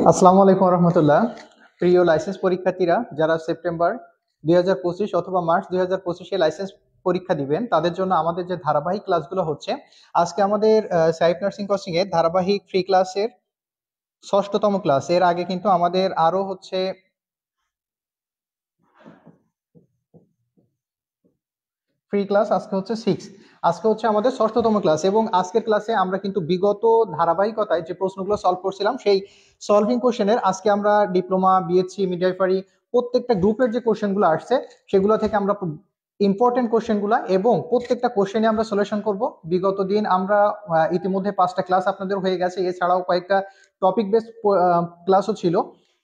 আসসালামু আলাইকুম রহমতুল্লাহ। প্রিয় লাইসেন্স পরীক্ষার্থীরা যারা সেপ্টেম্বর 2025 অথবা মার্চ 2025-এ লাইসেন্স পরীক্ষা দিবেন, তাদের জন্য আমাদের যে ধারাবাহিক ক্লাসগুলো হচ্ছে, আজকে আমাদের সাইফ নার্সিং কোচিং এর ধারাবাহিক ফ্রি ক্লাসের ষষ্ঠতম ক্লাস। এর আগে কিন্তু আমাদের আরো হচ্ছে ফ্রি ক্লাস, আজকে হচ্ছে আজকে হচ্ছে আমাদের ষষ্ঠতম ক্লাস। এবং আজকের ক্লাসে আমরা কিন্তু বিগত ধারাবাহিকতায় যে প্রশ্নগুলো সলভ করছিলাম, সেই সলভিং কোশ্চেনের আজকে আমরা ডিপ্লোমা, বিএসসি, মিডওয়াইফারি প্রত্যেকটা গ্রুপের যে কোশ্চেনগুলো আসছে সেগুলো থেকে আমরা ইম্পর্টেন্ট কোশ্চেনগুলো এবং প্রত্যেকটা কোশ্চেনে আমরা সলিউশন করব। বিগত দিন আমরা ইতিমধ্যে 5টা ক্লাস আপনাদের হয়ে গেছে, এছাড়াও কয়েকটা টপিক বেস ক্লাসও ছিল।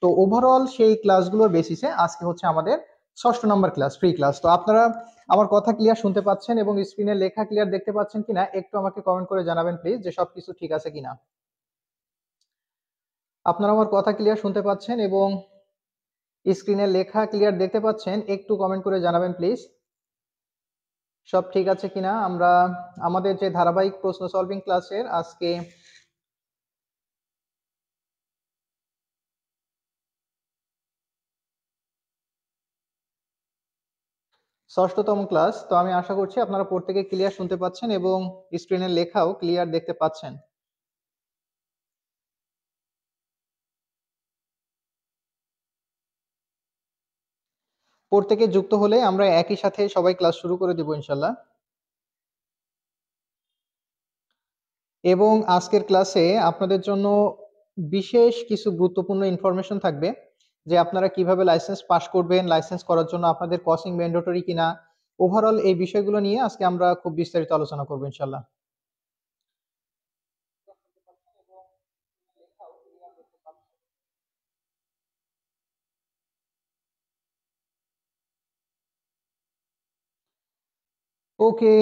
তো ওভারঅল সেই ক্লাসগুলোর বেসিসে আজকে হচ্ছে আমাদের ষষ্ঠ নম্বর ক্লাস, ফ্রি ক্লাস। তো আপনারা আমার কথা ক্লিয়ার শুনতে পাচ্ছেন এবং স্ক্রিনে লেখা ক্লিয়ার দেখতে পাচ্ছেন কিনা একটু আমাকে কমেন্ট করে জানাবেন প্লিজ, যে সবকিছু ঠিক আছে কিনা। আপনারা আমার কথা ক্লিয়ার শুনতে পাচ্ছেন এবং স্ক্রিনে লেখা ক্লিয়ার দেখতে পাচ্ছেন, একটু কমেন্ট করে জানাবেন প্লিজ সব ঠিক আছে কিনা। আমরা আমাদের যে ধারাবাহিক প্রশ্ন সলভিং ক্লাসের আজকে ষষ্ঠতম ক্লাস। তো আমি আশা করছি আপনারা প্রত্যেকে ক্লিয়ার শুনতে পাচ্ছেন এবং স্ক্রিনের লেখাও ক্লিয়ার দেখতে পাচ্ছেন। প্রত্যেকে যুক্ত হলে আমরা একই সাথে সবাই ক্লাস শুরু করে দেব ইনশাল্লাহ। এবং আজকের ক্লাসে আপনাদের জন্য বিশেষ কিছু গুরুত্বপূর্ণ ইনফরমেশন থাকবে, যে আপনারা কিভাবে লাইসেন্স পাস করবেন, লাইসেন্স করার জন্য আপনাদের কোচিং ম্যান্ডেটরি কিনা। ওভারঅল এই বিষয়গুলো নিয়ে আজকে আমরা খুব বিস্তারিত আলোচনা করবো ইনশাল্লাহ। ওকে,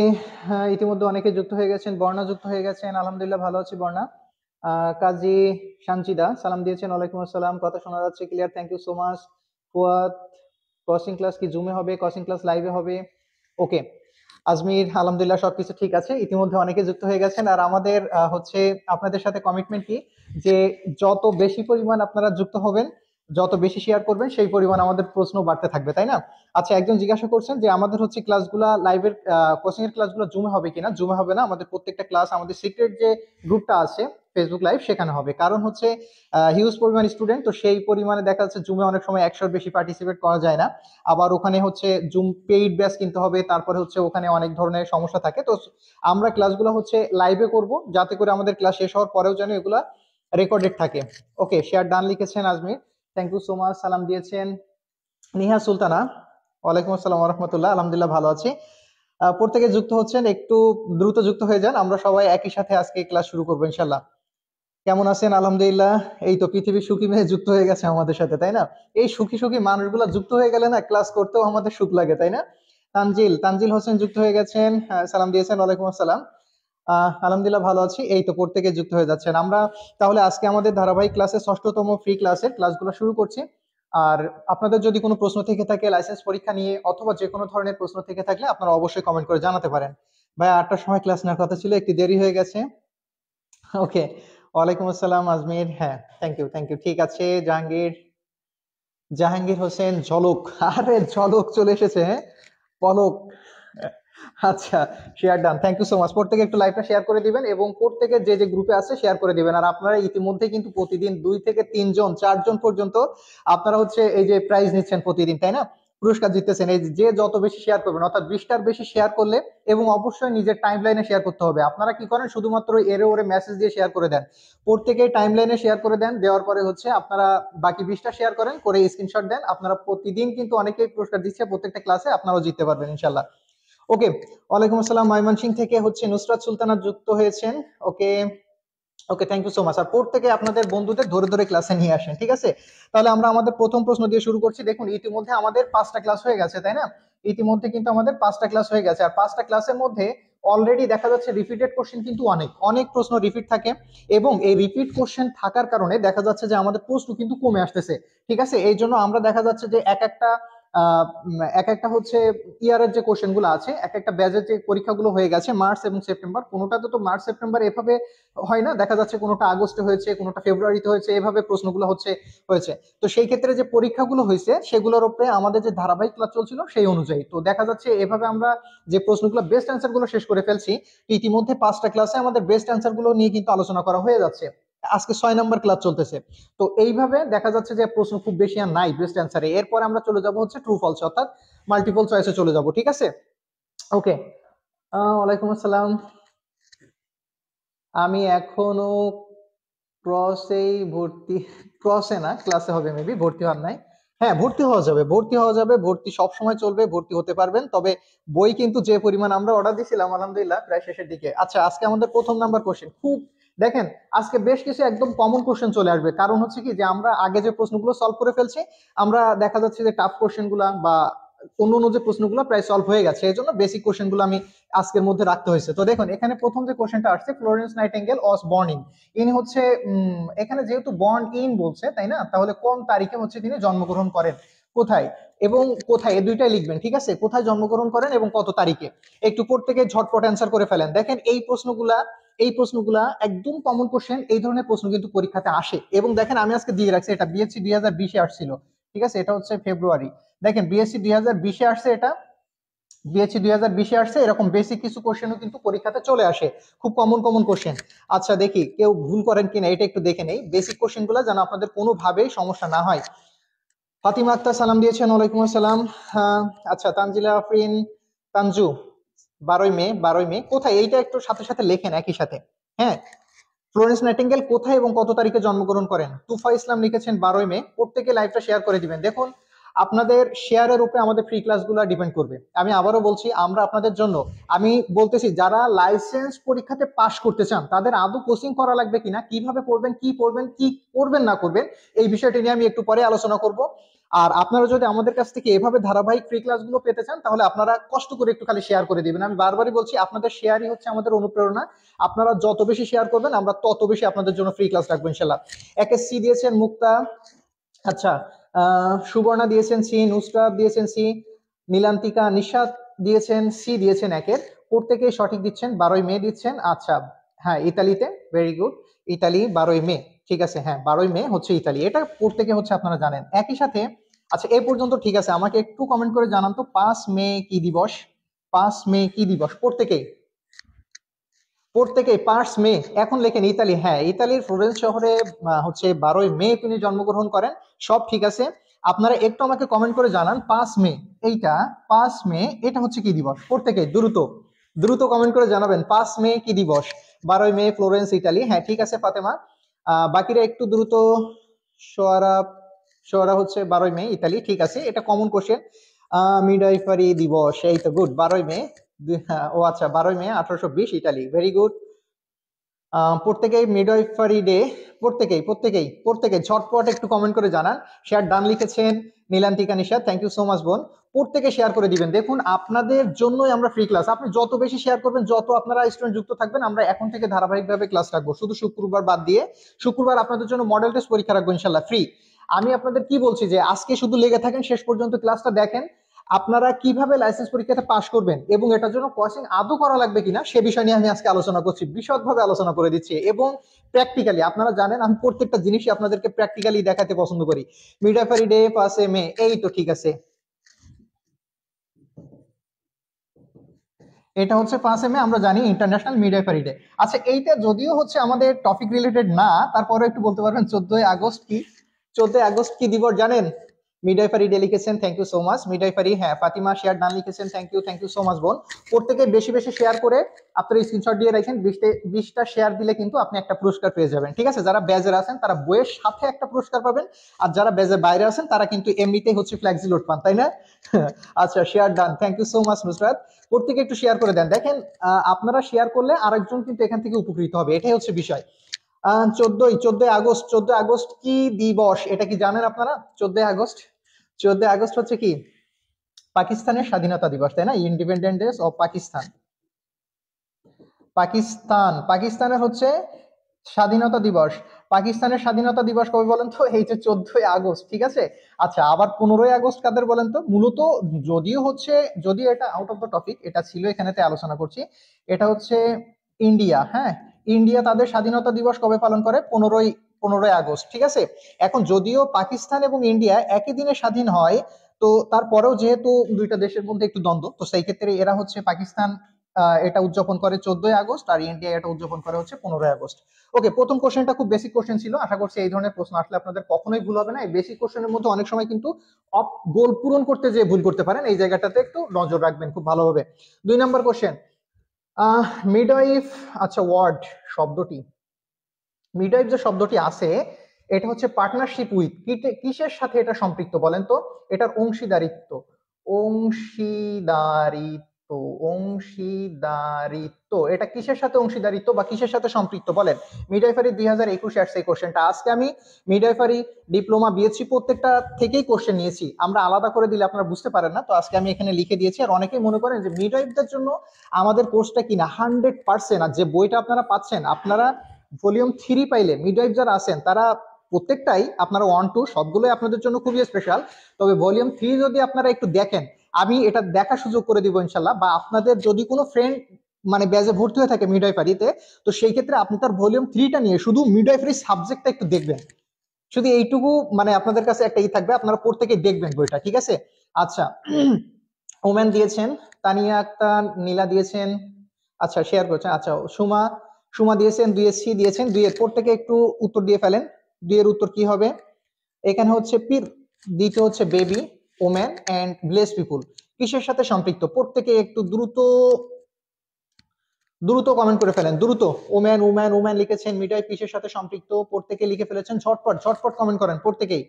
ইতিমধ্যে অনেকে যুক্ত হয়ে গেছেন। বর্ণা যুক্ত হয়ে গেছেন, আলহামদুলিল্লাহ, ভালো আছি বর্ণা। কাজী সানজিদা সালাম দিয়েছেন, ওয়ালাইকুম আসসালাম, কথা শোনা যাচ্ছে clear, thank you so much. Fuad, coaching class কি জুমে হবে, কোচিং ক্লাস লাইভে হবে? ওকে। আজমির, আলহামদুলিল্লাহ সবকিছু ঠিক আছে। ইতিমধ্যে অনেকে যুক্ত হয়ে গেছেন। আর আমাদের হচ্ছে আপনাদের সাথে কমিটমেন্ট কি, যে যত বেশি পরিমাণ আপনারা যুক্ত হবেন, যত বেশি শেয়ার করবেন, সেই পরিমাণ আমাদের প্রশ্ন বাড়তে থাকবে, তাই না? আচ্ছা, একজন জিজ্ঞাসা করছেন যে আমাদের হচ্ছে ক্লাসগুলা লাইভের কোচিং এর ক্লাসগুলো জুমে হবে কিনা। জুমে হবে না, আমাদের প্রত্যেকটা ক্লাস আমাদের সিক্রেট যে গ্রুপটা আছে ফেসবুক লাইভ, সেখানে হবে। কারণ হচ্ছে হিউজ পরিমাণ স্টুডেন্ট, তো সেই পরিমাণে দেখা যাচ্ছে জুমে অনেক সময় 100-এর বেশি পার্টিসিপেট করা যায় না। আবার ওখানে হচ্ছে জুম পেইড ব্যাচ কিনতে হবে, তারপরে হচ্ছে ওখানে অনেক ধরনের সমস্যা থাকে। তো আমরা ক্লাসগুলো হচ্ছে লাইভে করব, যাতে করে আমাদের ক্লাস শেষ হওয়ার পরেও যেন এগুলা রেকর্ডেড থাকে। ওকে, শেয়ার ডান লিখেছেন Ajmir, thank you so much. সালাম দিয়েছেন নিহা সুলতানা, ওয়ালাইকুম আসসালাম রহমতুল্লাহ, আলহামদুলিল্লাহ ভালো আছি। প্রত্যেকে যুক্ত হচ্ছেন, একটু দ্রুত যুক্ত হয়ে যান, আমরা সবাই একই সাথে আজকে ক্লাস শুরু করবো ইনশাল্লাহ। কেমন আছেন? আলহামদুলিল্লাহ। এই তো পৃথিবীর সুখী মেয়ে যুক্ত হয়ে গেছে আমাদের সাথে, তাই না? এই সুখী সুখী মানুষগুলো যুক্ত হয়ে গেলে না ক্লাস করতেও আমাদের সুখ লাগে, তাই না? তানজিল হোসেন যুক্ত হয়ে গেছেন, সালাম দিয়েছেন, ওয়ালাইকুম আসসালাম। আলহামদুলিল্লাহ ভালো আছি। এই তো প্রত্যেকে যুক্ত হয়ে যাচ্ছেন। আমরা তাহলে আজকে আমাদের ধারাবাহিক ক্লাসে ষষ্ঠতম ফ্রি ক্লাসের ক্লাসগুলো শুরু করছি। আর আপনাদের যদি কোনো প্রশ্ন থেকে থাকে লাইসেন্স পরীক্ষা নিয়ে অথবা যে কোনো ধরনের প্রশ্ন থেকে থাকলে আপনারা অবশ্যই কমেন্ট করে জানাতে পারেন। ভাই, 8টার সময় ক্লাস নেওয়ার কথা ছিল, একটু দেরি হয়ে গেছে। ওকে, ওয়ালাইকুম আসসালাম আজমির, হ্যাঁ, থ্যাংক ইউ, ঠিক আছে। জাহাঙ্গীর হোসেন ঝলক, আরে ঝলক চলে এসেছে, হ্যাঁ, পলক। আচ্ছা, share done, thank you so much. প্রত্যেকে একটু লাইভটা শেয়ার করে দিবেন এবং প্রত্যেকে যে যে গ্রুপে আছে শেয়ার করে দিবেন। আর আপনারা ইতিমধ্যে কিন্তু প্রতিদিন 2 থেকে 3 জন 4 জন পর্যন্ত আপনারা হচ্ছে এই যে প্রাইজ নিচ্ছেন প্রতিদিন, তাই না? পুরস্কার জিততেছেন। এই যে যত বেশি শেয়ার করবেন, অর্থাৎ 20টার বেশি শেয়ার করলে, এবং অবশ্যই নিজের টাইম লাইনে শেয়ার করতে হবে। আপনারা কি করেন, শুধুমাত্র এরে ওরে মেসেজ দিয়ে শেয়ার করে দেন। প্রত্যেকে টাইম লাইনে শেয়ার করে দেন, দেওয়ার পরে হচ্ছে আপনারা বাকি 20টা শেয়ার করেন, করে স্ক্রিনশট দেন। আপনারা প্রতিদিন কিন্তু অনেকেই পুরস্কার দিচ্ছে, প্রত্যেকটা ক্লাসে আপনারাও জিততে পারবেন ইনশাল্লাহ। ওকে, ওয়ালাইকুম আসসালাম। ময়মনসিং থেকে হচ্ছে নুসরাত সুলতানা যুক্ত হয়েছেন। ওকে, ওকে, থ্যাংক ইউ সো মাচ। আর প্রত্যেকে আপনাদের বন্ধুদের ধরে ধরে ক্লাসে নিয়ে আসেন, ঠিক আছে? তাহলে আমরা আমাদের প্রথম প্রশ্ন দিয়ে শুরু করছি। দেখুন, ইতিমধ্যে আমাদের 5টা ক্লাস হয়ে গেছে, তাই না? ইতিমধ্যে কিন্তু আমাদের 5টা ক্লাস হয়ে গেছে। আর 5টা ক্লাসের মধ্যে অলরেডি দেখা যাচ্ছে রিপিটেড কোশ্চেন কিন্তু অনেক অনেক প্রশ্ন রিপিট থাকে। এবং এই রিপিট কোশ্চেন থাকার কারণে দেখা যাচ্ছে যে আমাদের প্রশ্ন কিন্তু কমে আসতেছে, ঠিক আছে? এই জন্য আমরা দেখা যাচ্ছে যে এক একটা এক একটা হচ্ছে ইয়ারের যে কোশ্চেন গুলো আছে, এক একটা ব্যাচের যে পরীক্ষাগুলো হয়ে গেছে মার্চ এবং সেপ্টেম্বর, কোনোটাতে তো মার্চ সেপ্টেম্বর এভাবে হয় না, দেখা যাচ্ছে কোনোটা আগস্টে হয়েছে, কোনোটা ফেব্রুয়ারিতে হয়েছে, এভাবে প্রশ্নগুলো হয়েছে। তো সেই ক্ষেত্রে যে পরীক্ষাগুলো হয়েছে সেগুলোর উপরে আমাদের যে ধারাবাহিক ক্লাস চলছিল সেই অনুযায়ী তো দেখা যাচ্ছে এভাবে আমরা যে প্রশ্নগুলো বেস্ট অ্যান্সার গুলো শেষ করে ফেলছি। ইতিমধ্যে 5টা ক্লাসে আমাদের বেস্ট অ্যান্সার গুলো নিয়ে কিন্তু আলোচনা করা হয়ে যাচ্ছে। আজকে 6 নম্বর ক্লাস চলতেছে। তো এইভাবে দেখা যাচ্ছে যে প্রশ্ন খুব বেশি আর নাই বেস্ট অ্যান্সারে। এরপরে আমরা চলে যাব হচ্ছে ট্রু ফলস, অর্থাৎ মাল্টিপল চয়েসে চলে যাব। ঠিক আছে, ওকে। ওয়ালাইকুম আসসালাম। আমি এখনো ক্রসেই ভর্তি, ক্রসে না ক্লাসে হবে মেবি, ভর্তি হওয়ার নাই। হ্যাঁ, ভর্তি হওয়া যাবে, ভর্তি হওয়া যাবে, ভর্তি সব সময় চলবে, ভর্তি হতে পারবেন। তবে বই কিন্তু যে পরিমাণ আমরা অর্ডার দিছিলাম আলহামদুলিল্লাহ প্রায় শেষের দিকে। আচ্ছা, আজকে আমাদের প্রথম নাম্বার কোশ্চেন খুব, দেখেন আজকে বেশ কিছু একদম কমন কোশ্চেন চলে আসবে। কারণ হচ্ছে কি যে আমরা আগে যে প্রশ্নগুলো সলভ করে ফেলছি, আমরা দেখা যাচ্ছে যে টাফ কোশ্চেন গুলা বা অন্য অন্য যে প্রশ্নগুলো প্রায় সলভ হয়ে গেছে, এই জন্য বেসিক কোশ্চেন গুলো আমি আজকের মধ্যে রাখতে হয়েছে। তো দেখুন এখানে প্রথম যে কোশ্চেনটা আসছে, Florence nightingale was born in, ইনি হচ্ছে এখানে যেহেতু বর্ন ইন বলছে তাই না, তাহলে কোন তারিখে হচ্ছে তিনি জন্মগ্রহণ করেন, কোথায় এবং কোথায়, এই দুইটাই লিখবেন। ঠিক আছে, কোথায় জন্মগ্রহণ করেন এবং কত তারিখে। একটু প্রত্যেকে ঝটপট অ্যান্সার করে ফেলেন। দেখেন এই প্রশ্নগুলা একদম কমন কোশ্চেন, এই ধরনের প্রশ্ন কিন্তু পরীক্ষাতে আসে। এবং দেখেন আমি আজকে দিয়ে রাখছি, এটা বিএসসি 2020-এ আসছিল। ঠিক আছে, এটা হচ্ছে ফেব্রুয়ারি। দেখেন বিএসসি 2020-এ আসছে, এটা বিএসসি 2020-এ আসছে। এরকম বেসিক কিছু কোশ্চেনও কিন্তু পরীক্ষাতে চলে আসে, খুব কমন কমন কোশ্চেন। আচ্ছা দেখি কেউ ভুল করেন কিনা, এটা একটু দেখে নেই, বেসিক কোশ্চেন গুলো যেন আপনাদের কোনোভাবেই সমস্যা না হয়। ফাতিমা আক্তার সালাম দিয়েছেন, ওয়ালাইকুম আসসালাম। হ্যাঁ, আচ্ছা তানজিলা আফরিন, তানজু, 12ই মে, 12ই মে কোথায়, এইটা একটু সাথে সাথে লেখেন একই সাথে। হ্যাঁ, ফ্লোরেন্স নাইটিঙ্গেল কোথায় এবং কত তারিখে জন্মগ্রহণ করেন। তুফা ইসলাম লিখেছেন 12ই মে। প্রত্যেকে লাইভটা শেয়ার করে দিবেন। দেখুন আপনাদের শেয়ারের উপরে আমাদের ফ্রি ক্লাসগুলো ডিপেন্ড করবে। আমি আবারও বলছি, আমরা আপনাদের জন্য, আমি বলতেছি যারা লাইসেন্স পরীক্ষাতে পাশ করতে চান তাদের আদৌ কোচিং করা লাগবে কিনা, কিভাবে পড়বেন, কি পড়বেন, কি করবেন না করবেন, এই বিষয়টি নিয়ে আমি একটু পরে আলোচনা করব। আর আপনারা যদি আমাদের কাছ থেকে এভাবে ধারাবাহিক ফ্রি ক্লাসগুলো পেতে চান তাহলে আপনারা কষ্ট করে একটু খালি শেয়ার করে দিবেন। আমি বারবারই বলছি, আপনাদের শেয়ারই হচ্ছে আমাদের অনুপ্রেরণা। আপনারা যত বেশি শেয়ার করবেন আমরা তত বেশি আপনাদের জন্য ফ্রি ক্লাস রাখবো ইনশাল্লাহ। একে সি দিয়েছেন মুক্তা, আচ্ছা সুবর্ণা দিয়েছেন সি, নুসরাত দিয়েছেন সি, নীলান্তিকা, নিশাত দিয়েছেন সি, দিয়েছেন একের। প্রত্যেকে সঠিক দিচ্ছেন, 12ই মে দিচ্ছেন। আচ্ছা হ্যাঁ, ইতালিতে, ভেরি গুড, ইতালি 12ই মে। ঠিক আছে, হ্যাঁ 12ই মে হচ্ছে ইতালি, এটা প্রত্যেকে হচ্ছে আপনারা জানেন একই সাথে। আচ্ছা এই পর্যন্ত ঠিক আছে, আমাকে একটু কমেন্ট করে জানান তো 5 মে কি দিবস, 5 মে কি দিবস, প্রত্যেকেই প্রত্যেকে 5 মে এখন লেখেন। ইতালি, হ্যাঁ ইতালির ফ্লোরেন্স শহরে হচ্ছে 12ই মে তিনি জন্মগ্রহণ করেন। সব ঠিক আছে, আপনারা একটু আমাকে কমেন্ট করে জানান 5 মে এইটা, 5 মে এটা হচ্ছে কি দিবস। প্রত্যেকে দ্রুত দ্রুত কমেন্ট করে জানাবেন 5 মে কি দিবস। 12ই মে ফ্লোরেন্স ইতালি, হ্যাঁ ঠিক আছে ফাতেমা। বাকিরা একটু দ্রুত। সোয়ারা, সোয়ারা হচ্ছে 12ই মে ইতালি, ঠিক আছে, এটা কমন কোশ্চেন। মিডওয়াইফারি দিবস, এই তো গুড, 12ই মে। ও আচ্ছা 12ই মে 1820 ইতালি, ভেরি গুড। প্রত্যেকেই মিডওয়াইফারি ডে, প্রত্যেকেই ঝটপট একটু কমেন্ট করে জানান। শেয়ার ডান লিখেছেন নীলান্তিকা, নিশা, থ্যাংক ইউ সো মাচ বোন। প্রত্যেকে শেয়ার করে দিবেন। দেখুন আপনাদের জন্যই আমরা ফ্রি ক্লাস, আপনি যত বেশি শেয়ার করবেন, যত আপনারা স্টুডেন্ট যুক্ত থাকবেন, আমরা এখন থেকে ধারাবাহিকভাবে ক্লাস রাখবো, শুধু শুক্রবার বাদ দিয়ে। শুক্রবার আপনাদের জন্য মডেল টেস্ট পরীক্ষা রাখবো ইনশাল্লাহ ফ্রি। আমি আপনাদের কি বলছি যে আজকে শুধু লেগে থাকেন, শেষ পর্যন্ত ক্লাসটা দেখেন। আপনারা কিভাবে লাইসেন্স পরীক্ষাতে পাশ করবেন এবং এটার জন্য কোচিং আদৌ করা লাগবে কিনা সে বিষয় নিয়ে আমি আজকে আলোচনা করছি, বিশদভাবে আলোচনা করে দিচ্ছি এবং প্র্যাকটিক্যালি। আপনারা জানেন আমি প্রত্যেকটা জিনিসই আপনাদেরকে প্র্যাকটিক্যালি দেখাতে পছন্দ করি। মিডওয়াইফারি ডে 5 মে, এই তো ঠিক আছে, এটা হচ্ছে 5 মে, আমরা জানি ইন্টারন্যাশনাল মিডওয়াইফারি ডে। আচ্ছা এইটা যদিও হচ্ছে আমাদের টপিক রিলেটেড না, তারপরে একটু বলতে পারবেন 14ই আগস্ট কি, 14ই আগস্ট কি দিবস জানেন। মিডওয়াইফারি ডে লিখেছেন, thank you so much midwifery, হ্যাঁ ফাতিমা শেয়ার ডান লিখেছেন, থ্যাংক ইউ সো মাচ বোন। প্রত্যেকে বেশি বেশি শেয়ার করে আপনার স্ক্রিনশট দিয়ে রাখেন, 20টা শেয়ার দিলে কিন্তু আপনি একটা পুরস্কার পেয়ে যাবেন। ঠিক আছে, যারা ব্যাজের আছেন তারা বইয়ের সাথে একটা পুরস্কার পাবেন, আর যারা ব্যাজের বাইরে আছেন তারা কিন্তু এমনিতেই হচ্ছে ফ্ল্যাক্সি লোড পান, তাই না? আচ্ছা share done, thank you so much Nusrat. প্রত্যেকে একটু শেয়ার করে দেন। দেখেন আপনারা শেয়ার করলে আরেকজন কিন্তু এখান থেকে উপকৃত হবে, এটাই হচ্ছে বিষয়। 14ই আগস্ট, 14ই আগস্ট কি দিবস এটা কি জানেন আপনারা? 14ই আগস্ট, 14ই আগস্ট হচ্ছে কি পাকিস্তানের স্বাধীনতা দিবস, তাই না? Independent day of Pakistan. পাকিস্তানের হচ্ছে স্বাধীনতা দিবস। পাকিস্তানের স্বাধীনতা দিবস কবে বলেন তো? এই যে 14ই আগস্ট, ঠিক আছে। আচ্ছা, আবার 15ই আগস্ট কাদের বলেন তো? মূলত যদিও এটা আউট অফ দ্য টপিক, এটা ছিল এখানেতে আলোচনা করছি, এটা হচ্ছে ইন্ডিয়া, হ্যাঁ। ইন্ডিয়া তাদের স্বাধীনতা দিবস কবে পালন করে? 15ই আগস্ট, ঠিক আছে। এখন যদিও পাকিস্তান এবং ইন্ডিয়া একই দিনে স্বাধীন হয়, তো তারপরেও যেহেতু দুইটা দেশের মধ্যে একটু দ্বন্দ্ব, তো সেই ক্ষেত্রে এরা হচ্ছে পাকিস্তান এটা উদযাপন করে 14ই আগস্ট, আর ইন্ডিয়া এটা উদযাপন করে হচ্ছে 15ই আগস্ট। ওকে, প্রথম কোশ্চেনটা খুব বেসিক কোশ্চেন ছিল, আশা করছি এই ধরনের প্রশ্ন আসলে আপনাদের কখনোই ভুল হবে না। এই বেসিক কোশ্চেনের মধ্যে অনেক সময় কিন্তু গোল পূরণ করতে যে ভুল করতে পারেন, এই জায়গাটাতে একটু নজর রাখবেন খুব ভালোভাবে। 2 নম্বর কোশ্চেন, মিডওয়াইফ, আচ্ছা ওয়ার্ড শব্দটি, মিডওয়াইফ যে শব্দটি আছে, এটা হচ্ছে পার্টনারশিপ উইথ, কিসের সাথে এটা সম্পৃক্ত বলেন তো? এটার অংশীদারিত্ব, অংশীদারিত্ব, অংশীদারিত্ব, এটা কিসের সাথে অংশীদারিত্ব বা কিসের সাথে সম্পৃক্ত বলেন? মিডওয়াইফারি 2021 আসছে এই কোশ্চেনটা। আজকে আমি মিডওয়াইফারি, ডিপ্লোমা, বিএসসি প্রত্যেকটা থেকেই কোশ্চেন নিয়েছি, আমরা আলাদা করে দিলে আপনারা বুঝতে পারেন না, তো আজকে আমি এখানে লিখে দিয়েছি। আর অনেকেই মনে করেন যে মিডওয়াইফদের জন্য আমাদের কোর্সটা কিনা 100%, আর যে বইটা আপনারা পাচ্ছেন, আপনারা ভলিউম 3 পাইলে মিডওয়াইফ যারা আছেন তারা প্রত্যেকটাই, আপনারা 1 2 সবগুলোই আপনাদের জন্য খুবই স্পেশাল। তবে ভলিউম 3 যদি আপনারা একটু দেখেন, আমি এটা দেখার সুযোগ করে দিব ইনশাল্লাহ, বা আপনাদের যদি কোনো ফ্রেন্ড মানে ব্যাচে ভর্তি হয়ে থাকে মিডওয়াইফারিতে, তো সেই ক্ষেত্রে আপনি তার ভলিউম 3টা নিয়ে শুধু মিডওয়াইফারি সাবজেক্টটা একটু দেখবেন, শুধু এইটুকু মানে আপনাদের কাছে একটা থাকবে, আপনারা প্রত্যেকে দেখবেন বইটা, ঠিক আছে। আচ্ছা, ওমেন দিয়েছেন, তানিয়া আক্তার, নীলা দিয়েছেন, আচ্ছা শেয়ার করছেন, আচ্ছা সুমা, সুমা দিয়েছেন, 2 সি দিয়েছেন, 2 এর প্রত্যেকে একটু উত্তর দিয়ে ফেলেন। 2 এর উত্তর কি হবে? এখানে হচ্ছে পীর, দ্বিতীয় হচ্ছে বেবি, ওমেন এন্ড ব্লেস পিপুল কিসের সাথে সম্পৃক্ত? প্রত্যেকে একটু দ্রুত দ্রুত কমেন্ট করে ফেলেন, দ্রুত। ওমেন, উম্যান, উম্যান লিখেছেন, মিডওয়াইফ কিসের সাথে সম্পৃক্ত? প্রত্যেকে লিখে ফেলেছেন, ঝটপট ঝটপট কমেন্ট করেন প্রত্যেকেই।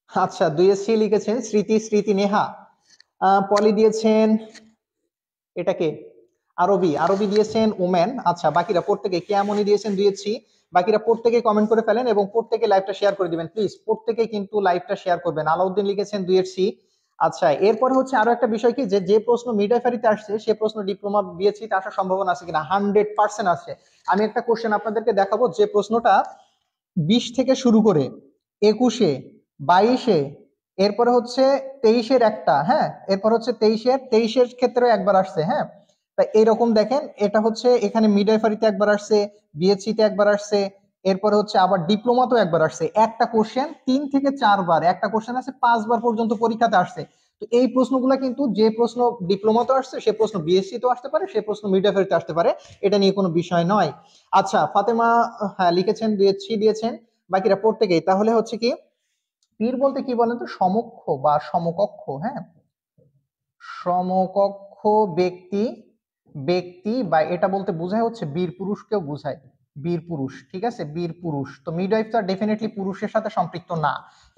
আচ্ছা, 2 সি লিখেছেন স্মৃতি, স্মৃতি, নেহা, পলি দিয়েছেন, এটাকে আরবি, আরবি দিয়েছেন ওমেন। আচ্ছা, বাকিরা প্রত্যেকে, কেয়ামনি দিয়েছেন 2 সি। বাকিরা প্রত্যেকে কমেন্ট করে ফেলেন এবং প্রত্যেকে লাইভটা শেয়ার করে দিবেন প্লিজ, প্রত্যেকে কিন্তু লাইভটা শেয়ার করবেন। আলাউদ্দিন লিখেছেন 2 সি। আচ্ছা, এরপরে হচ্ছে আরো একটা বিষয় কি, যে যে প্রশ্ন মিডওয়াইফারিতে আসছে সে প্রশ্ন ডিপ্লোমা, বিএসসিতে আসার সম্ভাবনা আছে কিনা? 100% আছে। আমি একটা কোশ্চেন আপনাদেরকে দেখাবো, যে প্রশ্নটা 20 থেকে শুরু করে 21-এ, 22-এ, এরপরে হচ্ছে 23-এর একটা, হ্যাঁ, এরপর হচ্ছে 23-এর ক্ষেত্রে একবার আসছে, হ্যাঁ। তা এরকম দেখেন, এটা হচ্ছে এখানে মিডওয়াইফারিতে একবার আসছে, বিএসসিতে একবার আসছে, এরপরে হচ্ছে আবার ডিপ্লোমাতেও একবার আসছে। একটা কোশ্চেন 3 থেকে 4 বার, একটা কোশ্চেন আছে 5 বার পর্যন্ত পরীক্ষাতে আসছে। তো এই প্রশ্নগুলো কিন্তু, যে প্রশ্ন ডিপ্লোমাতে আসছে সে প্রশ্ন বিএসসি তো আসতে পারে, সে প্রশ্ন মিডওয়াইফারিতে আসতে পারে, এটা নিয়ে কোনো বিষয় নয়। আচ্ছা, ফাতেমা, হ্যাঁ লিখেছেন, 2 সি দিয়েছেন। বাকিরা প্রত্যেকেই, তাহলে হচ্ছে কি, পীর বলতে কি বলেন তো? সমক্ষ বা সমকক্ষ, হ্যাঁ, সমকক্ষ ব্যক্তি, ব্যক্তি, বা এটা বলতে বোঝায় হচ্ছে বীর পুরুষকেও বোঝায়, বীর পুরুষ, ঠিক আছে, বীর পুরুষ। তো মিডওয়াইফ তো ডেফিনেটলি পুরুষের সাথে সম্পৃক্ত না।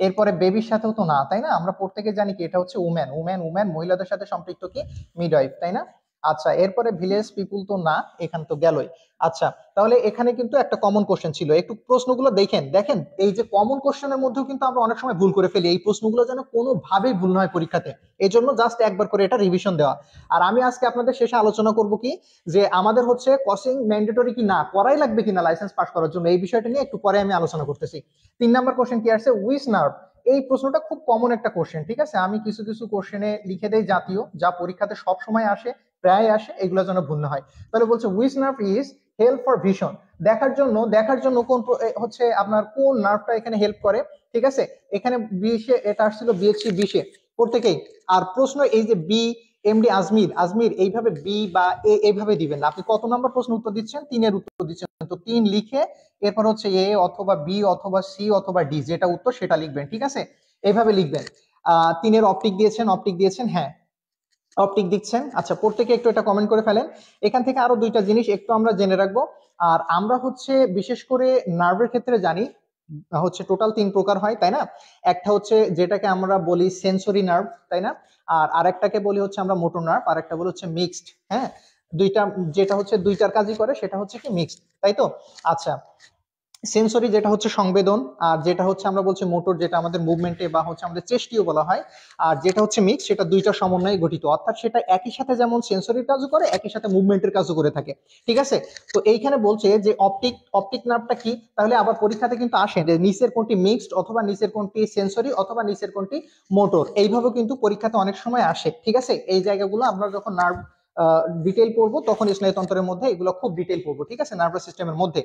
এরপরে বেবির সাথেও তো না, তাই না? আমরা প্রত্যেকে জানি কি এটা হচ্ছে উম্যান, উম্যান, উম্যান মহিলাদের সাথে সম্পৃক্ত কি মিডওয়াইফ, তাই না? আচ্ছা, এরপরে ভিলেজ পিপুল তো না, এখান তো গেলই। আচ্ছা, তাহলে এখানে কিন্তু একটা কমন কোশ্চেন ছিল, একটু প্রশ্নগুলো দেখেন, দেখেন এই যে কমন কোশ্চেনের মধ্যেও কিন্তু আমরা অনেক সময় ভুল করে ফেলি, এই প্রশ্নগুলো যেন কোনোভাবেই ভুল নয় পরীক্ষাতে, এই জন্য জাস্ট একবার করে এটা রিভিশন দেওয়া। আর আমি আজকে আপনাদের শেষে আলোচনা করব কি, যে আমাদের হচ্ছে কসিং ম্যান্ডেটরি কি না, করাই লাগবে কিনা লাইসেন্স পাস করার জন্য, এই বিষয়টা নিয়ে একটু পরে আমি আলোচনা করতেছি। 3 নম্বর কোশ্চেন কি আসছে? উইস নার্ভ। এই প্রশ্নটা খুব কমন একটা কোশ্চেন, ঠিক আছে। আমি কিছু কিছু কোশ্চেনে লিখে দেই জাতীয়, যা পরীক্ষাতে সব সময় আসে, প্রায় আসে, এগুলো যেন ভুল না হয়। তাহলে বলছে which nerve is help for vision, দেখার জন্য, দেখার জন্য কোন হচ্ছে আপনার কোন নার্ভটা এখানে হেল্প করে, ঠিক আছে। এখানে 20-এ এটা আসছিল, বিএসসি 20-এ প্রত্যেকেই। আর প্রশ্ন এই যে বি, এমডি আজমির, আজমির এইভাবে বি বা এ এইভাবে দিবেন না। আপনি কত নম্বর প্রশ্ন উত্তর দিচ্ছেন? 3-এর উত্তর দিচ্ছেন, তো 3 লিখে এরপর হচ্ছে এ অথবা বি অথবা সি অথবা ডি, যেটা উত্তর সেটা লিখবেন, ঠিক আছে, এইভাবে লিখবেন। 3-এর অপটিক দিয়েছেন, অপটিক দিয়েছেন, হ্যাঁ অপটিক দিচ্ছেন। আচ্ছা, প্রত্যেকে একটু এটা কমেন্ট করে ফেলেন। এখান থেকে আরো 2টা জিনিস একটু আমরা জেনে রাখবো। আর আমরা হচ্ছে বিশেষ করে নার্ভের ক্ষেত্রে জানি হচ্ছে টোটাল 3 প্রকার হয়, তাই না? একটা হচ্ছে যেটাকে আমরা বলি সেন্সরি নার্ভ, তাই না? আর আরেকটাকে বলি হচ্ছে আমরা মোটর নার্ভ, আর একটা বলি হচ্ছে মিক্সড, হ্যাঁ। দুইটা, যেটা হচ্ছে দুইটার কাজই করে সেটা হচ্ছে কি মিক্সড, তাই তো? আচ্ছা, সেন্সরি যেটা হচ্ছে সংবেদন, আর যেটা হচ্ছে আমরা বলছি মোটর, যেটা আমাদের মুভমেন্টে বা হচ্ছে আমাদের চেষ্টিও বলা হয়, আর যেটা হচ্ছে মিক্স, সেটা দুইটা সমন্বয়ে গঠিত, অর্থাৎ সেটা একই সাথে যেমন সেন্সরির কাজও করে একই সাথে মুভমেন্টের কাজও করে থাকে। ঠিক আছে, তো এইখানে বলছে যে অপটিক নার্ভটা কি, তাহলে আবার পরীক্ষাতে কিন্তু আসে যে নিচের কোনটি মিক্সড, অথবা নিচের কোনটি সেন্সরি, অথবা নিচের কোনটি মোটর, এইভাবে কিন্তু পরীক্ষাতে অনেক সময় আসে। ঠিক আছে, এই জায়গাগুলো আমরা যখন নার্ভ ডিটেল পড়বো তখন স্নায়ুতন্ত্রের মধ্যে এগুলো খুব ডিটেল পড়বো। ঠিক আছে, নার্ভাস সিস্টেমের মধ্যে।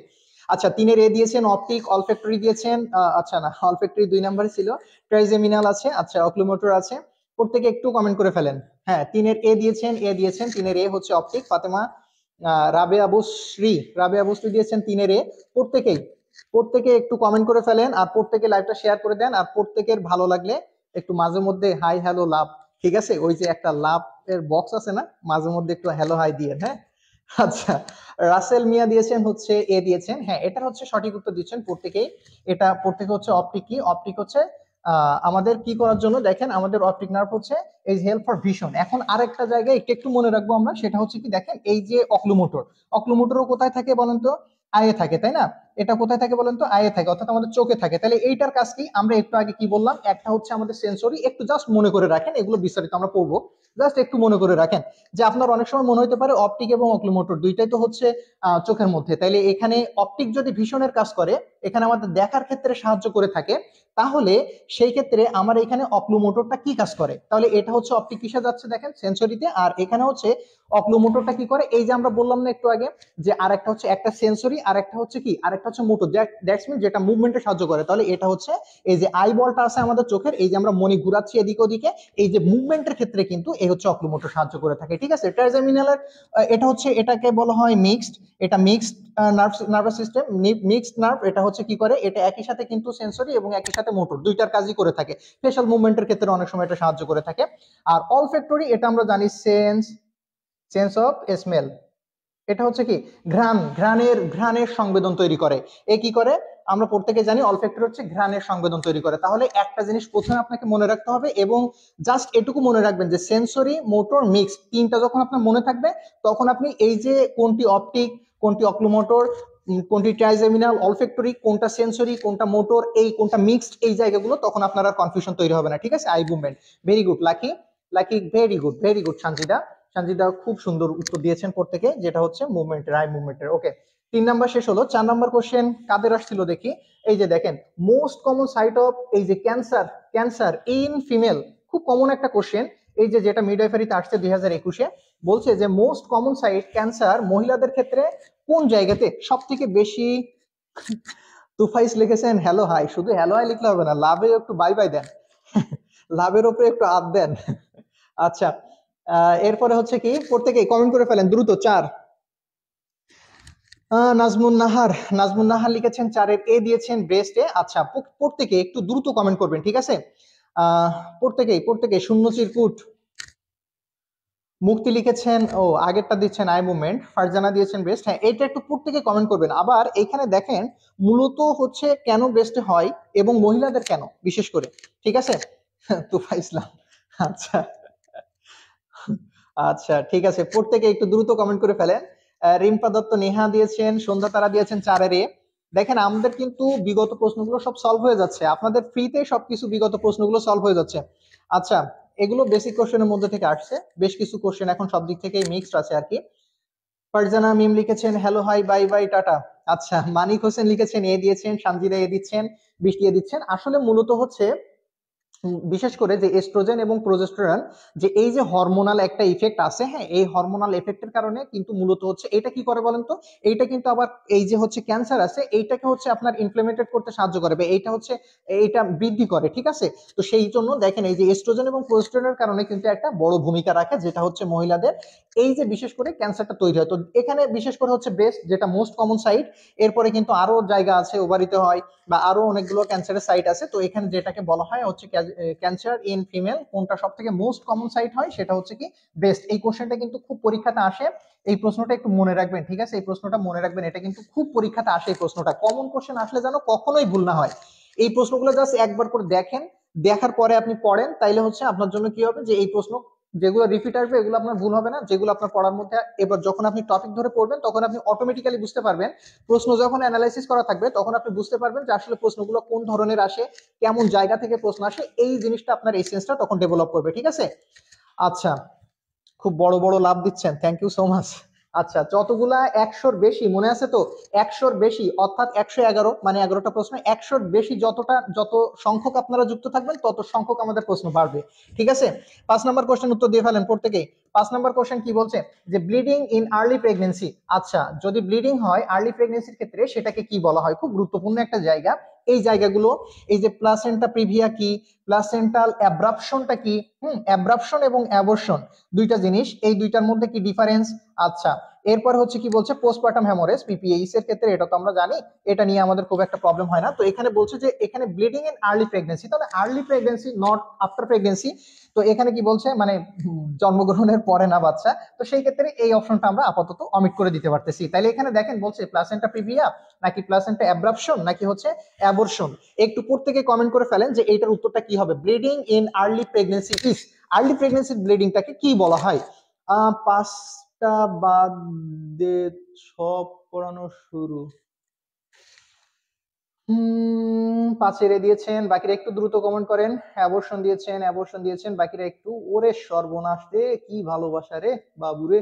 আচ্ছা, 3 এ দিয়েছেন অপটিক, অলফ্যাক্টরি দিয়েছেন, আচ্ছা না, অলফ্যাক্টরি 2 নম্বরে ছিল, ট্রাইজেমিনাল আছে, আচ্ছা অক্লুমোটর আছে। প্রত্যেকে একটু কমেন্ট করে ফেলেন। হ্যাঁ, 3 এর এ দিয়েছেন 3 এর এ হচ্ছে অপটিক। ফাতেমা, রাবে আবু শ্রী দিয়েছেন 3 এর এ। প্রত্যেকে একটু কমেন্ট করে ফেলেন, আর প্রত্যেকে লাইভটা শেয়ার করে দেন, আর প্রত্যেকের ভালো লাগলে একটু মাঝে মধ্যে হাই হ্যালো লাভ, ঠিক আছে, ওই যে একটা লাভ এর বক্স আছে না, মাঝে মধ্যে একটু হ্যালো হাই দিয়ে, হ্যাঁ। আচ্ছা, রাসেল মিয়া দিয়েছেন হচ্ছে এ দিয়েছেন, হ্যাঁ এটা হচ্ছে সঠিক উত্তর দিচ্ছেন প্রত্যেকেই। এটা প্রত্যেকে হচ্ছে অপটিক। কি অপটিক হচ্ছে আমাদের কি করার জন্য, দেখেন আমাদের অপটিক নার্ভ হচ্ছে এই হেল্প ফর ভিশন। এখন আরেকটা জায়গায় একটু একটু মনে রাখবো আমরা, সেটা হচ্ছে কি, দেখেন এই যে অক্লুমোটরও কোথায় থাকে বলেন তো, আয়ে থাকে, তাই না? এটা কোথায় থাকে বলেন তো, আয়ে থাকে, অর্থাৎ আমাদের চোখে থাকে। তাহলে এইটার কাজ কি, আমরা একটু আগে কি বললাম, একটা হচ্ছে আমাদের সেন্সরি, একটু জাস্ট মনে করে রাখেন, এগুলো বিস্তারিত আমরা পড়বো, জাস্ট একটু মনে করে রাখেন যে আপনার অনেক সময় মনে হতে পারে অপটিক এবং অক্লুমোটর দুইটাই তো হচ্ছে চোখের মধ্যে, তাইলে এখানে অপটিক যদি ভিশনের কাজ করে, এখানে আমাদের দেখার ক্ষেত্রে সাহায্য করে থাকে, তাহলে সেই ক্ষেত্রে আমার এখানে অক্লুমোটরটা কি কাজ করে, তাহলে এটা হচ্ছে অপটিক কিসে যাচ্ছে, দেখেন সেন্সরিতে, আর এখানে হচ্ছে অক্লুমোটরটা কি করে, এই যে আমরা বললাম না একটু আগে, যে আরেকটা হচ্ছে একটা সেন্সরি, আরেকটা হচ্ছে কি, আরেকটা হচ্ছে মোটর, দ্যাটস মিন যেটা মুভমেন্টে সাহায্য করে। তাহলে এটা হচ্ছে এই যে আই বলটা আছে আমাদের চোখের, এই যে আমরা মনি ঘুরাচ্ছি এদিকে ওদিকে, এই যে মুভমেন্টের ক্ষেত্রে কিন্তু এই হচ্ছে অক্লুমোটর সাহায্য করে থাকে। ঠিক আছে, ট্রাইজেমিনালের এটা হচ্ছে, এটাকে বলা হয় মিক্সড, এটা mixed nervous system, mixed nerve. এটা হচ্ছে কি করে, এটা একই সাথে কিন্তু সেন্সরি এবং একই সাথে মোটর দুইটার কাজই করে থাকে, ফেশিয়াল মুভমেন্টের ক্ষেত্রে অনেক সময় এটা সাহায্য করে থাকে। আর অলফ্যাক্টরি, এটা আমরা জানি সেন্স অফ স্মেল, এটা হচ্ছে কি ঘ্রাণের সংবেদন তৈরি করে। এ কি করে, আমরা প্রত্যেকে জানি অলফ্যাক্টরি হচ্ছে ঘ্রাণের সংবেদন তৈরি করে। তাহলে একটা জিনিস প্রথমে আপনাকে মনে রাখতে হবে, এবং জাস্ট এটুকু মনে রাখবেন যে সেন্সরি, মোটর, মিক্স, তিনটা যখন আপনার মনে থাকবে, তখন আপনি এই যে কোনটি অপটিক, কোনটি অক্লুমোটর, কোনটি ট্রাইজেমিনাল, অলফ্যাক্টরি, কোনটা সেন্সরি, কোনটা মোটর, এই কোনটা মিক্সড, এই জায়গাগুলো তখন আপনার আর কনফিউশন তৈরি হবে না। ঠিক আছে, eye movement. Very good lucky, very good Sanjida খুব সুন্দর উত্তর দিয়েছেন প্রত্যেকে, যেটা হচ্ছে মুভমেন্টের, আই মুভমেন্টের। ওকে, 3 নাম্বার শেষ হলো। 4 নাম্বার কোশ্চেন কাদের আসছিল দেখি। এই যে দেখেন, মোস্ট কমন সাইট অফ, এই যে ক্যান্সার ইন ফিমেল, খুব কমন একটা কোশ্চেন। এই যে যেটা মিডওয়াইফারিতে আসছে 2021-এ, বলছে যে মোস্ট কমন সাইট ক্যান্সার মহিলাদের ক্ষেত্রে কোন জায়গাতে সব থেকে বেশি। তুফাইস লিখেছেন হ্যালো হাই, শুধু হ্যালো হাই লিখলে হবে না, লাভে একটু বাই বাই দেন, লাভের উপরে একটু আপ দেন। আচ্ছা, এরপরে হচ্ছে কি, প্রত্যেকে কমেন্ট করে ফেলেন দ্রুত। 4, নাজমুন নাহার লিখেছেন 4-এর এ দিয়েছেন ব্রেস্টে। আচ্ছা, প্রত্যেকে একটু দ্রুত কমেন্ট করবেন, ঠিক আছে। প্রত্যেকে শূন্য চিরকুট। মুক্তি লিখেছেন, ও আগেরটা দিচ্ছেন আই মুভমেন্ট। ফারজানা দিয়েছেন ব্রেস্ট, হ্যাঁ এটা একটু প্রত্যেকে কমেন্ট করবেন। আবার এখানে দেখেন মূলত হচ্ছে কেন ব্রেস্টে হয় এবং মহিলাদের কেন বিশেষ করে, ঠিক আছে। তুফা ইসলাম, আচ্ছা আচ্ছা ঠিক আছে, প্রত্যেকে একটু দ্রুত কমেন্ট করে ফেলেন। রিম্পা দত্ত, নেহা দিয়েছেন, সন্ধ্যা তারা দিয়েছেন 4-এর এ। দেখেন আমাদের কিন্তু বিগত প্রশ্নগুলো সব সলভ হয়ে যাচ্ছে, আপনাদের ফ্রিতে সবকিছু বিগত প্রশ্নগুলো সলভ হয়ে যাচ্ছে। আচ্ছা, এগুলো বেসিক কোশ্চেনের মধ্যে থেকে আসছে, বেশ কিছু কোশ্চেন এখন সব দিক থেকেই মিক্সড আছে আর কি। ফারজানা মিম লিখেছেন hello hi bye bye tata. আচ্ছা, মানিক হোসেন লিখেছেন এ দিয়েছেন, সানজিদা এ দিচ্ছেন, বৃষ্টি এ দিচ্ছেন। আসলে মূলত হচ্ছে বিশেষ করে যে এস্ট্রোজেন এবং প্রোজেস্টেরন, যে এই যে হরমোনাল একটা ইফেক্ট আছে, হ্যাঁ এই হরমোনাল এফেক্টের কারণে কিন্তু মূলত হচ্ছে এটা কি করে বলেন তো, এইটা কিন্তু আবার এই যে হচ্ছে ক্যান্সার আছে, এইটাকে হচ্ছে আপনার ইনফ্লেমেটেড করতে সাহায্য করে, এইটা হচ্ছে এইটা বৃদ্ধি করে। ঠিক আছে, তো সেই জন্য দেখেন এই যে এস্ট্রোজেন এবং প্রোজেস্টেরনের কারণে কিন্তু একটা বড় ভূমিকা রাখে, যেটা হচ্ছে মহিলাদের এই যে বিশেষ করে ক্যান্সারটা তৈরি হয়। তো এখানে বিশেষ করে হচ্ছে ব্রেস্ট, যেটা মোস্ট কমন সাইট। এরপরে কিন্তু আরো জায়গা আছে, ওভারিতে হয় বা আরো অনেকগুলো ক্যান্সারের সাইট আছে। তো এখানে যেটাকে বলা হয় হচ্ছে ক্যান্সার ইন ফিমেল, কোনটা সব থেকে মোস্ট কমন সাইট হয়, সেটা হচ্ছে কি ব্রেস্ট। এই কোশ্চেনটা কিন্তু খুব পরীক্ষাতে আসে, এই প্রশ্নটা একটু মনে রাখবেন, ঠিক আছে, এই প্রশ্নটা মনে রাখবেন, এটা কিন্তু খুব পরীক্ষাতে আসে। এই প্রশ্নটা কমন কোশ্চেন আসলে যেন কখনোই ভুল না হয়। এই প্রশ্নগুলো জাস্ট একবার করে দেখেন, দেখার পরে আপনি পড়েন, তাইলে হচ্ছে আপনার জন্য কি হবে, যে এই প্রশ্ন যেগুলো রিপিট আসবে এগুলো আপনার ভুল হবে না, যেগুলো আপনার পড়ার মধ্যে, এবার যখন আপনি টপিক ধরে পড়বেন তখন আপনি অটোমেটিক্যালি বুঝতে পারবেন, প্রশ্ন যখন অ্যানালাইসিস করা থাকবে তখন আপনি বুঝতে পারবেন যে আসলে প্রশ্নগুলো কোন ধরনের আসে, কেমন জায়গা থেকে প্রশ্ন আসে, এই জিনিসটা আপনার এই সেন্সটা তখন ডেভেলপ করবে। ঠিক আছে, আচ্ছা, খুব বড় বড় লাভ দিচ্ছেন, থ্যাংক ইউ সো মাচ। আচ্ছা, যতগুলা 100-র বেশি মনে আছে তো, 100-র বেশি অর্থাৎ 111, মানে 11টা প্রশ্ন, 100-র বেশি যত সংখ্যক আপনারা যুক্ত থাকবেন তত সংখ্যক আমাদের প্রশ্ন বাড়বে। ঠিক আছে, 5 নম্বর কোশ্চেন উত্তর দিয়ে ফেলেন প্রত্যেকেই। 5 নম্বর কোশ্চেন কি বলছে, যে ব্লিডিং ইন আর্লি প্রেগনেন্সি। আচ্ছা, যদি ব্লিডিং হয় আর্লি প্রেগনেন্সির ক্ষেত্রে সেটাকে কি বলা হয়, খুব গুরুত্বপূর্ণ একটা জায়গা। এই জায়গাগুলো, এই যে প্লাসেন্টা প্রিভিয়া কি, প্লাসেন্টাল অ্যাব্রাপশনটা কি, অ্যাব্রাপশন এবং অ্যাবর্শন দুইটা জিনিস, এই দুইটার মধ্যে কি ডিফারেন্স। আচ্ছা, এরপর হচ্ছে কি বলছে, পোস্টপার্টাম হ্যামোরেজ পিপিএইচ এর ক্ষেত্রে, এটা তো আমরা জানি, এটা নিয়ে আমাদের খুব একটা প্রবলেম হয় না। তো এখানে বলছে যে এখানে ব্লিডিং ইন আর্লি প্রেগনেন্সি, তাহলে early pregnancy not after pregnancy. তো এখানে কি বলছে, মানে জন্মগ্রহণের পরে না বাচ্চা, তো সেই ক্ষেত্রে এই অপশনটা আমরা আপাতত অমিট করে দিতে পারতেছি। তাইলে এখানে দেখেন বলছে প্লাসেন্টা প্রিভিয়া নাকি প্লাসেন্টা অ্যাব্রাপশন নাকি হচ্ছে অ্যাবর্শন, একটু প্রত্যেকে কমেন্ট করে ফেলেন যে এইটার উত্তরটা কি হবে। Bleeding in early pregnancy is, early প্রেগনেন্সির ব্লিডিংটাকে কি বলা হয়। 5টা বাদ দে সব পড়ানো শুরু। 5 ছেড়ে দিয়েছেন, বাকিরা একটু দ্রুত কমেন্ট করেন। অ্যাবর্শন দিয়েছেন, অ্যাবর্শন দিয়েছেন, বাকিরা একটু, ওরে সর্বনাশ রে, কি ভালোবাসা রে বাবুরে।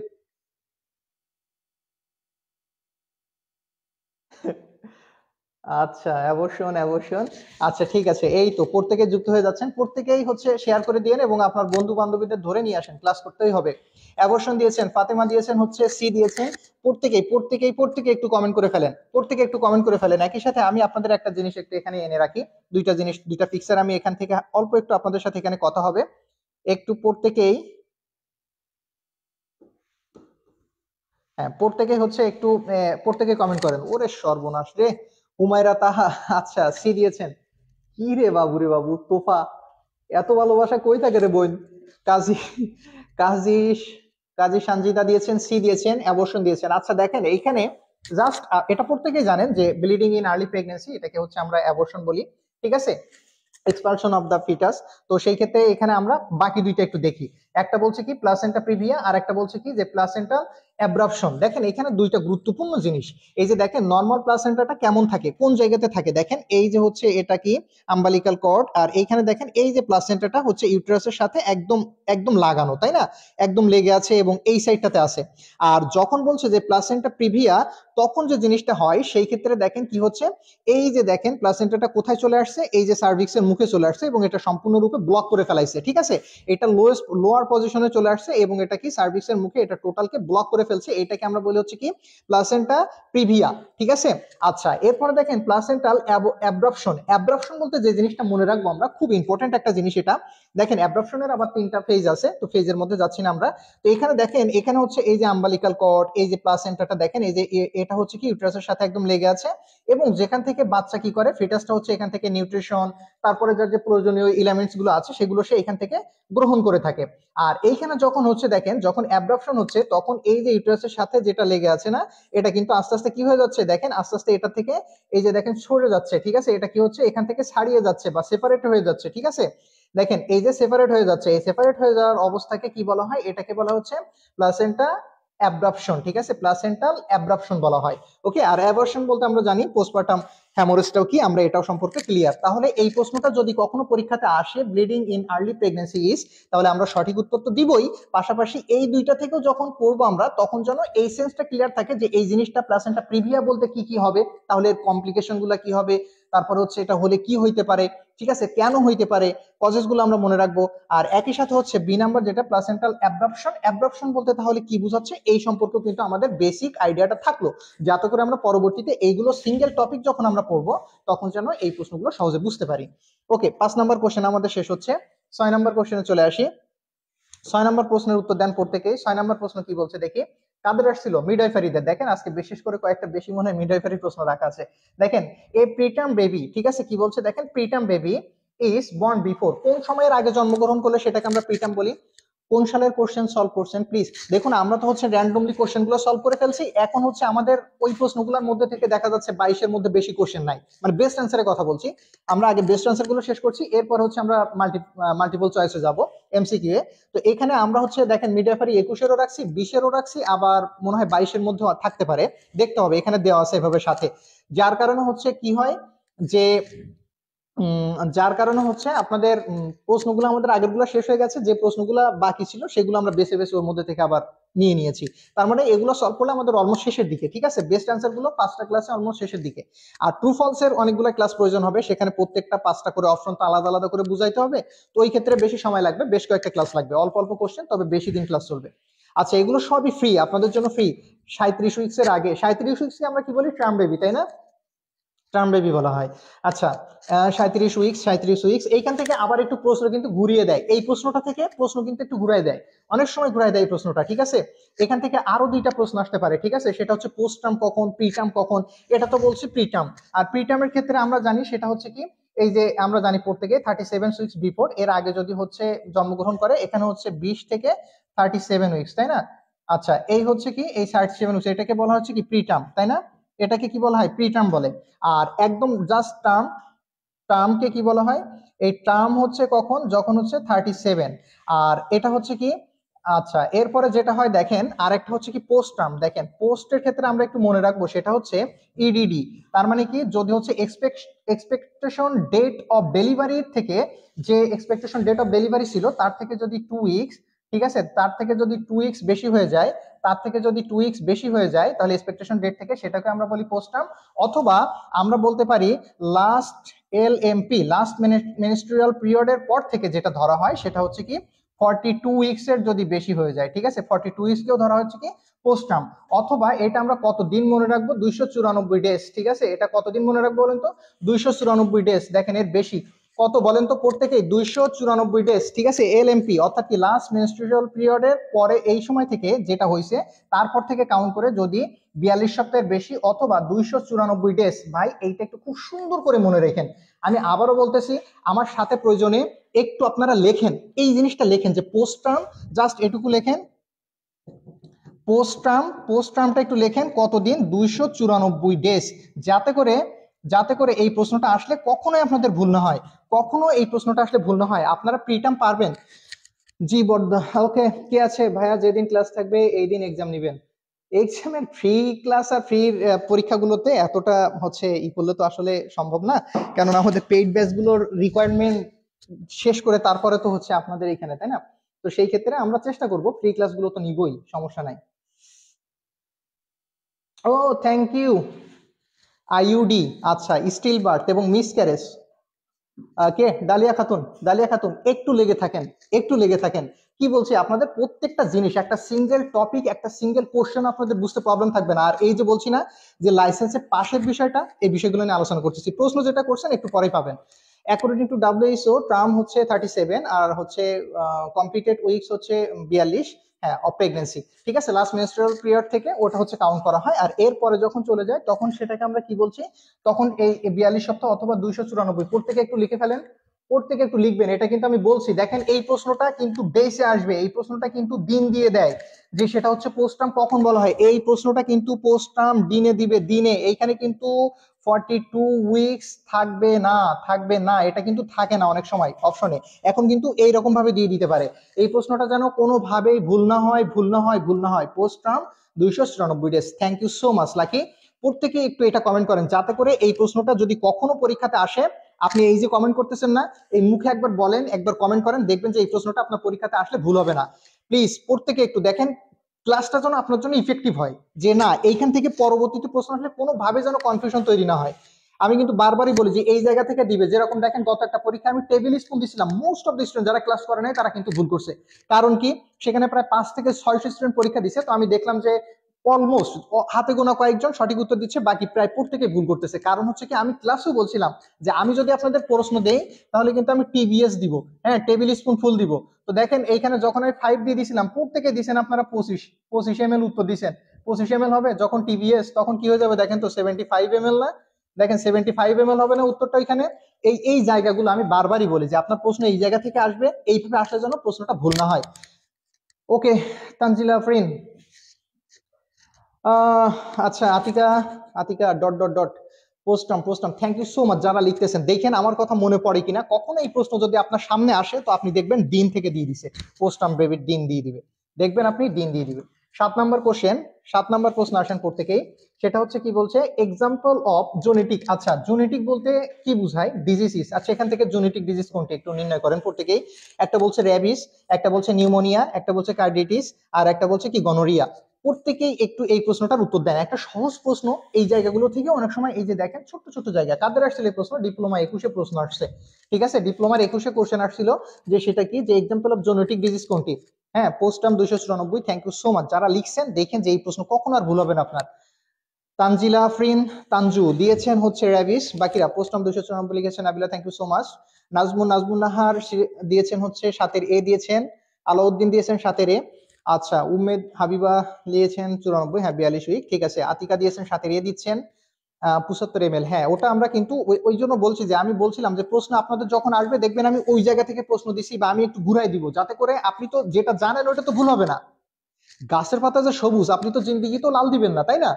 আচ্ছা, অ্যাবর্শন অ্যাবর্শন, আচ্ছা ঠিক আছে, এই তো প্রত্যেকে যুক্ত হয়ে যাচ্ছেন, প্রত্যেকেই হচ্ছে শেয়ার করে দিয়েন এবং আপনার বন্ধু বান্ধবীদের ধরে নিয়ে আসেন, ক্লাস করতেই হবে। অ্যাবর্শন দিয়েছেন ফাতেমা, দিয়েছেন হচ্ছে সি দিয়েছেন, প্রত্যেকেই একটু কমেন্ট করে ফেলেন, প্রত্যেকে একটু কমেন্ট করে ফেলেন। একই সাথে আমি আপনাদের একটা জিনিস একটু এখানে এনে রাখি, দুইটা জিনিস, দুইটা পিকচার আমি এখান থেকে অল্প একটু আপনাদের সাথে এখানে কথা হবে, একটু প্রত্যেকেই, হ্যাঁ প্রত্যেকে হচ্ছে একটু প্রত্যেকে কমেন্ট করেন। ওরে সর্বনাশ রে, হুমায়রা তাহা, আচ্ছা সি দিয়েছেন। কি রে বাবু, রে বাবু তোফা, এত ভালোবাসা কই থাকে রে বোন। কাজী কাজী কাজী সঞ্জিতা দিয়েছেন, সি দিয়েছেন, অ্যাবর্শন দিয়েছেন। আচ্ছা দেখেন এইখানে জাস্ট এটা প্রত্যেকেই জানেন যে ব্লিডিং ইন আর্লি প্রেগনেন্সি এটাকে হচ্ছে আমরা অ্যাবর্শন বলি। ঠিক আছে, এক্সপালশন অফ দ্য ফিটাস। তো সেই ক্ষেত্রে এখানে আমরা বাকি দুইটা একটু দেখি, একটা বলছে কি প্লাসেন্টা প্রিভিয়া আর একটা বলছে কি যে প্লাসেন্টাল অ্যাব্রাপশন। দেখেন এখানে দুইটা গুরুত্বপূর্ণ জিনিস, এই যে দেখেন নর্মাল প্লাসেন্টাটা কেমন থাকে, কোন জায়গাতে থাকে, দেখেন এই যে হচ্ছে এটা কি আম্বালিকাল কর্ড, আর এইখানে দেখেন এই যে প্লাসেন্টাটা হচ্ছে ইউটেরাসের সাথে একদম একদম লাগানো, তাই না, একদম লেগে আছে এবং এই সাইডটাতে আছে। আর যখন বলছে যে প্লাসেন্টা প্রিভিয়া, তখন যে জিনিসটা হয় সেই ক্ষেত্রে দেখেন কি হচ্ছে, এই যে দেখেন প্লাসেন্টাটা কোথায় চলে আসছে, এই যে সার্ভিক্সের মুখে চলে আসছে এবং এটা সম্পূর্ণরূপে ব্লক করে ফেলাইছে। ঠিক আছে, এটা লোয়ার পজিশনে চলে আসছে এবং এটা কি সার্ভিক্সের মুখে এটা টোটালকে ব্লক করে ফেলছে, এটাকে আমরা বলি হচ্ছে কি প্লাসেন্টা প্রিভিয়া। ঠিক আছে, আচ্ছা এরপরে দেখেন প্লাসেন্টাল অ্যাব্রাপশন। অ্যাব্রাপশন বলতে যে জিনিসটা মনে রাখবো আমরা, খুব ইম্পর্টেন্ট একটা জিনিস এটা, দেখেন অ্যাব্রাপশনের আবার 3টা ফেজ আছে, তো ফেজের মধ্যে যাচ্ছি না আমরা। তো এখানে দেখেন, এখানে হচ্ছে এই যে আম্বালিকাল কর্ড, এই যে প্লাসেন্টাটা দেখেন, এই যে এটা হচ্ছে কি ইউটেরাসের সাথে একদম লেগে আছে এবং যেখান থেকে বাচ্চা কি করে, ফিটাসটা হচ্ছে এখান থেকে নিউট্রিশন, তারপরে যার যে প্রয়োজনীয় এলিমেন্টস গুলো আছে সেগুলো সে এখান থেকে গ্রহণ করে থাকে। আর এইখানে যখন হচ্ছে দেখেন, যখন অ্যাব্রাপশন হচ্ছে তখন এই যে ইউটেরাসের সাথে যেটা লেগে আছে না, এটা কিন্তু আস্তে আস্তে কি হয়ে যাচ্ছে, দেখেন আস্তে আস্তে এটা থেকে এই যে দেখেন সরে যাচ্ছে। ঠিক আছে, এটা কি হচ্ছে, এখান থেকে ছাড়িয়ে যাচ্ছে বা সেপারেট হয়ে যাচ্ছে। ঠিক আছে, দেখেন এই যে সেপারেট হয়ে যাচ্ছে, এই সেপারেট হয়ে যাওয়ার অবস্থাকে কি বলা হয়, এটাকে বলা হচ্ছে প্লাসেন্টা অ্যাব্রাপশন। ঠিক আছে, প্লাসেন্টাল অ্যাব্রাপশন বলা হয়। ওকে, আর অ্যাবর্শন বলতে আমরা জানি পোস্টপার্টাম হ্যামোরেজটাও কি, আমরা এটাও সম্পর্কে ক্লিয়ার। তাহলে এই প্রশ্নটা যদি কখনো পরীক্ষাতে আসে, bleeding in early pregnancy is, তাহলে আমরা সঠিক উত্তর তো দিবই, পাশাপাশি এই দুইটা থেকেও যখন পড়বো আমরা তখন যেন এই সেন্সটা ক্লিয়ার থাকে যে এই জিনিসটা প্লাসেন্টা প্রিভিয়া বলতে কি কি হবে, তাহলে এর কমপ্লিকেশন গুলা কি হবে, তারপর হচ্ছে এটা হলে কি হইতে পারে, ঠিক আছে, কেন হইতে পারে, কজেস গুলো আমরা মনে রাখবো। আর একই সাথে হচ্ছে বি নাম্বার যেটা প্লাসেন্টাল অ্যাব্রাপশন, অ্যাব্রাপশন বলতে তাহলে কি বোঝাচ্ছে এই সম্পর্কে কিন্তু আমাদের বেসিক আইডিয়াটা থাকলো, যাতে করে আমরা পরবর্তীতে এইগুলো সিঙ্গেল টপিক যখন আমরা পড়বো তখন যেন এই প্রশ্নগুলো সহজে বুঝতে পারি। ওকে, 5 নম্বর কোশ্চেন আমাদের শেষ হচ্ছে, 6 নম্বর কোশ্চেনে চলে আসি। 6 নম্বর প্রশ্নের উত্তর দেন প্রত্যেকে। 6 নম্বর প্রশ্ন কি বলছে দেখি, কাদের আসছিল, মিডওয়াইফারিদের। দেখেন আজকে বিশেষ করে কয়েকটা বেশি মনে হয় মিডওয়াইফারি প্রশ্ন রাখা আছে। দেখেন এ প্রিটার্ম বেবি, ঠিক আছে, কি বলছে দেখেন, preterm baby is born before, কোন সময়ের আগে জন্মগ্রহণ করলে সেটাকে আমরা প্রিটার্ম বলি। কোন সালের কোশ্চেন সলভ করছেন প্লিজ। দেখুন আমরা তো হচ্ছে র্যান্ডমলি কোশ্চেন গুলো সলভ করে ফেলছি, এখন হচ্ছে আমাদের ওই প্রশ্নগুলোর মধ্যে থেকে দেখা যাচ্ছে 22-এর মধ্যে বেশি কোশ্চেন নাই, মানে বেস্ট অ্যান্সারের কথা বলছি। আমরা আগে বেস্ট অ্যান্সার গুলো শেষ করছি, এরপর হচ্ছে আমরা মাল্টিপল চয়েসে যাব। এমসিকিউ এ। তো এখানে আমরা হচ্ছে দেখেন মিডওয়াইফারি 21-এরও রাখছি, 20-এরও রাখছি, আবার মনে হয় 22-এর মধ্যেও থাকতে পারে, দেখতে হবে, এখানে দেওয়া আছে এভাবে সাথে। যার কারণে হচ্ছে কি হয় যে যার কারণে হচ্ছে আপনাদের প্রশ্নগুলো আমাদের আগেরগুলো শেষ হয়ে গেছে, যে প্রশ্নগুলো বাকি ছিল সেগুলো আমরা বেছে বেছে ওর মধ্যে থেকে আবার নিয়ে নিয়েছি। তার মানে এগুলো সলভ করলে আমাদের অলমোস্ট শেষের দিকে, ঠিক আছে, বেস্ট অ্যান্সার গুলো 5টা ক্লাসে অলমোস্ট শেষের দিকে। আর ট্রু ফলস এর অনেকগুলো ক্লাস প্রয়োজন হবে, সেখানে প্রত্যেকটা 5টা করে অপশন তো আলাদা আলাদা করে বুঝাইতে হবে, তো ওই ক্ষেত্রে বেশি সময় লাগবে, বেশ কয়েকটা ক্লাস লাগবে, অল্প অল্প কোশ্চেন, তবে বেশি দিন ক্লাস চলবে। আচ্ছা, এগুলো সবই ফ্রি, আপনাদের জন্য ফ্রি। 37 উইকস এর আগে, 37 উইকস আমরা কি বলি, ট্রাম বেবি, তাই না, টার্ম বেবি বলা হয়। আচ্ছা, 37 উইকস এইখান থেকে আবার একটু প্রশ্ন কিন্তু ঘুরিয়ে দেয়, এই প্রশ্নটা থেকে প্রশ্ন কিন্তু একটু ঘুরাই দেয়, অনেক সময় ঘুরাই দেয় এই প্রশ্নটা, ঠিক আছে। এখান থেকে আরো 2টা প্রশ্ন আসতে পারে, ঠিক আছে, সেটা হচ্ছে পোস্ট টার্ম কখন, প্রি টার্ম কখন। এটা তো বলছি প্রি টার্ম। আর প্রি টার্মের ক্ষেত্রে আমরা জানি সেটা হচ্ছে কি, এই যে আমরা জানি পড়তে গিয়ে 37 উইকস বিফোর, এর আগে যদি হচ্ছে জন্মগ্রহণ করে, এখানে হচ্ছে 20 থেকে 37 উইকস, তাই না। আচ্ছা, এই হচ্ছে কি, এই 37 উইকস এটাকে বলা হচ্ছে কি প্রি টার্ম, তাই না, এটাকে কি বলা হয়, প্রি টার্ম বলে। আর একদম জাস্ট টার্ম, টার্মকে কি বলা হয়, এই টার্ম হচ্ছে কখন, যখন হচ্ছে 37। আর এটা হচ্ছে কি, আচ্ছা এরপরে যেটা হয় দেখেন, আরেকটা হচ্ছে কি পোস্ট টার্ম। দেখেন পোস্টের ক্ষেত্রে আমরা একটু মনে রাখবো, সেটা হচ্ছে ইডিডি। তার মানে কি, যদি হচ্ছে এক্সপেকটেশন ডেট অফ ডেলিভারি থেকে, যে এক্সপেকটেশন ডেট অফ ডেলিভারি ছিল তার থেকে যদি 2 উইকস, ঠিক আছে, তার থেকে যদি 2 উইকস বেশি হয়ে যায়, তার থেকে যদি 2 উইকস বেশি হয়ে যায়, তাহলে এক্সপেকটেশন ডেট থেকে, সেটাকে আমরা বলি পোস্ট টার্ম। অথবা আমরা বলতে পারি লাস্ট এলএমপি, লাস্ট মিনিস্ট্রিয়াল পিরিয়ডের পর থেকে যেটা ধরা হয় সেটা হচ্ছে কি 42 উইকস এর যদি বেশি হয়ে যায়, ঠিক আছে, 42 উইকস কেও ধরা হচ্ছে কি পোস্ট টার্ম। অথবা এটা আমরা কতদিন মনে রাখবো, 294 ডেজ, ঠিক আছে, এটা কতদিন মনে রাখবো বলেন তো, 294 ডেজ। দেখেন এর বেশি কত বলেন তো, প্রত্যেকেই 294 ডেজ, ঠিক আছে, এলএমপি অর্থাৎ কি লাস্ট মেনস্ট্রুয়াল পিরিয়ডের পরে, এই সময় থেকে যেটা হয়েছে তারপর থেকে কাউন্ট করে যদি 42 সপ্তাহের বেশি, অথবা 294 ডেজ। ভাই এইটা একটু খুব সুন্দর করে মনে রেখেন, আমি আবারও বলতেছি, আমার সাথে প্রয়োজনে একটু আপনারা লেখেন, এই জিনিসটা লেখেন যে পোস্ট টার্ম, জাস্ট এটুকু লেখেন, পোস্ট টার্মটা একটু লেখেন, কতদিন, 294 ডেজ, যাতে করে এই প্রশ্নটা আসলে কখনোই আপনাদের ভুল না হয়, কখনো এই প্রশ্নটা আসলে ভুল না হয়, আপনারা প্রি টার্ম পারবেন। জি বর্দা, ওকে, কে আছে ভাইয়া, যেদিন ক্লাস থাকবে এই দিন এক্সাম নিবেন। এক্সামের ফ্রি ক্লাস আর ফ্রি পরীক্ষাগুলোতে এতটা হচ্ছে ই করলে তো আসলে সম্ভব না, কেননা আমাদের পেইড ব্যাচ গুলোর রিকোয়ারমেন্ট শেষ করে তারপরে তো হচ্ছে আপনাদের এখানে, তাই না। তো সেই ক্ষেত্রে আমরা চেষ্টা করব, ফ্রি ক্লাসগুলো তো নিবই, সমস্যা নাই। ও, থ্যাংক ইউ। আইইউডি, আচ্ছা, স্টিল বার্থ এবং মিস ক্যারেজ, কে, ডালিয়া খাতুন, ডালিয়া খাতুন, একটু লেগে থাকেন, একটু লেগে থাকেন। কি বলছি, আপনাদের প্রত্যেকটা জিনিস, একটা সিঙ্গেল টপিক, একটা সিঙ্গেল কোশ্চেন আপনাদের বুঝতে প্রবলেম থাকবে না। আর এই যে বলছি না যে লাইসেন্সের পাশের বিষয়টা, এই বিষয়গুলো নিয়ে আলোচনা করতেছি, প্রশ্ন যেটা করছেন একটু পরেই পাবেন। অ্যাকর্ডিং টু ডাব্লিউএইচও টার্ম হচ্ছে 37, আর হচ্ছে কমপ্লিটেড উইকস হচ্ছে 42, হ্যাঁ, অফ প্রেগনেন্সি, ঠিক আছে, লাস্ট মেনস্ট্রুয়াল পিরিয়ড থেকে ওটা হচ্ছে কাউন্ট করা হয়। আর এরপরে যখন চলে যায় তখন সেটাকে আমরা কি বলছি, তখন এই 42 সপ্তাহ অথবা 294, প্রত্যেকে একটু লিখে ফেলেন, প্রত্যেকে একটু লিখবেন, এটা কিন্তু আমি বলছি, দেখেন এই প্রশ্নটা কিন্তু ডেসে আসবে, এই প্রশ্নটা কিন্তু দিন দিয়ে দেয়, যে সেটা হচ্ছে পোস্ট টার্ম কখন বলা হয়, এই প্রশ্নটা কিন্তু পোস্ট টার্ম দিনে দিবে, দিনে, এইখানে কিন্তু 42 উইকস থাকবে না, থাকবে না, এটা কিন্তু থাকে না অনেক সময় অপশনে, এখন কিন্তু এইরকম ভাবে দিয়ে দিতে পারে। এই প্রশ্নটা যেন কোনোভাবেই ভুল না হয়, ভুল না হয়, ভুল না হয়, post term 294 days. Thank you so much Lucky. প্রত্যেকে একটু এটা কমেন্ট করেন, যাতে করে এই প্রশ্নটা যদি কখনো পরীক্ষাতে আসে, আপনি এই যে কমেন্ট করতেছেন না, এই মুখে একবার বলেন, একবার কমেন্ট করেন, দেখবেন যে এই প্রশ্নটা আপনার পরীক্ষাতে আসলে ভুল হবে না। প্লিজ প্রত্যেকে একটু দেখেন, ক্লাসটা যেন আপনার জন্য ইফেক্টিভ হয়, যে না এইখান থেকে পরবর্তীতে প্রশ্ন আসলে কোনোভাবে যেন কনফিউশন তৈরি না হয়। আমি কিন্তু বারবারই বলি যে এই জায়গা থেকে দিবে, যেরকম দেখেন গত একটা পরীক্ষা আমি টেবিল স্পুন দিছিলাম, মোস্ট অফ দ্য স্টুডেন্ট যারা ক্লাস করে নাই তারা কিন্তু ভুল করছে। কারণ কি, সেখানে প্রায় 5 থেকে 600 স্টুডেন্ট পরীক্ষা দিছে, তো আমি দেখলাম যে অলমোস্ট হাতে গোনা কয়েকজন সঠিক উত্তর দিচ্ছে, বাকি প্রায় প্রত্যেকে ভুল করতেছে। কারণ হচ্ছে কি, আমি ক্লাসেও বলছিলাম যে আমি যদি আপনাদের প্রশ্ন দেই তাহলে কিন্তু আমি টিবিএস দিব, হ্যাঁ, টেবিল স্পুন ফুল দিব। তো দেখেন এইখানে যখন আমি 5 দিয়ে দিছিলাম, প্রত্যেকে দিছেন আপনারা 25 এম এল উত্তর দিছেন, 25 এম এল হবে, যখন টিবিএস তখন কি হয়ে যাবে দেখেন তো, 75 এম এল না, দেখেন 75 এম এল হবে না উত্তরটা এখানে। এই জায়গাগুলো আমি বারবারই বলি যে আপনার প্রশ্ন এই জায়গা থেকে আসবে, এইভাবে আসার জন্য প্রশ্নটা ভুল না হয়। ওকে, তানজিলা আফরিন, আচ্ছা, Atika, Atika dot dot dot, পোস্টাম থ্যাংক ইউ সো মাচ যারা লিখতেছেন। দেখেন আমার কথা মনে পড়ে কিনা, কখনো এই প্রশ্ন যদি আপনার সামনে আসে তো আপনি দেখবেন দিন থেকে দিয়ে দিছে, পোস্টাম বেবির দিন দিয়ে দিবে, দেখবেন আপনি দিন দিয়ে দিবে। 7 নম্বর কোশ্চেন, 7 নম্বর প্রশ্ন আসেন প্রত্যেকেই, সেটা হচ্ছে কি বলছে, এক্সাম্পল অফ জেনেটিক। আচ্ছা জেনেটিক বলতে কি বুঝায়? ডিজিজিস। আচ্ছা এখান থেকে জেনেটিক ডিজিজ কোনটি একটু নির্ণয় করেন প্রত্যেকেই। একটা বলছে র্যাবিস, একটা বলছে নিউমোনিয়া, একটা বলছে কার্ডিটিস, আর একটা বলছে কি গনোরিয়া। প্রত্যেকেই একটু এই প্রশ্নটার উত্তর দেন, একটা সহজ প্রশ্ন। এই জায়গাগুলো থেকে অনেক সময় এই যে দেখেন ছোট ছোট জায়গা, কাদের আসছিল এই প্রশ্ন? ডিপ্লোমা 21-এ প্রশ্ন আসছে, ঠিক আছে? ডিপ্লোমার 21-এ কোশ্চেন আসছিল যে সেটা কি, যে এক্সাম্পল অফ জেনেটিক ডিজিজ কোনটি। হ্যাঁ, পোস্টাম 294, থ্যাংক ইউ সো মাচ যারা লিখছেন। দেখেন যে এই প্রশ্ন কখনো আর ভুল হবে না আপনার। তানজিলা আফরিন তানজু দিয়েছেন হচ্ছে র্যাবিস, বাকিরা পোস্টাম 294 লিখেছেন। Nabila thank you so much. Nazmun Nahar দিয়েছেন হচ্ছে 7-এর এ দিয়েছেন। আলাউদ্দিন দিয়েছেন 7-এর এ। আচ্ছা উম্মেদ হাবিবা দিয়েছেন 94, হ্যাঁ 42 উইক, ঠিক আছে। আতিকা দিয়েছেন 7-এর এ দিচ্ছেন 75 ml। হ্যাঁ ওটা আমরা কিন্তু ওই জন্য বলছি যে আমি বলছিলাম যে প্রশ্ন আপনাদের যখন আসবে দেখবেন আমি ওই জায়গা থেকে প্রশ্ন দিছি, বা আমি একটু ঘুরাই দিব যাতে করে আপনি তো যেটা জানেন ওটা তো ভুল হবে না। গাছের পাতা যে সবুজ, আপনি তো জিন্দিগি তো লাল দিবেন না, তাই না?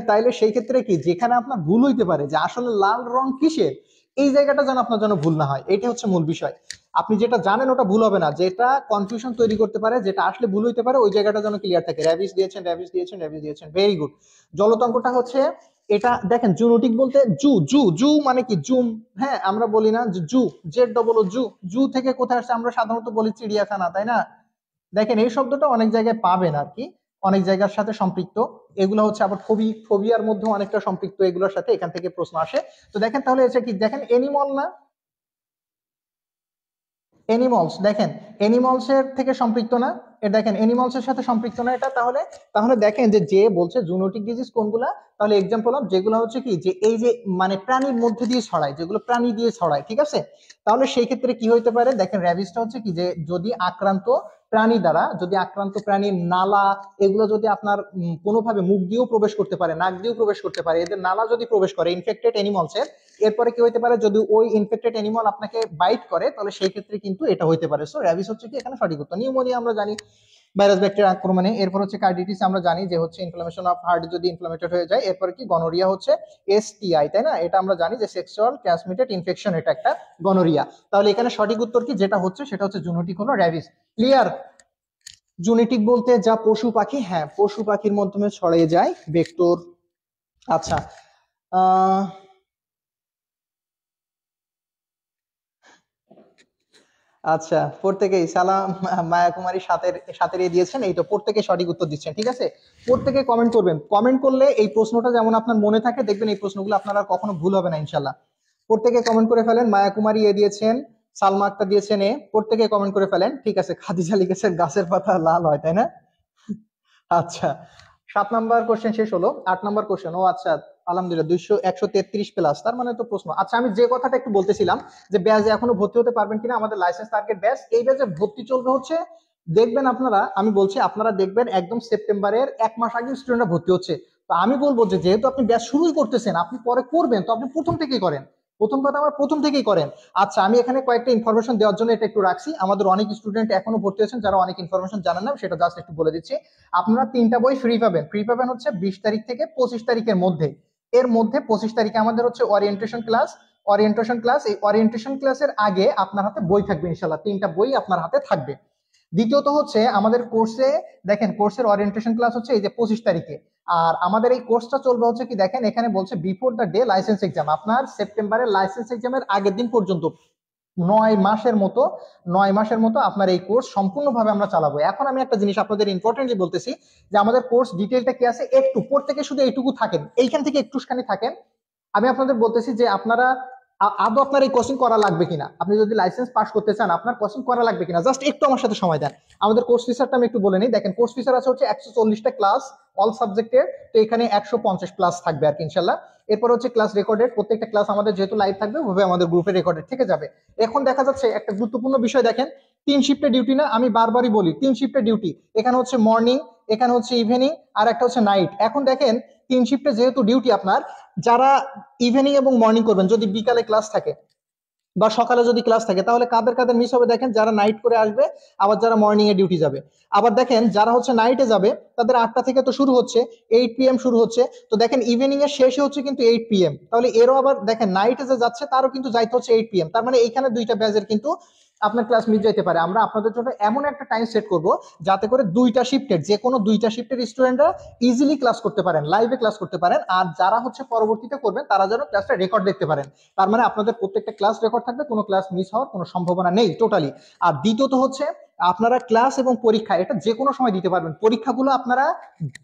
তাইলে সেই ক্ষেত্রে কি, যেখানে আপনার ভুল হইতে পারে যে আসলে লাল রং কিসের, এই জায়গাটা যেন আপনার জন্য ভুল না হয়, এটা হচ্ছে মূল বিষয়। আপনি যেটা জানেন ওটা ভুল হবে না, যেটা কনফিউশন তৈরি করতে পারে, যেটা আসলে ভুল হইতে পারে, ওই জায়গাটা যেন ক্লিয়ার থাকে। র্যাবিস দিয়েছেন, র্যাবিস দিয়েছেন, র্যাবিস দিয়েছেন, ভেরি গুড। জলতঙ্কটা হচ্ছে এটা দেখেন, জুনোটিক বলতে জু জু জু মানে কি জুম। হ্যাঁ আমরা বলি না যে জু, জেড ডবল ও জু, জু থেকে কোথায় আসছে? আমরা সাধারণত বলি চিড়িয়াখানা, তাই না? দেখেন এই শব্দটা অনেক জায়গায় পাবেন আর কি, অনেক জায়গার সাথে সম্পৃক্ত। এগুলো হচ্ছে আবার ফোবিয়ার মধ্যে অনেকটা সম্পৃক্ত, এগুলোর সাথে এখান থেকে প্রশ্ন আসে। তো দেখেন তাহলে এটা কি, দেখেন এনিমল না, এনিমলস, দেখেন এনিমলস এর থেকে সম্পৃক্ত না? এটা দেখেন এনিমলস এর সাথে সম্পৃক্ত না এটা। তাহলে তাহলে দেখেন যে যে বলছে জুনোটিক ডিজিজ কোনগুলা, তাহলে এক্সাম্পল অফ যেগুলো হচ্ছে কি, যে এই যে মানে প্রাণীর মধ্যে দিয়ে ছড়ায়, যেগুলো প্রাণী দিয়ে ছড়ায়, ঠিক আছে? তাহলে সেই ক্ষেত্রে কি হইতে পারে? দেখেন র্যাবিসটা হচ্ছে কি, যে যদি আক্রান্ত প্রাণী দ্বারা, যদি আক্রান্ত প্রাণীর নালা, এগুলো যদি আপনার কোনোভাবে মুখ দিয়েও প্রবেশ করতে পারে, নাক দিয়েও প্রবেশ করতে পারে, এদের নালা যদি প্রবেশ করে ইনফেক্টেড এনিমলস এর, এরপরে কি হইতে পারে, যদি ওই ইনফেক্টেড অ্যানিমাল আপনাকে বাইট করে তাহলে সেই ক্ষেত্রে কিন্তু এটা হইতে পারে। সো র্যাবিস হচ্ছে কি এখানে সঠিক উত্তর। নিউমোনিয়া আমরা জানি ভাইরাস ব্যাকটেরিয়া আক্রমণে। এরপর হচ্ছে কার্ডিটিস আমরা জানি যে হচ্ছে ইনফ্লামেশন অফ হার্ট, যদি ইনফ্লামেটেড হয়ে যায়। এরপর কি গনোরিয়া হচ্ছে এসটিআই, তাই না? এটা আমরা জানি যে সেক্সুয়াল ট্রান্সমিটেড ইনফেকশন, এটা একটা গনোরিয়া। তাহলে এখানে সঠিক উত্তর কি যেটা হচ্ছে সেটা হচ্ছে জুনোটিক হলো র্যাবিস। ক্লিয়ার? জুনেটিক বলতে যা পশু পাখি, হ্যাঁ পশু পাখির মাধ্যমে ছড়িয়ে যায় ভেক্টর। আচ্ছা আহ আচ্ছা প্রত্যেকেই সালাম, মায়া কুমারী 7-এর এ দিয়েছেন, এই তো প্রত্যেকে সঠিক উত্তর দিচ্ছেন, ঠিক আছে? প্রত্যেকে কমেন্ট করবেন, কমেন্ট করলে এই প্রশ্নটা যেমন আপনার মনে থাকে, দেখবেন এই প্রশ্নগুলো আপনার আর কখনো ভুল হবে না ইনশাল্লাহ। প্রত্যেকে কমেন্ট করে ফেলেন। মায়া কুমারী এ দিয়েছেন, সালমা আক্তার দিয়েছেন এ, প্রত্যেকে কমেন্ট করে ফেলেন, ঠিক আছে? খাদিজা লিখেছেন গাছের পাতা লাল হয়, তাই না? আচ্ছা 7 নাম্বার কোশ্চেন শেষ হলো। 8 নাম্বার কোশ্চেন, ও আচ্ছা আলহামদুলিল্লাহ 133 প্লাস, তার মানে তো প্রশ্ন। আচ্ছা আমি যে কথাটা একটু বলতেছিলাম যে ব্যাচে এখনো ভর্তি হতে পারবেন কিনা, আমাদের লাইসেন্স টার্গেট ব্যাচ, এই ব্যাচে ভর্তি চলবে হচ্ছে, দেখবেন আপনারা, আমি বলছি আপনারা দেখবেন একদম সেপ্টেম্বরের 1 মাস আগে স্টুডেন্টরা ভর্তি হচ্ছে। তো আমি বলবো যে যেহেতু আপনি ব্যাচ শুরুই করতেছেন, আপনি পরে করবেন তো আপনি প্রথম থেকেই করেন, প্রথম কথা আমার প্রথম থেকেই করেন। আচ্ছা আমি এখানে কয়েকটা ইনফরমেশন দেওয়ার জন্য এটা একটু রাখছি, আমাদের অনেক স্টুডেন্ট এখনো ভর্তি হয়েছেন যারা অনেক ইনফরমেশন জানেন না, সেটা জাস্ট একটু বলে দিচ্ছি। আপনারা 3টা বই ফ্রি পাবেন, ফ্রি পাবেন হচ্ছে 20 তারিখ থেকে 25 তারিখের মধ্যে। এর মধ্যে 25 তারিখে আমাদের হচ্ছে ওরিয়েন্টেশন ক্লাস, ওরিয়েন্টেশন ক্লাস, এই ওরিয়েন্টেশন ক্লাসের আগে আপনার হাতে বই থাকবে ইনশাল্লাহ, 3টা বই আপনার হাতে থাকবে। দ্বিতীয়ত হচ্ছে আমাদের কোর্সে, দেখেন কোর্সের ওরিয়েন্টেশন ক্লাস হচ্ছে এই যে 25 তারিখে। আর আমাদের এই কোর্সটা চলবে হচ্ছে কি, দেখেন এখানে বলছে before the day licence exam, আপনার সেপ্টেম্বরের লাইসেন্স এক্সামের আগের দিন পর্যন্ত 9 মাসের মতো, 9 মাসের মতো আপনার এই কোর্স সম্পূর্ণভাবে আমরা চালাবো। এখন আমি একটা জিনিস আপনাদের ইম্পর্টেন্টলি বলতেছি যে আমাদের কোর্স ডিটেলটা কি আছে, একটু প্রত্যেকে শুধু এইটুকু থাকেন, এইখান থেকে একটুখানি থাকেন। আমি আপনাদের বলতেছি যে আপনারা আদৌ আপনার এই কোচিং করা লাগবে কিনা, আপনি যদি লাইসেন্স পাস করতে চান আপনার কোচিং করা লাগবে কিনা, জাস্ট একটু আমার সাথে সময় দেন। আমাদের কোর্স ফিচারটা আমি একটু বলে নিই। দেখেন কোর্স ফিচার আছে হচ্ছে 140টা ক্লাস অল সাবজেক্টের, তো এখানে 150 প্লাস থাকবে আর কি ইনশাল্লাহ। এরপর হচ্ছে ক্লাস রেকর্ডেড, প্রত্যেকটা ক্লাস আমাদের যেহেতু লাইভ থাকবে ওভাবে আমাদের গ্রুপে রেকর্ডেড থেকে যাবে। এখন দেখা যাচ্ছে একটা গুরুত্বপূর্ণ বিষয়, দেখেন 3 শিফটে ডিউটি না, আমি বারবারই বলি 3 শিফটে ডিউটি, এখানে হচ্ছে মর্নিং, এখানে হচ্ছে ইভিনিং, আর একটা হচ্ছে নাইট। এখন দেখেন 3 শিফটে যেহেতু ডিউটি আপনার, যারা ইভিনিং এবং মর্নিং করবেন, যদি বিকালে ক্লাস থাকে, বা সকালে যদি ক্লাস থাকে, তাহলে কাদের কাদের মিস হবে দেখেন, যারা নাইট করে আসবে, আবার যারা মর্নিং এ ডিউটি যাবে। আবার দেখেন যারা হচ্ছে নাইটে যাবে তাদের 8টা থেকে তো শুরু হচ্ছে, 8 PM শুরু হচ্ছে, তো দেখেন ইভিনিং এর শেষে হচ্ছে কিন্তু 8 PM, তাহলে এরও আবার দেখেন নাইটে যে যাচ্ছে তারও কিন্তু যাইতে হচ্ছে 8 PM, তার মানে এইখানে দুইটা ব্যাচের কিন্তু আপনার ক্লাস মিস যাইতে পারে। আমরা আপনাদের জন্য এমন একটা টাইম সেট করব যাতে করে দুইটা শিফটের, যে কোনো দুইটা শিফটের স্টুডেন্টরা ইজিলি ক্লাস করতে পারেন, লাইভে ক্লাস করতে পারেন, আর যারা হচ্ছে পরবর্তীতে করবেন তারা যেন ক্লাসটা রেকর্ড দেখতে পারেন। তার মানে আপনাদের প্রত্যেকটা ক্লাস রেকর্ড থাকবে, কোনো ক্লাস মিস হওয়ার কোনো সম্ভাবনা নেই টোটালি। আর দ্বিতীয়ত হচ্ছে আপনারা ক্লাস এবং পরীক্ষা এটা যে কোনো সময় দিতে পারবেন, পরীক্ষাগুলো আপনারা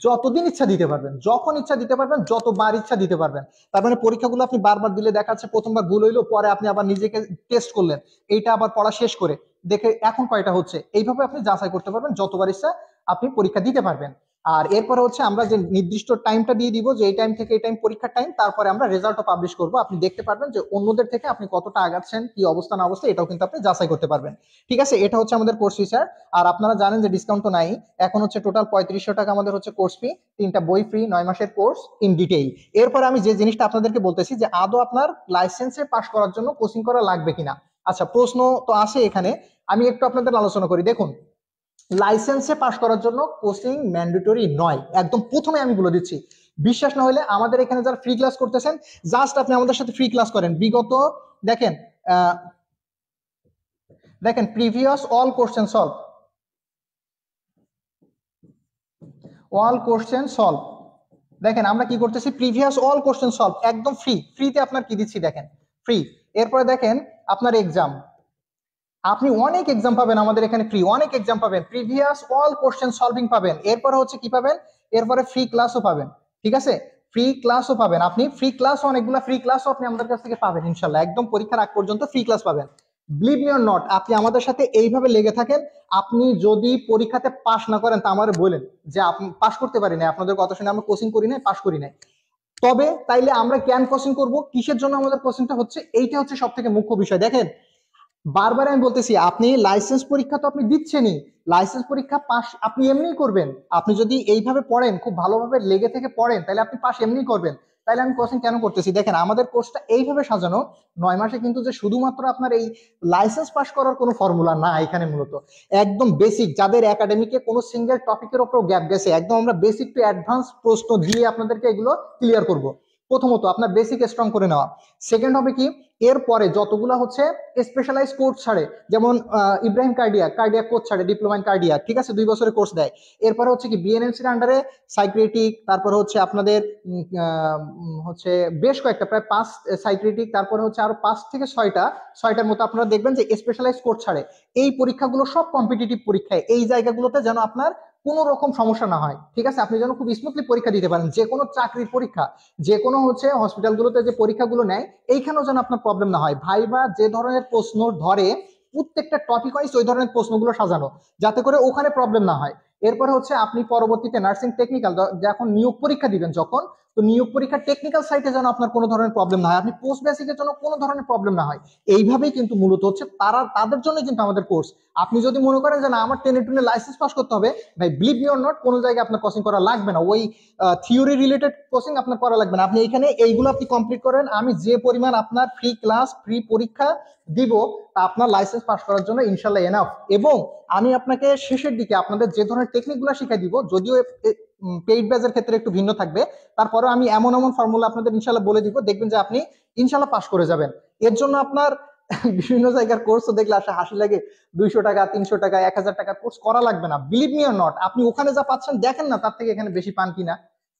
যতদিন ইচ্ছা দিতে পারবেন, যখন ইচ্ছা দিতে পারবেন, যতবার ইচ্ছা দিতে পারবেন। তার মানে পরীক্ষাগুলো আপনি বারবার দিলে দেখা যাচ্ছে প্রথমবার ভুল হইলো, পরে আপনি আবার নিজেকে টেস্ট করলেন, এইটা আবার পড়া শেষ করে দেখে এখন কয়টা হচ্ছে, এইভাবে আপনি যাচাই করতে পারবেন, যতবার ইচ্ছা আপনি পরীক্ষা দিতে পারবেন। আর এরপরে হচ্ছে আমরা যে নির্দিষ্ট টাইমটা দিয়ে দিব যে এই টাইম থেকে এই টাইম পরীক্ষার টাইম, তারপরে আমরা রেজাল্টও পাবলিশ করব, আপনি দেখতে পারবেন যে অন্যদের থেকে আপনি কতটা আগাচ্ছেন, কি অবস্থা না অবস্থা, এটাও কিন্তু আপনি যাচাই করতে পারবেন। ঠিক আছে, এটা হচ্ছে আমাদের কোর্স ফিচার। আর আপনারা জানেন যে ডিসকাউন্ট তো নাই, এখন হচ্ছে টোটাল 3500 টাকা আমাদের হচ্ছে কোর্স ফি, 3টা বই ফ্রি, 9 মাসের কোর্স ইন ডিটেইল। এরপরে আমি যে জিনিসটা আপনাদেরকে বলতেছি যে আদৌ আপনার লাইসেন্সে পাস করার জন্য কোচিং করা লাগবে কিনা। আচ্ছা, প্রশ্ন তো আসে এখানে, আমি একটু আপনাদের আলোচনা করি। দেখুন, লাইসেন্সে পাস করার জন্য কোচিং ম্যান্ডেটরি নয়, একদম প্রথমে আমি বলে দিচ্ছি। বিশ্বাস না হলে আমাদের এখানে যারা ফ্রি ক্লাস করতেছেন, জাস্ট আপনি আমাদের সাথে ফ্রি ক্লাস করেন বিগত, দেখেন আহ, দেখেন previous all question solve, all question solve, দেখেন আমরা কি করতেছি, প্রিভিয়াস অল কোশ্চেন সলভ একদম ফ্রি, ফ্রিতে আপনার কি দিচ্ছি দেখেন, ফ্রি। এরপরে দেখেন আপনার এক্সাম, আপনি অনেক এক্সাম পাবেন আমাদের এখানে, ফ্রি অনেক এক্সাম পাবেন, প্রিভিয়াস অল কোশ্চেন সলভিং পাবেন, এরপরে হচ্ছে কি পাবেন, এরপরে ফ্রি ক্লাসও পাবেন। ঠিক আছে, ফ্রি ক্লাসও পাবেন, আপনি ফ্রি ক্লাস, অনেকগুলো ফ্রি ক্লাসও আপনি আমাদের কাছ থেকে পাবেন ইনশাল্লাহ, একদম পরীক্ষার আগ পর্যন্ত ফ্রি ক্লাস পাবেন। বিলিভ মি অর নট, আপনি আমাদের সাথে এইভাবে লেগে থাকেন, আপনি যদি পরীক্ষাতে পাশ না করেন তা আমার বলেন যে আপনি পাশ করতে পারি না, আপনাদের কথা শুনে আমরা কোচিং করি নাই, পাশ করি নাই, তবে তাইলে আমরা কেন কোচিং করব, কিসের জন্য আমাদের কোচিংটা হচ্ছে, এইটা হচ্ছে সব থেকে মুখ্য বিষয়। দেখেন, বারবার আমি বলতেছি, আপনি লাইসেন্স পরীক্ষা তো আপনি দিচ্ছেনই, লাইসেন্স পরীক্ষা পাস আপনি এমনিই করবেন, আপনি যদি এইভাবে পড়েন, খুব ভালোভাবে লেগে থেকে পড়েন, তাহলে আপনি পাস এমনি করবেন। তাহলে আমি কোচিং কেন করতেছি, দেখেন আমাদের কোর্সটা এইভাবে সাজানো, 9 মাসে কিন্তু যে শুধুমাত্র আপনার এই লাইসেন্স পাস করার কোনো ফর্মুলা না এখানে, মূলত একদম বেসিক, যাদের একাডেমিকে কোনো সিঙ্গেল টপিকের উপর গ্যাপ গেছে, একদম আমরা বেসিক টু অ্যাডভান্স প্রশ্ন দিয়ে আপনাদেরকে এগুলো ক্লিয়ার করব। প্রথমত আপনার বেসিক স্ট্রং করে নেওয়া, সেকেন্ড হবে কি, এরপরে যতগুলো হচ্ছে স্পেশালাইজ কোর্স ছাড়ে, যেমন ইব্রাহিম কার্ডিয়াক কোর্স ছাড়ে, ডিপ্লোমা ইন কার্ডিয়াক, ঠিক আছে, 2 বছরের কোর্স দেয়। এরপরে হচ্ছে কি বিএনএমসির আন্ডারে সাইক্রেটিক, তারপরে হচ্ছে আপনাদের হচ্ছে বেশ কয়েকটা, প্রায় 5 সাইক্রেটিক, তারপরে হচ্ছে আরো 5 থেকে 6টার মতো আপনারা দেখবেন যে স্পেশালাইজ কোর্স ছাড়ে। এই পরীক্ষাগুলো সব কম্পিটিটিভ পরীক্ষায়, এই জায়গাগুলোতে যেন আপনার কোনো রকম সমস্যা না হয়, ঠিক আছে, আপনি যেন খুব স্মুথলি পরীক্ষা দিতে পারেন, যে কোনো চাকরির পরীক্ষা, যে কোনো হচ্ছে হসপিটালগুলোতে যে পরীক্ষাগুলো নেয়, এইখানেও যেন আপনার প্রবলেম না হয়। ভাইবা যে ধরনের প্রশ্ন ধরে, প্রত্যেকটা টপিক ওয়াইজ ওই ধরনের প্রশ্নগুলো সাজানো, যাতে করে ওখানে প্রবলেম না হয়। এরপরে হচ্ছে আপনি পরবর্তীতে নার্সিং টেকনিক্যাল যখন নিয়োগ পরীক্ষা দিবেন, যখন, তো নিয়োগ পরীক্ষার টেকনিক্যাল সাইটে যেন আপনার কোনো ধরনের প্রবলেম না হয়, আপনি পোস্ট বেসিকের জন্য কোনো ধরনের প্রবলেম না হয়। এইভাবেই কিন্তু মূলত হচ্ছে তাদের জন্য কিন্তু আমাদের কোর্স। আপনি যদি মনে করেন যে না আমার টেনে টুনে লাইসেন্স পাস করতে হবে, ভাই বিলিভ মি অর নট, কোনো জায়গায় আপনার কোচিং করা লাগবে না, ওই থিওরি রিলেটেড কোচিং আপনার করা লাগবে না, আপনি এখানে এইগুলো আপনি কমপ্লিট করেন, আমি যে পরিমাণ আপনার ফ্রি ক্লাস ফ্রি পরীক্ষা দিব, তা আপনার লাইসেন্স পাস করার জন্য ইনশাল্লাহ এনাফ। এবং আমি আপনাকে শেষের দিকে আপনাদের যে ধরনের টেকনিকগুলো শিখাই দিব, যদিও পেইড ব্যাচের ক্ষেত্রে একটু ভিন্ন থাকবে, তারপরে আমি এমন এমন ফর্মুলা আপনাদের ইনশাল্লাহ বলে দিব, দেখবেন যে আপনি ইনশাল্লাহ পাস করে যাবেন। এর জন্য আপনার বিভিন্ন জায়গার কোর্স দেখলে আসলে হাসি লাগে, 200 টাকা 300 টাকা 1000 টাকার কোর্স করা লাগবে না, বিলিভ মি অর নট, আপনি ওখানে যা পাচ্ছেন দেখেন না তার থেকে এখানে বেশি পান কিনা।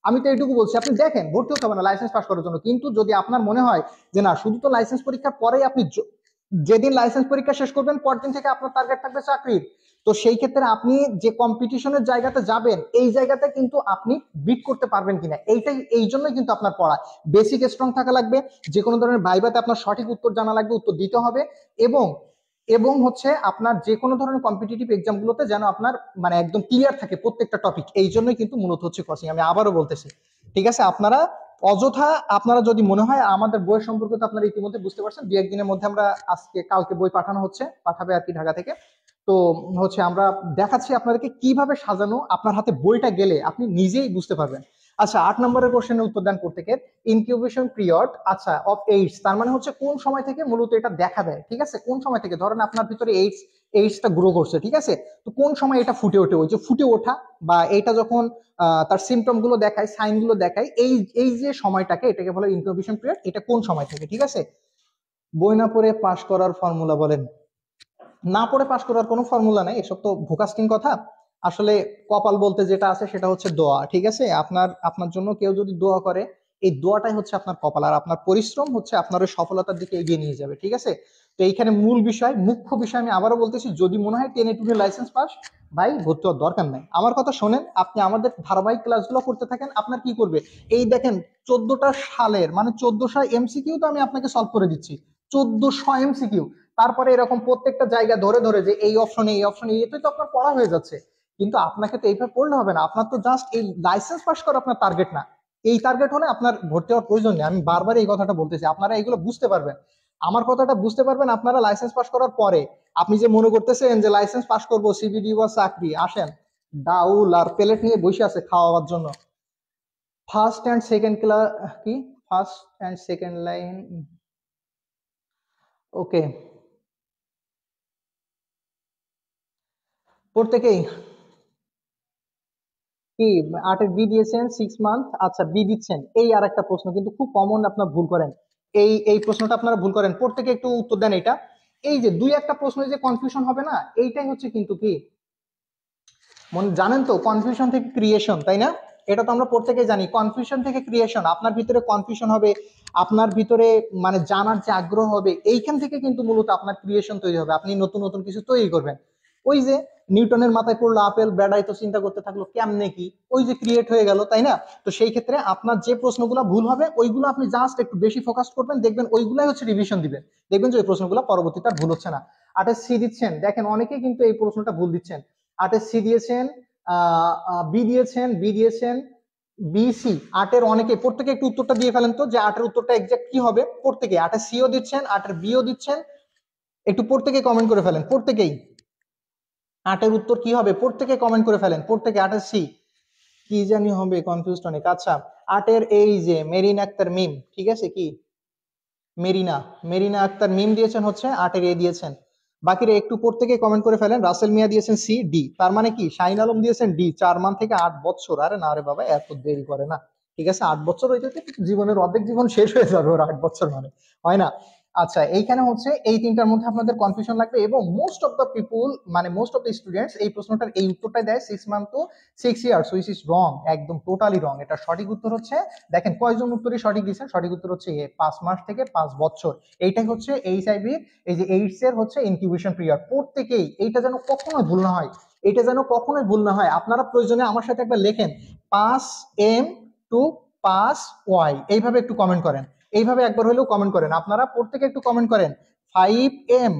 আমি তো এইটুকু বলছি, আপনি দেখেন, ভর্তি হতে হবে না লাইসেন্স পাস করার জন্য, কিন্তু যদি আপনার মনে হয় যে না শুধু তো লাইসেন্স পরীক্ষার পরেই আপনি যেদিন লাইসেন্স পরীক্ষা শেষ করবেন পরদিন থেকে আপনার টার্গেট থাকবে চাকরির, তো সেই ক্ষেত্রে আপনি যে কম্পিটিশনের জায়গাতে যাবেন, এই জায়গাতে কিন্তু আপনি বিট করতে পারবেন কিনা, এইটাই, এই জন্যই কিন্তু আপনার পড়া। বেসিক স্ট্রং থাকা লাগবে, যে কোনো ধরনের ভাইভাতে আপনার সঠিক উত্তর জানা লাগবে, উত্তর দিতে হবে, এবং এবং হচ্ছে আপনার যে কোনো ধরনের কম্পিটিটিভ এক্সাম গুলোতে যেন আপনার মানে একদম ক্লিয়ার থাকে প্রত্যেকটা টপিক, এই জন্যই কিন্তু মূলত হচ্ছে কোচিং, আমি আবারও বলতেছি। ঠিক আছে, আপনারা অযথা, আপনারা যদি মনে হয় আমাদের বইয়ের সম্পর্কে তো আপনারা ইতিমধ্যে বুঝতে পারছেন, 2-1 দিনের মধ্যে আমরা আজকে কালকে বই পাঠানো হচ্ছে, পাঠাবে আর কি ঢাকা থেকে। তো হচ্ছে আমরা দেখাচ্ছি আপনাদেরকে কিভাবে সাজানো, আপনার হাতে বইটা গেলে আপনি নিজেই বুঝতে পারবেন। আচ্ছা 8 নম্বরের কোশ্চেনের উত্তর দেন প্রত্যেকের। ইনকিউবেশন পিরিয়ড আচ্ছা অফ এইডস, তার মানে হচ্ছে কোন সময় থেকে মূলত এটা দেখা দেয়, ঠিক আছে? কোন সময় থেকে, ধরেন আপনার ভিতরে এইডসটা গ্রো করছে, ঠিক আছে? তো কোন সময় এটা ফুটে ওঠে, ওই যে ফুটে ওঠা বা এটা যখন তার সিমটম গুলো দেখায়, সাইন গুলো দেখায়, এই এই যে সময়টাকে, এটাকে বলে ইনকিউবেশন পিরিয়ড। এটা কোন সময় থেকে, ঠিক আছে? বই না পড়ে পাশ করার ফর্মুলা বলেন। না পড়ে পাশ করার কোনো ফর্মুলা নাই, এসব তো ভোকাস্টিং কথা। আসলে কপাল বলতে যেটা আছে সেটা হচ্ছে দোয়া, ঠিক আছে? আপনার আপনার জন্য কেউ যদি দোয়া করে, এই দোয়াটাই হচ্ছে আপনার কপাল, আর আপনার পরিশ্রম হচ্ছে আপনার ওই সফলতার দিকে এগিয়ে নিয়ে যাবে, ঠিক আছে? তো এইখানে মূল বিষয়, মুখ্য বিষয় আমি আবারও বলতেছি, যদি মনে হয় 10A লাইসেন্স পাস, ভাই ভর্তি হওয়ার দরকার নাই। আমার কথা শোনেন, আপনি আমাদের ধারাবাহিক ক্লাসগুলো করতে থাকেন, আপনার কি করবে, এই দেখেন 14টা সালের মানে 1400 এমসিকিউ তো আমি আপনাকে সলভ করে দিচ্ছি, 1400 এমসিকিউ। তারপরে এরকম প্রত্যেকটা জায়গা ধরে ধরে যে এই অপশনে এই অপশনে, এতে তো আপনার পড়া হয়ে যাচ্ছে। কিন্তু আপনাকে তো এইভাবে পড়লে হবে না, আপনার তো জাস্ট এই লাইসেন্স পাস করা আপনার টার্গেট না। এই টার্গেট হলে আপনার ভর্তি হওয়ার প্রয়োজন নেই। আমি বারবার এই কথাটা বলতেছি, আপনারা এগুলো বুঝতে পারবেন, আমার কথাটা বুঝতে পারবেন আপনারা লাইসেন্স পাস করার পরে। আপনি যে মনে করতেছেন যে লাইসেন্স পাস করবো, সিবিডি বা চাকরি, আসেন ডাউল আর প্লেট নিয়ে বসে আছে খাওয়াবার জন্য। ফার্স্ট অ্যান্ড সেকেন্ড ক্লাস, কি ফার্স্ট অ্যান্ড সেকেন্ড লাইন, ওকে প্রত্যেকেই কি 8-এর বি দিয়েছেন 6 মান্থ, আচ্ছা বি দিচ্ছেন। এই আর একটা প্রশ্ন কিন্তু খুব কমন, আপনার ভুল করেন, এই প্রশ্নটা আপনারা ভুল করেন, প্রত্যেকে একটু উত্তর দেন এটা। এই যে দুই একটা প্রশ্নে যে কনফিউশন হবে না, এইটাই হচ্ছে কিন্তু কি, মনে জানেন তো, কনফিউশন থেকে ক্রিয়েশন, তাই না? এটা তো আমরা প্রত্যেকেই জানি, কনফিউশন থেকে ক্রিয়েশন। আপনার ভিতরে কনফিউশন হবে, আপনার ভিতরে মানে জানার যে আগ্রহ হবে, এইখান থেকে কিন্তু মূলত আপনার ক্রিয়েশন তৈরি হবে, আপনি নতুন নতুন কিছু তৈরি করবেন। ওই যে নিউটনের মাথায় পড়লো আপেল, বেড়াই তো চিন্তা করতে থাকলো কেমনে কি, ওই যে ক্রিয়েট হয়ে গেল, তাই না? তো সেই ক্ষেত্রে আপনার যে প্রশ্নগুলো ভুল হবে, ওইগুলো আপনি জাস্ট একটু বেশি ফোকাস করবেন, দেখবেন ওইগুলাই হচ্ছে রিভিশন দিবেন, দেখবেন যে ওই প্রশ্নগুলো পরবর্তীতে আর ভুল হচ্ছে না। 8-এর সি দিচ্ছেন, দেখেন অনেকেই কিন্তু এই প্রশ্নটা ভুল দিচ্ছেন। 8-এর সি দিয়েছেন, বি দিয়েছেন, বি দিয়েছেন, বি সি। 8-এর অনেকে, প্রত্যেকে একটু উত্তরটা দিয়ে ফেলেন তো, যে 8-এর উত্তরটা এক্সাক্ট কি হবে। প্রত্যেকে 8-এর সিও দিচ্ছেন, 8-এর বিও দিচ্ছেন, একটু প্রত্যেকে কমেন্ট করে ফেলেন, প্রত্যেকেই 8-এর উত্তর কি হবে, প্রত্যেকে কমেন্ট করে ফেলেন, প্রত্যেকে। 8-এর সি কি জানি হবে, কনফিউজড অনেক। আচ্ছা 8-এর এই যে মেরিন আক্তার মিম, ঠিক আছে, কি মেরিনা, মেরিনা আক্তার মিম দিয়েছেন হচ্ছে 8-এর এ দিয়েছেন। বাকিরা একটু প্রত্যেকে কমেন্ট করে ফেলেন। রাসেল মিয়া দিয়েছেন সি ডি, তার মানে কি শাহিন আলম দিয়েছেন ডি, 4 মান থেকে 8 বছর। আরে না রে বাবা, এত দেরি করে না, ঠিক আছে? 8 বছর হইতে জীবনের অর্ধেক জীবন শেষ হয়ে যাবে ওর 8 বছর মানে, হয় না? আচ্ছা এইখানে হচ্ছে এই তিনটার মধ্যে আপনাদের কনফিউশন লাগবে, এবং মোস্ট অফ দ্য পিপুল মানে মোস্ট অফ দ্য স্টুডেন্টস এই প্রশ্নটার এই উত্তরটাই দেয় 6 month to 6 years, which is wrong, একদম টোটালি রং। এটা সঠিক উত্তর হচ্ছে, দেখেন কয়জন উত্তরই সঠিক দিয়েছেন, সঠিক উত্তর হচ্ছে এ, 5 মাস থেকে 5 বছর। এইটাই হচ্ছে এইচআইভি, এই যে এইডস এর হচ্ছে ইনকিউবেশন পিরিয়ড। প্রত্যেকেই এইটা যেন কখনোই ভুল না হয়, এটা যেন কখনোই ভুল না হয়। আপনারা প্রয়োজনে আমার সাথে একবার লেখেন 5M টু 5Y, এইভাবে একটু কমেন্ট করেন, এইভাবে একবার হলেও কমেন্ট করেন, আপনারা প্রত্যেকে একটু কমেন্ট করেন 5M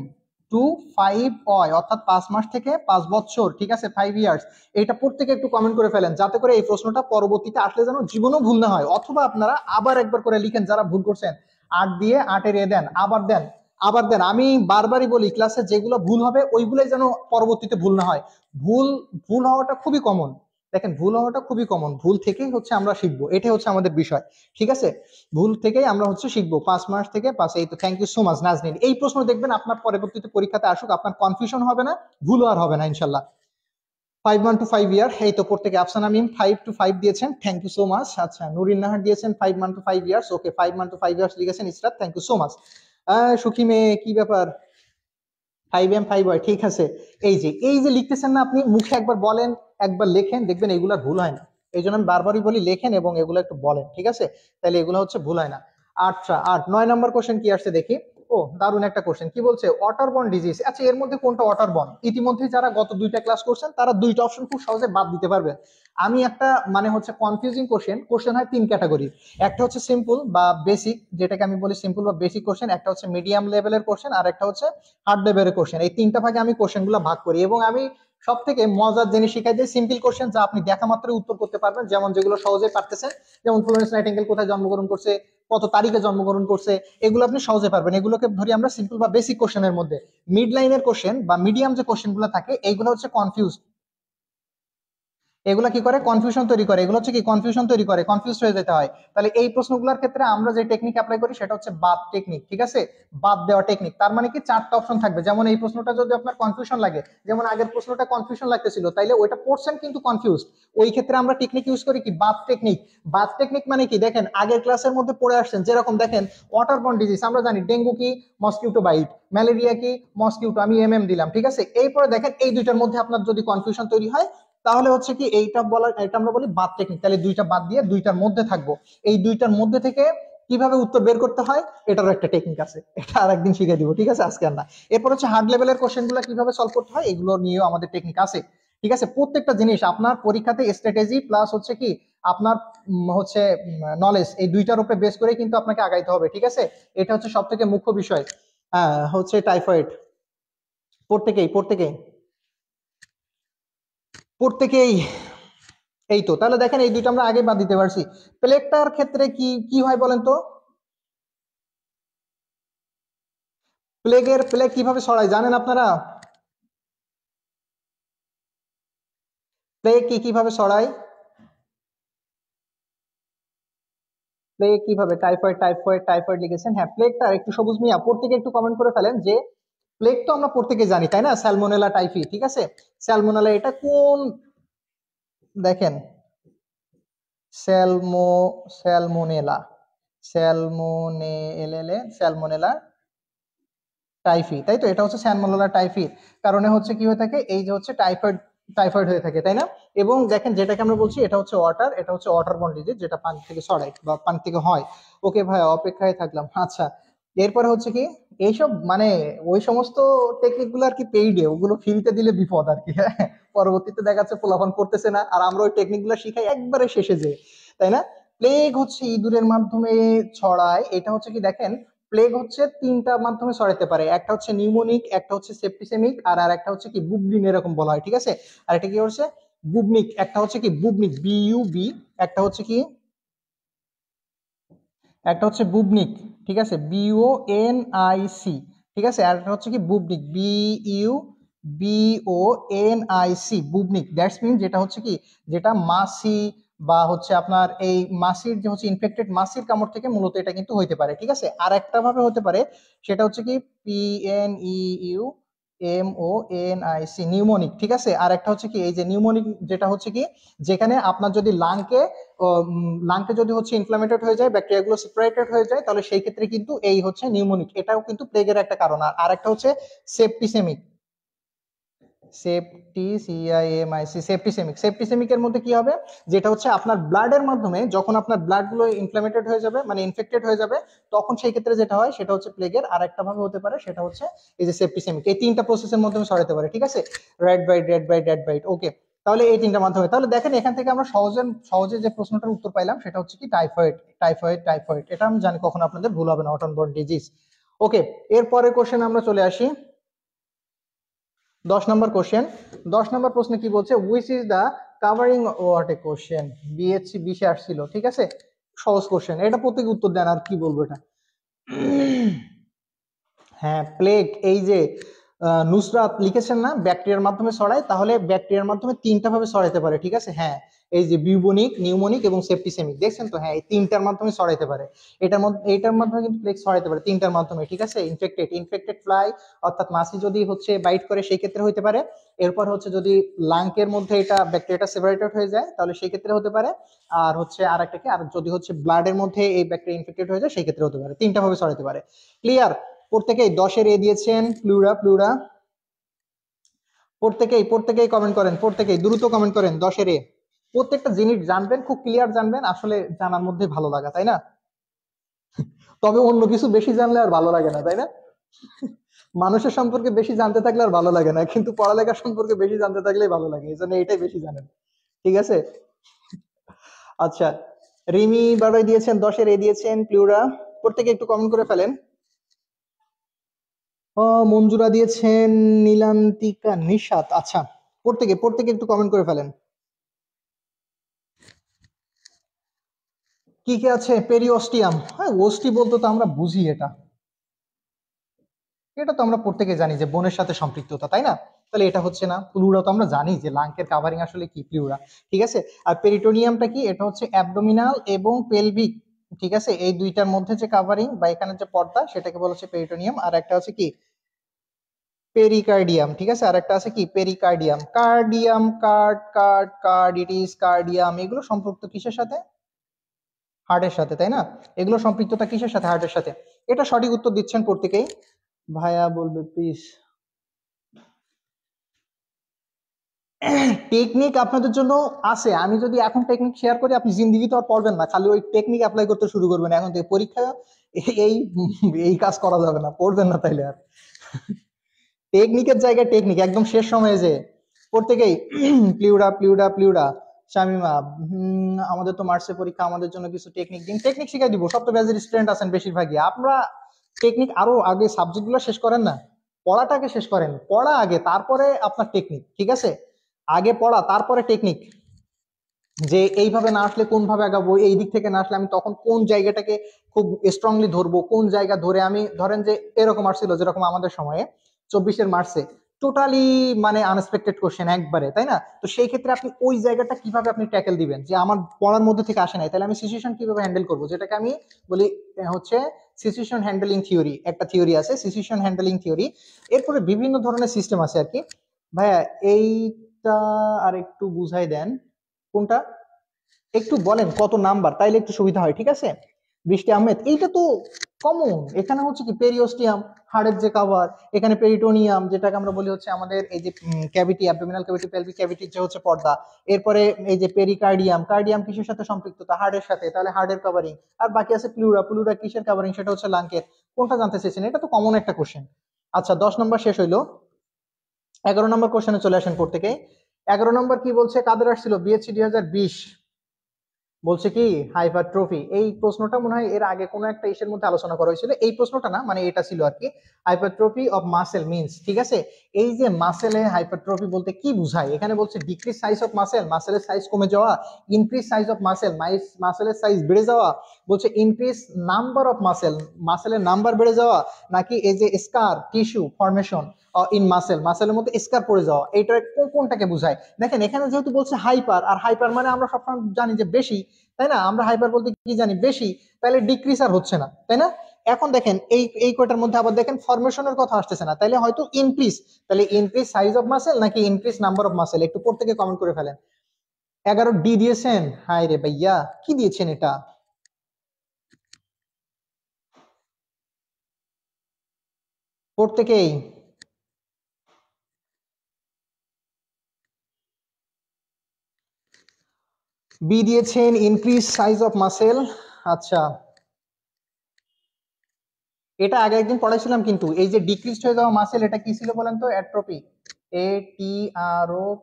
টু 5Y, অর্থাৎ 5 মাস থেকে 5 বছর, ঠিক আছে, 5 ইয়ার্স। এটা প্রত্যেকে একটু কমেন্ট করে ফেলেন, যাতে করে এই প্রশ্নটা পরবর্তীতে আসলে যেন জীবনেও ভুল না হয়। অথবা আপনারা আবার একবার করে লিখেন, যারা ভুল করছেন, 8 দিয়ে 8-এর এ দেন, আবার দেন, আবার দেন। আমি বারবারই বলি, ক্লাসে যেগুলো ভুল হবে ওইগুলোই যেন পরবর্তীতে ভুল না হয়। ভুল ভুল হওয়াটা খুবই কমন, দেখেন ভুল হওয়াটা খুবই কমন, ভুল থেকেই হচ্ছে আমরা শিখবো, এটাই হচ্ছে আমাদের বিষয়, ঠিক আছে? ভুল থেকেই আমরা হচ্ছে শিখবো। 5 মাস থেকে 5, এই তো thank you so much Naznin. এই প্রশ্ন দেখবেন আপনার পরবর্তীতে পরীক্ষাতে আসুক, আপনার কনফিউশন হবে না, ভুল আর হবে না ইনশাল্লাহ। 5 মান টু 5 ইয়ার, এই তো প্রত্যেকে। আফসানা মিম 5 টু 5 দিয়েছেন, থ্যাংক ইউ সো মাচ। আচ্ছা নুরিন নাহার দিয়েছেন 5 মান টু 5 ইয়ার্স, ওকে 5 মান টু 5 ইয়ার্স লিখেছেন Israt, thank you so much. সুখী মেয়ে কি ব্যাপার, 5M 5Y, ঠিক আছে। এই যে লিখতেছেন না আপনি, মুখে একবার বলেন, একবার লেখেন, দেখবেন এগুলা ভুল হয় না। এই জন্য আমি বারবারই বলি লেখেন এবং এগুলো একটু বলেন, ঠিক আছে? তাহলে এগুলো হচ্ছে ভুল হয় না। আচ্ছা 9 নম্বর কোশ্চেন কি আসছে দেখি। ও দারুণ একটা কোশ্চেন, কি বলছে, ওয়াটারবর্ন ডিজিজ। আচ্ছা এর মধ্যে কোনটা ওয়াটারবর্ন, ইতিমধ্যে যারা গত 2টা ক্লাস করছেন তারা 2টা অপশন খুব সহজে বাদ দিতে পারবেন। আমি একটা মানে হচ্ছে কনফিউজিং কোশ্চেন হয় 3 ক্যাটাগরির, একটা হচ্ছে সিম্পল বা বেসিক, যেটাকে আমি বলি সিম্পল বা বেসিক কোশ্চেন, একটা হচ্ছে মিডিয়াম লেভেলের কোশ্চেন, আর একটা হচ্ছে হার্ড লেভেলের কোশ্চেন। এই 3টা ভাগে আমি কোশ্চেন গুলো ভাগ করি, এবং আমি সব থেকে মজার জিনিস শিখাই দিই সিম্পল কোশ্চেন, যা আপনি দেখা মাত্রই উত্তর করতে পারবেন, যেমন যেগুলো সহজে পারতেছেন, যেমন ফ্লোরেন্স নাইটিঙ্গেল কোথায় জন্মগ্রহণ করছে, কত তারিখে জন্মগ্রহণ করছে, এগুলো আপনি সহজে পারবেন। এগুলোকে ধরি আমরা সিম্পল বা বেসিক কোশ্চেনের মধ্যে। মিড লাইনের কোশ্চেন বা মিডিয়াম যে কোশ্চেন গুলো থাকে, এইগুলো হচ্ছে কনফিউজ, এগুলা কি করে, কনফিউশন তৈরি করে, এগুলো হচ্ছে কি কনফিউশন তৈরি করে, কনফিউজ হয়ে যেতে হয়। তাহলে এই প্রশ্নগুলোর ক্ষেত্রে আমরা যে টেকনিক অ্যাপ্লাই করি সেটা হচ্ছে বাদ টেকনিক, ঠিক আছে, বাদ দেওয়া টেকনিক। তার মানে কি চারটা অপশন থাকবে, যেমন এই প্রশ্নটা যদি আপনার কনফিউশন লাগে, যেমন আগের প্রশ্নটা কনফিউশন লাগতেছিল, তাইলে ওইটা পড়ছেন কিন্তু কনফিউজ, ওই ক্ষেত্রে আমরা টেকনিক ইউজ করি কি বাদ টেকনিক। বাদ টেকনিক মানে কি, দেখেন আগের ক্লাসের মধ্যে পড়ে আসছেন, যেরকম দেখেন ওয়াটারবর্ন ডিজিজ আমরা জানি, ডেঙ্গু কি মসকিউটো বাইট, ম্যালেরিয়া কি মসকিউটো, আমি দিলাম, ঠিক আছে। এরপরে দেখেন এই দুইটার মধ্যে আপনার যদি কনফিউশন তৈরি হয়, তাহলে হচ্ছে কি এইটা বলা, এটা আমরা বলি বাদ টেকনিক। তাহলে দুইটা বাদ দিয়ে দুইটার মধ্যে থাকবো, এই দুইটার মধ্যে থেকে কিভাবে উত্তর বের করতে হয় এটারও একটা টেকনিক আছে, এটা আর একদিন শিখে দিব, ঠিক আছে, আজকে আর না। এরপর হচ্ছে হার্ড লেভেলের কোশ্চেন গুলো কিভাবে সলভ করতে হয় এগুলো নিয়েও আমাদের টেকনিক আছে, ঠিক আছে। প্রত্যেকটা জিনিস আপনার পরীক্ষাতে স্ট্র্যাটেজি প্লাস হচ্ছে কি আপনার হচ্ছে নলেজ, এই দুইটার উপরে বেস করে কিন্তু আপনাকে আগাইতে হবে, ঠিক আছে। এটা হচ্ছে সব থেকে মুখ্য বিষয়। হচ্ছে টাইফয়েড, প্রত্যেকেই প্রত্যেকেই প্রত্যেকেই এই তো, তাহলে দেখেন এই দুইটা আমরা আগে বাদ দিতে পারছি। প্লেগটার ক্ষেত্রে কি কি হয় বলেন তো, প্লেগ কিভাবে ছড়ায় জানেন আপনারা? প্লেগ কিভাবে ছড়ায়, প্লেগ কিভাবে, টাইফয়েড টাইফয়েড টাইফয়েড লিখেছেন, হ্যাঁ প্লেগটা একটু সবুজ মিয়া প্রত্যেকে একটু কমেন্ট করে ফেলেন যে প্লেগ তো আমরা প্রত্যেকে জানি তাই না, স্যালমোনেলা টাইফি, ঠিক আছে। স্যালমোনেলা এটা কোন, দেখেন স্যালমো স্যালমোনেলা স্যালমোনেলা টাইফি, তাই তো, এটা হচ্ছে স্যালমোনেলা টাইফি কারণে হচ্ছে কি হয়ে থাকে, এই যে হচ্ছে টাইফয়েড, টাইফয়েড হয়ে থাকে তাই না। এবং দেখেন যেটাকে আমরা বলছি এটা হচ্ছে ওয়াটার, এটা হচ্ছে ওয়াটারবর্ন ডিজিজ, যেটা পানি থেকে ছড়ায় বা পানি থেকে হয়। ওকে ভাই অপেক্ষায় থাকলাম, আচ্ছা। এরপরে হচ্ছে কি এইসব মানে ওই সমস্ত টেকনিক গুলো আর কি পেইডে, ওগুলো ফ্রিতে দিলে বিপদ আর কি, হ্যাঁ। পরবর্তীতে দেখা যাচ্ছে পোলাপান করতেছে না, আর আমরা ওই টেকনিক গুলো শিখাই একবারে শেষে যে, তাই না। প্লেগ হচ্ছে ইঁদুরের মাধ্যমে ছড়ায়, এটা হচ্ছে কি দেখেন, প্লেগ হচ্ছে তিনটা মাধ্যমে ছড়াতে পারে, একটা হচ্ছে নিউমোনিক, একটা হচ্ছে সেপ্টিসেমিক, আর আর একটা হচ্ছে কি বুবলিন এরকম বলা হয়, ঠিক আছে। আর এটা কি হচ্ছে বুবনিক, একটা হচ্ছে কি বুবনিক বিইউবি, একটা হচ্ছে কি, একটা হচ্ছে বুবনিক, ঠিক আছে, BONIC, ঠিক আছে। আর একটা হচ্ছে কি bubonic BUBONIC, bubonic, that's mean যেটা হচ্ছে কি, যেটা মাছি বা হচ্ছে আপনার এই মাছির যে হচ্ছে ইনফেক্টেড মাছির কামড় থেকে মূলত এটা কিন্তু হইতে পারে, ঠিক আছে। আর একটা ভাবে হতে পারে সেটা হচ্ছে কি PNEUMONIC, নিউমোনিক, ঠিক আছে। আর একটা হচ্ছে কি এই যে নিউমোনিক, যেটা হচ্ছে কি যেখানে আপনার যদি লাংকে যদি হচ্ছে ইনফ্লামেটেড হয়ে যায়, ব্যাকটেরিয়াগুলো সেপারেটেড হয়ে যায়, তাহলে সেই ক্ষেত্রে কিন্তু এই হচ্ছে নিউমোনিক, এটাও কিন্তু প্লেগের একটা কারণ। আর আরেকটা হচ্ছে সেপ্টিসেমিক, সেপ্টিসেমিকের মধ্যে কি হবে, যেটা হচ্ছে আপনার ব্লাডের মাধ্যমে যখন আপনার ব্লাড গুলো ইনফ্লামেটেড হয়ে যাবে মানে ইনফেক্টেড হয়ে যাবে, তখন সেই ক্ষেত্রে যেটা হয় সেটা হচ্ছে প্লেগের। আর একটা ভাবে হতে পারে সেটা হচ্ছে এই যে সেপ্টিসেমিক, এই তিনটা প্রসেসের মাধ্যমে ছড়াতে পারে, ঠিক আছে। রেড বাইট, ওকে। তাহলে এই তিনটা মাধ্যমে, তাহলে দেখেন এখান থেকে আমরা সহজে সহজে যে প্রশ্নটার উত্তর পাইলাম সেটা হচ্ছে কি টাইফয়েড, এটা আমি জানি কখনো আপনাদের ভুল হবে না, ওয়াটারবর্ন ডিজিজ। ওকে, এরপরের কোশ্চেন আমরা চলে আসি 10 নম্বর কোশ্চেন। 10 নম্বর প্রশ্নে কি বলছে, which is the covering what a question, BSc 20-এ আসছিল, ঠিক আছে। সহজ কোশ্চেন, এটা প্রত্যেকে উত্তর দেন, আর কি বলবো এটা। হ্যাঁ প্লেগ, এই যে নুসরাত লিখেছেন না ব্যাকটেরিয়ার মাধ্যমে ছড়ায়, তাহলে ব্যাকটেরিয়ার মাধ্যমে তিনটা ভাবে ছড়াইতে পারে, ঠিক আছে, হ্যাঁ। এই যে বিউবনিক, নিউমোনিক এবং সেপ্টিসেমিক, দেখছেন তো, হ্যাঁ এই তিনটার মাধ্যমে ছড়াইতে পারে। এইটার মাধ্যমে কিন্তু প্লেগ ছড়াইতে পারে তিনটার মাধ্যমে, ঠিক আছে। ইনফেক্টেড ফ্লাই, অর্থাৎ মাছি যদি হচ্ছে বাইট করে সেই ক্ষেত্রে হতে পারে। এরপর হচ্ছে যদি লাংকের মধ্যে এটা ব্যাকটেরিয়াটা সেপারেটেড হয়ে যায় তাহলে সেই ক্ষেত্রে হতে পারে। আর হচ্ছে আর একটা কি, আর যদি হচ্ছে ব্লাডের মধ্যে এই ব্যাকটেরিয়া ইনফেক্টেড হয়ে যায় সেই ক্ষেত্রে হতে পারে, তিনটা ভাবে ছড়াইতে পারে। ক্লিয়ার? প্রত্যেকেই 10-এর এ দিয়েছেন, প্লুরা। প্রত্যেকেই কমেন্ট করেন, প্রত্যেকেই দ্রুত কমেন্ট করেন 10-এর এ। প্রত্যেকটা জিনিস জানবেন, খুব ক্লিয়ার জানবেন, আসলে জানার মধ্যে ভালো লাগা, তাই না। তবে অন্য কিছু বেশি জানলে আর ভালো লাগে না, তাই না। মানুষের সম্পর্কে বেশি জানতে থাকলে আর ভালো লাগে না, কিন্তু পড়ালেখার সম্পর্কে বেশি জানতে থাকলেই ভালো লাগে, এই জন্য এটাই বেশি জানেন, ঠিক আছে। আচ্ছা, রিমি বারোই দিয়েছেন, 10-এর এ দিয়েছেন, প্লুরা। প্রত্যেকে একটু কমেন্ট করে ফেলেন। মঞ্জুরা দিয়েছেন, নীলান্তিকা, নিশাত, আচ্ছা। প্রত্যেকে একটু কমেন্ট করে ফেলেন। কি কি আছে, পেরিওস্টিয়াম, হ্যাঁ ওস্টি বলতে তো আমরা বুঝি, এটা এটা তো আমরা প্রত্যেকে জানি যে বোনের সাথে সম্পৃক্ততা, তাই না। তাহলে এটা হচ্ছে না। প্লুরা তো আমরা জানি যে লাংকের কাভারিং আসলে কি, প্লুরা, ঠিক আছে। আর পেরিটোনিয়ামটা কি, এটা হচ্ছে অ্যাবডোমিনাল এবং পেলভিক, ঠিক আছে, এই দুইটার মধ্যে যে কাভারিং বা এখানে যে পর্দা সেটাকে বলা হচ্ছে পেরিটোনিয়াম। আর একটা হচ্ছে কি পেরিকার্ডিয়াম, ঠিক আছে, আর একটা আছে কি পেরিকার্ডিয়াম। কার্ডিয়াম, কার্ডিটিস, কার্ডিয়াম, এগুলো সম্পর্কিত কিসের সাথে? হার্টের সাথে, তাই না? এগুলো সম্পৃক্ততা কিসের সাথে? হার্টের সাথে। এটা সঠিক উত্তর দিচ্ছেন প্রত্যেকেই। ভাইয়া বলবে প্লিজ। টেকনিক আপনাদের জন্য আছে, আমি যদি এখন টেকনিক শেয়ার করি আপনি জিন্দিগি তো আর পড়বেন না, খালি ওই টেকনিক অ্যাপ্লাই করতে শুরু করবেন এখন থেকে। পরীক্ষা এই এই কাজ করা যাবে না, পড়বেন না তাইলে আর। টেকনিকের জায়গায় টেকনিক একদম শেষ সময়ে যে প্রত্যেকেই প্লিউরা প্লিউরা প্লিউরা। শামিমা, আমাদের তো মার্চে পরীক্ষা, আমাদের জন্য কিছু টেকনিক দিন। টেকনিক শিখাই দিব, সব তো ব্যাচের স্টুডেন্ট আছেন বেশিরভাগই। আপনারা টেকনিক আরো আগে সাবজেক্ট গুলো শেষ করেন না, পড়াটাকে শেষ করেন, পড়া আগে তারপরে আপনার টেকনিক, ঠিক আছে? আগে পড়া তারপরে টেকনিক, যে এইভাবে না আসলে কোন ভাবে আগাবো, এই দিক থেকে না আসলে আমি তখন কোন জায়গাটাকে খুব স্ট্রংলি ধরবো, কোন জায়গা ধরে আমি, ধরেন যে এরকম আসছিল যেরকম আমাদের সময়ে 24 মার্চে টোটালি মানে আনএক্সপেক্টেড কোশ্চেন একবারে, তাই না? তো সেই ক্ষেত্রে আপনি ওই জায়গাটা কিভাবে আপনি ট্যাকেল দিবেন, যে আমার পড়ার মধ্যে থেকে আসে নাই, তাহলে আমি সিচুয়েশন কিভাবে হ্যান্ডেল করবো, যেটাকে আমি বলি হচ্ছে সিচুয়েশন হ্যান্ডেলিং থিওরি। একটা থিওরি আছে সিচুয়েশন হ্যান্ডেলিং থিওরি। এরপরে বিভিন্ন ধরনের সিস্টেম আছে আর কি। ভাইয়া এইটা আর একটু বুঝাই দেন। কোনটা? একটু বলেন কত নাম্বার, তাইলে একটু সুবিধা হয়, ঠিক আছে। বৃষ্টি আহমেদ, এইটা তো কমন। এখানে হচ্ছে কি পেরিওস্টিয়াম, হাড়ের যে কাভার, এখানে পেরিটোনিয়াম যেটাকে আমরা বলি হচ্ছে আমাদের এই যে ক্যাভিটি, অ্যাবডোমিনাল ক্যাভিটি, পেলভিক ক্যাভিটির যে হচ্ছে পর্দা। এরপরে এই যে পেরিকার্ডিয়াম, কার্ডিয়াম কিসের সাথে সম্পৃক্ততা? হাড়ের সাথে, তাহলে হাড়ের কাভারিং। আর বাকি আছে প্লুরা, প্লুরা কিসের কাভারিং? সেটা হচ্ছে লাংকের। কোনটা জানতে চেয়েছেন? এটা তো কমন একটা কোশ্চেন। আচ্ছা, 10 নম্বর শেষ হইলো। 11 নম্বর কোশ্চেনে চলে আসেন প্রত্যেকে। 11 নম্বর কি বলছে, কাদের আসছিল বিএসসি 2020? বলছে কি হাইপারট্রফি। এই প্রশ্নটা মনে হয় এর আগে কোনো একটা ইসের মধ্যে আলোচনা করা হয়েছিল, এই প্রশ্নটা না, মানে এটা ছিল আর কি। হাইপারট্রফি অফ মাসেল মিন্স, ঠিক আছে, এই যে মাসেলে হাইপারট্রফি বলতে কি বুঝায়? এখানে বলছে ডিক্রিজ সাইজ অফ মাসেল, মাসেলের সাইজ কমে যাওয়া। ইনক্রিজ সাইজ অফ মাসেল, মাসেলের সাইজ বেড়ে যাওয়া। বলছে ইনক্রিজ নাম্বার অফ মাসেল, মাসেলের নাম্বার বেড়ে যাওয়া। নাকি এই যে scar tissue formation in muscle, মাসেলের মধ্যে স্কার পড়ে যাওয়া। এইটা কোনটাকে বোঝায়? দেখেন এখানে যেহেতু বলছে হাইপার, আর হাইপার মানে আমরা সবসময় জানি যে বেশি, তাই না? আমরা হাইপার বলতে কি জানি? বেশি। তাহলে ডিক্রিজ আর হচ্ছে না, তাই না? এখন দেখেন এই এই কয়টার মধ্যে আবার দেখেন ফরমেশনের কথা আসতেছে না, তাহলে হয়তো ইনক্রিজ। তাহলে ইনক্রিজ সাইজ অফ মাসেল নাকি ইনক্রিজ নাম্বার অফ মাসেল? একটু প্রত্যেকে কমেন্ট করে ফেলেন। 11 ডি দিয়েছেন? হাই রে ভাইয়া, কি দিয়েছেন এটা? প্রত্যেকেই বি দিয়েছেন, ইনক্রিজ সাইজ অফ মাসেল। আচ্ছা, এটা আগে একদিন পড়াইছিলাম, কিন্তু এই যে ডিক্রিজ হয়ে যাওয়া মাসেল, এটা কি ছিল বলেন তো? অ্যাট্রোপি। ATROP,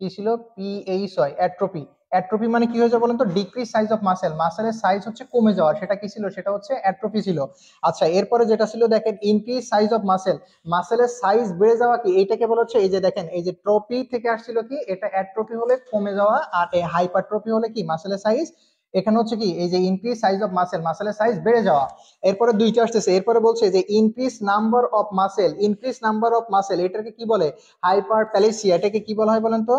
কি ছিল? PH, atrophy. অ্যাট্রোপি মানে কি হয়ে যায় বলেন তো? ডিক্রিজ সাইজ অফ মাসেল, মাসেলের সাইজ হচ্ছে কমে যাওয়া, সেটা কি ছিল? সেটা হচ্ছে অ্যাট্রোপি ছিল। আচ্ছা, এরপরে যেটা ছিল দেখেন ইনক্রিজ সাইজ অফ মাসেল, মাসেলের সাইজ বেড়ে যাওয়া, কি এইটাকে বলা হচ্ছে? এই যে দেখেন, এই যে ট্রপি থেকে আসছিল কি, এটা অ্যাট্রোপি হলে কমে যাওয়া, আর এই হাইপারট্রপি হলে কি মাসেলের সাইজ, এখানে হচ্ছে কি এই যে ইনক্রিজ সাইজ অফ মাসেল, মাসেলের সাইজ বেড়ে যাওয়া। এরপরে দুইটা আসতেছে, এরপরে বলছে যে increase number of muscle, increase number of muscle, এটাকে কি বলে? হাইপারপ্যালেসিয়া। এটাকে কি বলা হয় বলেন তো?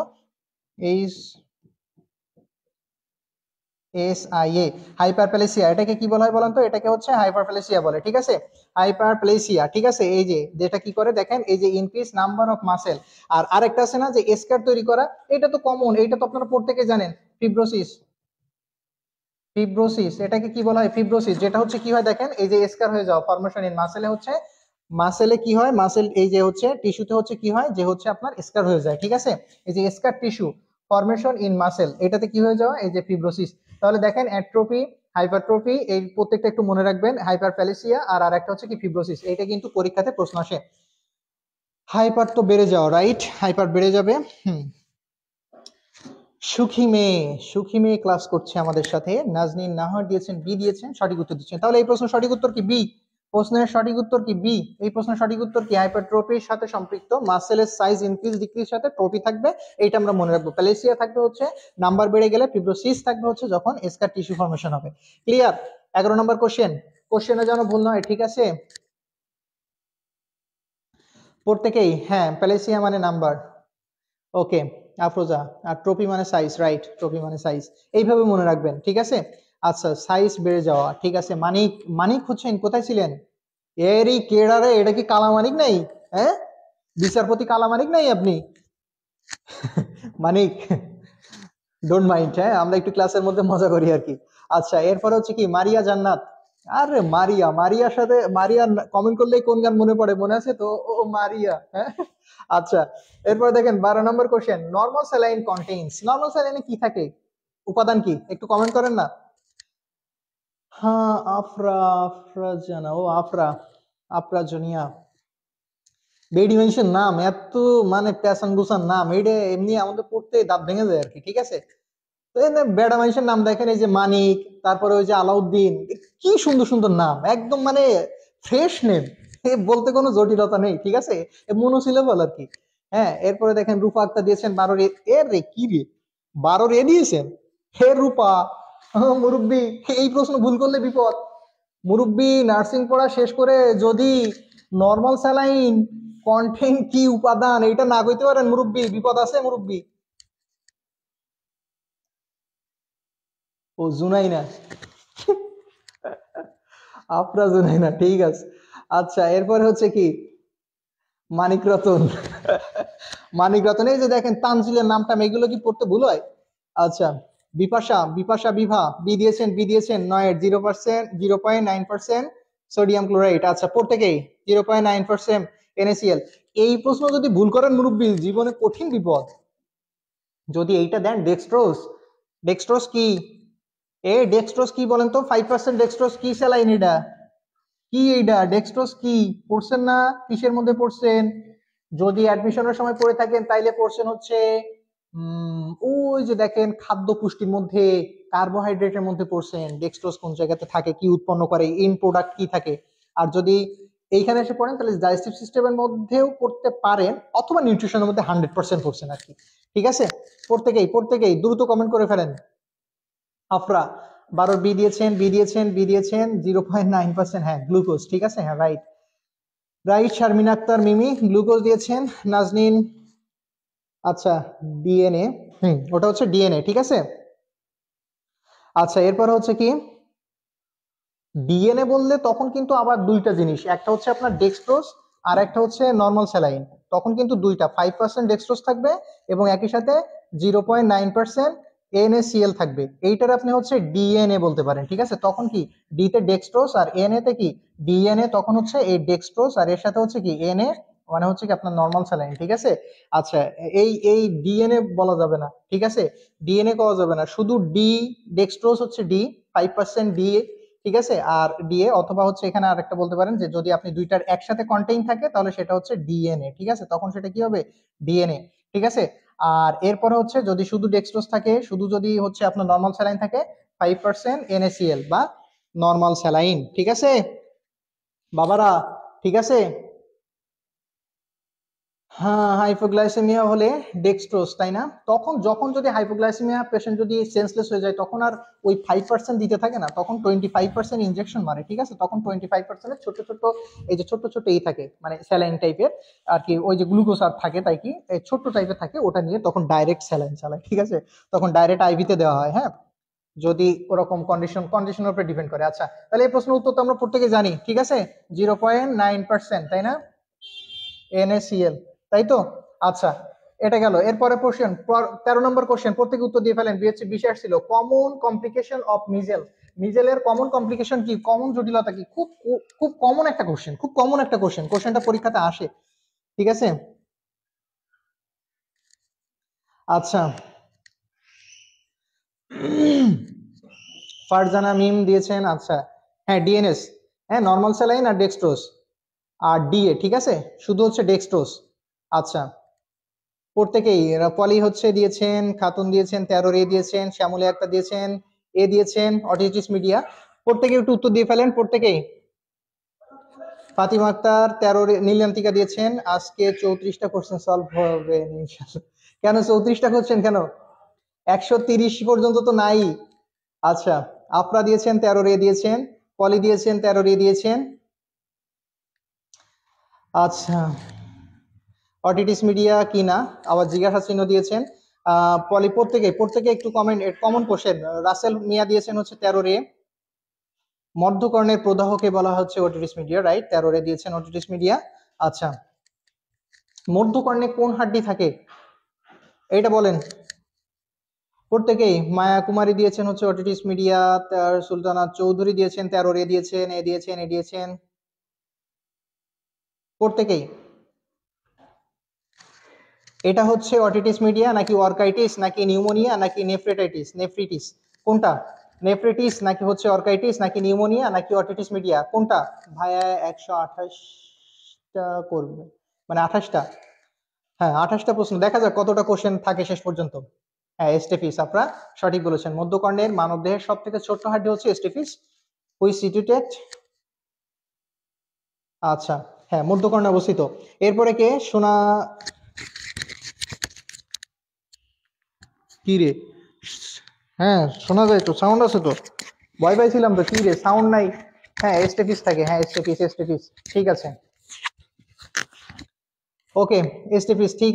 H SIA, হাইপারপ্যালেসিয়া। এটাকে কি বলা হয় বলেন তো? এটাকে হচ্ছে হাইপারপ্যালেসিয়া বলে, ঠিক আছে। হাইপারপ্যালেসিয়া, ঠিক আছে। এই যে যেটা কি করে দেখেন, এই যে ইনক্রিজ নাম্বার অফ মাসেল। আর আরেকটা আছে না যে স্কার তৈরি করা, এটা তো কমন, এটা তো আপনারা প্রত্যেকে জানেন। ফিব্রোসিস, ফিব্রোসিস, এটাকে কি বলা হয়? ফিব্রোসিস, যেটা হচ্ছে কি হয় দেখেন, এই যে স্কার হয়ে যাওয়া, ফরমেশন ইন মাসেলে হচ্ছে, মাসেলে কি হয়, মাসেল এই যে হচ্ছে টিস্যুতে হচ্ছে কি হয়, যে হচ্ছে আপনার স্কার হয়ে যায়, ঠিক আছে। এই যে scar tissue formation in muscle, এটাতে কি হয়ে যাওয়া? এই যে ফিব্রোসিস। তাহলে দেখেন অ্যাট্রোপি, হাইপারট্রফি, এই প্রত্যেকটা একটু মনে রাখবেন। হাইপারপ্যালেসিয়া আর আরেকটা হচ্ছে কি ফিব্রোসিস, এটা কিন্তু পরীক্ষাতে প্রশ্ন আসে। হাইপার তো বেড়ে যাওয়া, রাইট, হাইপার বেড়ে যাবে। হুম। সুখী মেয়ে, সুখী মেয়ে ক্লাস করছে আমাদের সাথে। নাজনীন নাহার দিয়েছেন, বি দিয়েছেন, সঠিক উত্তর দিচ্ছেন। তাহলে এই প্রশ্ন সঠিক উত্তর কি? বি। প্রশ্নের সঠিক উত্তর কি? বি। এই প্রশ্নের সঠিক উত্তর কি? হাইপারট্রফির সাথে সম্পৃক্ত, মাসেলের সাইজ ইনক্রিজ ডিক্রিজ সাথে ট্রফি থাকবে, এইটা আমরা মনে রাখবো। প্যালেসিয়া থাকবে হচ্ছে নাম্বার বেড়ে গেলে, ফিব্রোসিস থাকবে হচ্ছে যখন স্কার টিস্যু ফর্মেশন হবে। ক্লিয়ার? 11 নম্বর কোশ্চেন, কোশ্চেনে যেন ভুল নয়, ঠিক আছে। প্রত্যেকেই, হ্যাঁ প্যালেসিয়া মানে নাম্বার, ওকে। আফরোজা, আর ট্রপি মানে সাইজ, রাইট, ট্রপি মানে সাইজ, এইভাবে মনে রাখবেন, ঠিক আছে। আচ্ছা, সাইজ বেড়ে যাওয়া, ঠিক আছে। মানিক, মানিক হচ্ছেন, কোথায় ছিলেন? এরই কেডারে, এটা কি কালামানিক নাই? হ্যাঁ, বিচারপতি কালামানিক নাই আপনি? মানিক, ডোন্ট মাইন্ড, হ্যাঁ আমরা একটু ক্লাসের মধ্যে মজা করি আর কি। আচ্ছা, এরপরে হচ্ছে কি মারিয়া জান্নাত। আরে মারিয়া, মারিয়ার সাথে মারিয়া কমেন্ট করলেই কোন গান মনে পড়ে, মনে আছে তো? ও মারিয়া, হ্যাঁ। আচ্ছা, এরপর দেখেন 12 number question, normal saline contains, normal স্যালাইনে কি থাকে, উপাদান কি, একটু কমেন্ট করেন না। হ্যাঁ, আফরা, আফরা জানা, ও আফরা, আফরাজনিয়া। বেডি মেনশন নাম এত, মানে প্যাসান গুসান নাম, এটা এমনি আমাদের পড়তে দাঁত ভেঙে যায় আর কি, ঠিক আছে। তো এই বেড়া মানুষের নাম দেখেন, এই যে মানিক, তারপরে ওই যে আলাউদ্দিন, কি সুন্দর সুন্দর নাম, একদম মানে ফ্রেশ নেম, বলতে কোনো জটিলতা নেই, ঠিক আছে, মনোসিলেবল আর কি। হ্যাঁ, এরপরে দেখেন রূপা আক্তার দিয়েছেন 12 রে, এর রে কি রে, 12 রে দিয়েছেন, হে রূপা, মুরব্বী, এই প্রশ্ন ভুল করলে বিপদ। মুরব্বী নার্সিং পড়া শেষ করে যদি নর্মাল স্যালাইন কন্টেন্ট কি উপাদান এটা না কইতে পারেন মুরব্বী, বিপদ আছে মুরব্বী। ও জুনাইনা, আপনার জুনাইনা, ঠিক আছে। আচ্ছা, এরপরে হচ্ছে কি মানিক রতন, মানিক রতন, এই যে দেখেন তানজিলের নামটা, এগুলো কি পড়তে ভুল হয়? আচ্ছা, বিপাশা, বিপাশা বিভা, বি দিয়েছেন, বি দিয়েছেন, 9 0%, 0.9% সোডিয়াম ক্লোরাইড। আচ্ছা, প্রত্যেকেই 0.9% NaCl। এই প্রশ্ন যদি ভুল করেন মুরব্বী, জীবনে কঠিন বিপদ। যদি এইটা দেন ডেক্সট্রোজ, ডেক্সট্রোজ কি, এ ডেক্সট্রোজ কি বলেন তো, 5% ডেক্সট্রোজ কি স্যালাইন এটা, কি এইটা ডেক্সট্রোজ কি, পড়ছেন না? কিসের মধ্যে পড়ছেন? যদি অ্যাডমিশনের সময় পড়ে থাকেন তাইলে পড়ছেন হচ্ছে ওই যে দেখেন খাদ্য পুষ্টির মধ্যে, কার্বোহাইড্রেটের মধ্যে পড়ছেন ডেক্সট্রোজ কোন জায়গাতে থাকে, কি উৎপন্ন করে, ইন প্রোডাক্ট কি থাকে। আর যদি এইখানে এসে পড়েন তাহলে ডাইজেস্টিভ সিস্টেমের মধ্যেও পড়তে পারেন, অথবা নিউট্রিশনের মধ্যে 100% পড়ছেন আর কি, ঠিক আছে। প্রত্যেকেই, প্রত্যেকেই দ্রুত কমেন্ট করে ফেলেন। আফরা 12 বি দিয়েছেন, বি দিয়েছেন, বি দিয়েছেন, 0.9%, হ্যাঁ গ্লুকোজ, ঠিক আছে, হ্যাঁ রাইট, রাইট। শারমিন আক্তার মিমি গ্লুকোজ দিয়েছেন। নাজনীন, আচ্ছা ডিএনএ, ওটা হচ্ছে ডিএনএ, ঠিক আছে। আচ্ছা, এরপর হচ্ছে কি ডিএনএ বললে তখন কিন্তু আবার দুইটা জিনিস, একটা হচ্ছে আপনার ডেক্সট্রোজ, আর একটা হচ্ছে নর্মাল স্যালাইন। তখন কিন্তু দুইটা 5% ডেক্সট্রোজ থাকবে এবং একই সাথে 0.9% NaCl থাকবে, এইটার আপনি হচ্ছে ডিএনএ বলতে পারেন, ঠিক আছে। তখন কি ডি তে ডেক্সট্রোজ আর এনএ তে কি ডিএনএ, তখন হচ্ছে এই ডেক্সট্রোজ আর এর সাথে হচ্ছে কি এনএ, মানে হচ্ছে কি আপনার নর্মাল স্যালাইন, ঠিক আছে। আচ্ছা, এই ডিএনএ বলা যাবে না, ঠিক আছে, ডিএনএ করা যাবে না, শুধু ডি, ডেক্সট্রোজ হচ্ছে ডি, 5% ডি, ঠিক আছে। আর ডিএ, অথবা হচ্ছে এখানে আরেকটা বলতে পারেন যে যদি আপনি দুইটার একসাথে কন্টেইন থাকে তাহলে সেটা হচ্ছে ডিএনএ, ঠিক আছে, তখন সেটা কি হবে ডিএনএ, ঠিক আছে। আর এরপরে হচ্ছে যদি শুধু ডেক্সট্রোজ থাকে, শুধু যদি হচ্ছে আপনার নর্মাল স্যালাইন থাকে, 5% NaCl বা নর্মাল স্যালাইন, ঠিক আছে বাবারা, ঠিক আছে। হ্যাঁ, হাইপোগ্লাইসেমিয়া হলে ডেক্সট্রোজ, তাই না? তখন যখন যদি হাইপোগ্লাইসেমিয়া পেশেন্ট যদি সেন্সলেস হয়ে যায়, তখন আর ওই 5% দিতে থাকে না, তখন 25% ইনজেকশন মারে, ঠিক আছে। তখন 25% ছোট ছোট, এই যে ছোট ছোট এই থাকে মানে স্যালাইন টাইপের আর কি, ওই যে গ্লুকোজ আর থাকে, তাই কি ছোট্ট টাইপের থাকে, ওটা নিয়ে তখন ডাইরেক্ট স্যালাইন চালায়, ঠিক আছে। তখন ডাইরেক্ট আইভিতে দেওয়া হয়, হ্যাঁ, যদি ওরকম কন্ডিশনের উপরে ডিপেন্ড করে। আচ্ছা, তাহলে এই প্রশ্নের উত্তর তো আমরা প্রত্যেকে জানি, ঠিক আছে, 0.9%, তাই না, NaCl, তাই তো। আচ্ছা, এটা গেল। এরপরে কোশ্চেন 13 নম্বর কোশ্চেন, প্রত্যেকে উত্তর দিয়ে ফেলেন, বিএসসি বিশে আসছিল, কমন কমপ্লিকেশন অফ মিজেল, মিজেলের কমন কমপ্লিকেশন কি, কমন জটিলতা কি, খুব খুব কমন একটা কোশ্চেন, খুব কমন একটা কোশ্চেন, কোশ্চেনটা পরীক্ষাতে আসে, ঠিক আছে। আচ্ছা, ফারজানা মিম দিয়েছেন, আচ্ছা, হ্যাঁ ডিএনএস, হ্যাঁ নর্মাল স্যালাইন আর ডেক্সট্রোজ আর ডিএ, ঠিক আছে, শুধু হচ্ছে ডেক্সট্রোজ। আচ্ছা, প্রত্যেকেই, পলি হচ্ছে দিয়েছেন, খাতুন দিয়েছেন, 13 এ দিয়েছেন, শ্যামলী একটা দিয়েছেন, এ দিয়েছেন, অটিস্টিস মিডিয়া, প্রত্যেকে একটু উত্তর দিয়ে ফেলেন প্রত্যেকেই। ফাতিমা আক্তার 13 নীলান্তিকা দিয়েছেন, আজকে 34টা কোশ্চেন সলভ হবে ইনশাআল্লাহ। কেন 34টা কোশ্চেন কেন, 130 পর্যন্ত তো নাই। আচ্ছা, আপরা দিয়েছেন, 13 এ দিয়েছেন, পলি দিয়েছেন, 13 এ দিয়েছেন। আচ্ছা, অটিটিস মিডিয়া কি না, আবার জিজ্ঞাসা চিহ্ন দিয়েছেন। পলি প্রত্যেকে একটু কমন কোশ্চেন। রাসেল মিয়া দিয়েছেন হচ্ছে 13 রে। মধ্যকর্ণের প্রদাহকে বলা হচ্ছে অটিটিস মিডিয়া, রাইট, 13 রে দিয়েছেন অটিটিস মিডিয়া। আচ্ছা, মধ্যকর্ণে কোন হাড্ডি থাকে এইটা বলেন প্রত্যেকেই। মায়া কুমারী দিয়েছেন হচ্ছে অটিটিস মিডিয়া, সুলতানা চৌধুরী দিয়েছেন 13 রে দিয়েছেন, এ দিয়েছেন প্রত্যেকেই। এটা হচ্ছে অটিটিস মিডিয়া নাকি অর্কাইটিস নাকি নিউমোনিয়া নাকি নেফ্রিটিস কোনটা? নেফ্রিটিস নাকি হচ্ছে অর্কাইটিস নাকি নিউমোনিয়া নাকি অটিটিস মিডিয়া কোনটা? ভাইয়া 128টা করবে, মানে 28টা। হ্যাঁ 28টা প্রশ্ন, দেখা যাক কতটা কোশ্চেন থাকে শেষ পর্যন্ত। হ্যাঁ স্টেফিস, আপনারা সঠিক বলেছেন। মধ্যকর্ণের মানবদেহের সব থেকে ছোট্ট হাড্ডি হচ্ছে স্টেফিস, হুই সিটুয়েটেড। আচ্ছা, হ্যাঁ মধ্যকর্ণে অবস্থিত। এরপরে কে? শোনা কি রে? হ্যাঁ শোনা যায় তো, সাউন্ড আছে তো, ভয় পাইছিলাম তো, কি রে সাউন্ড নাই? হ্যাঁ স্টেফিস থাকে, হ্যাঁ স্টেফিস ঠিক আছে। ওকে স্টেফিস ঠিক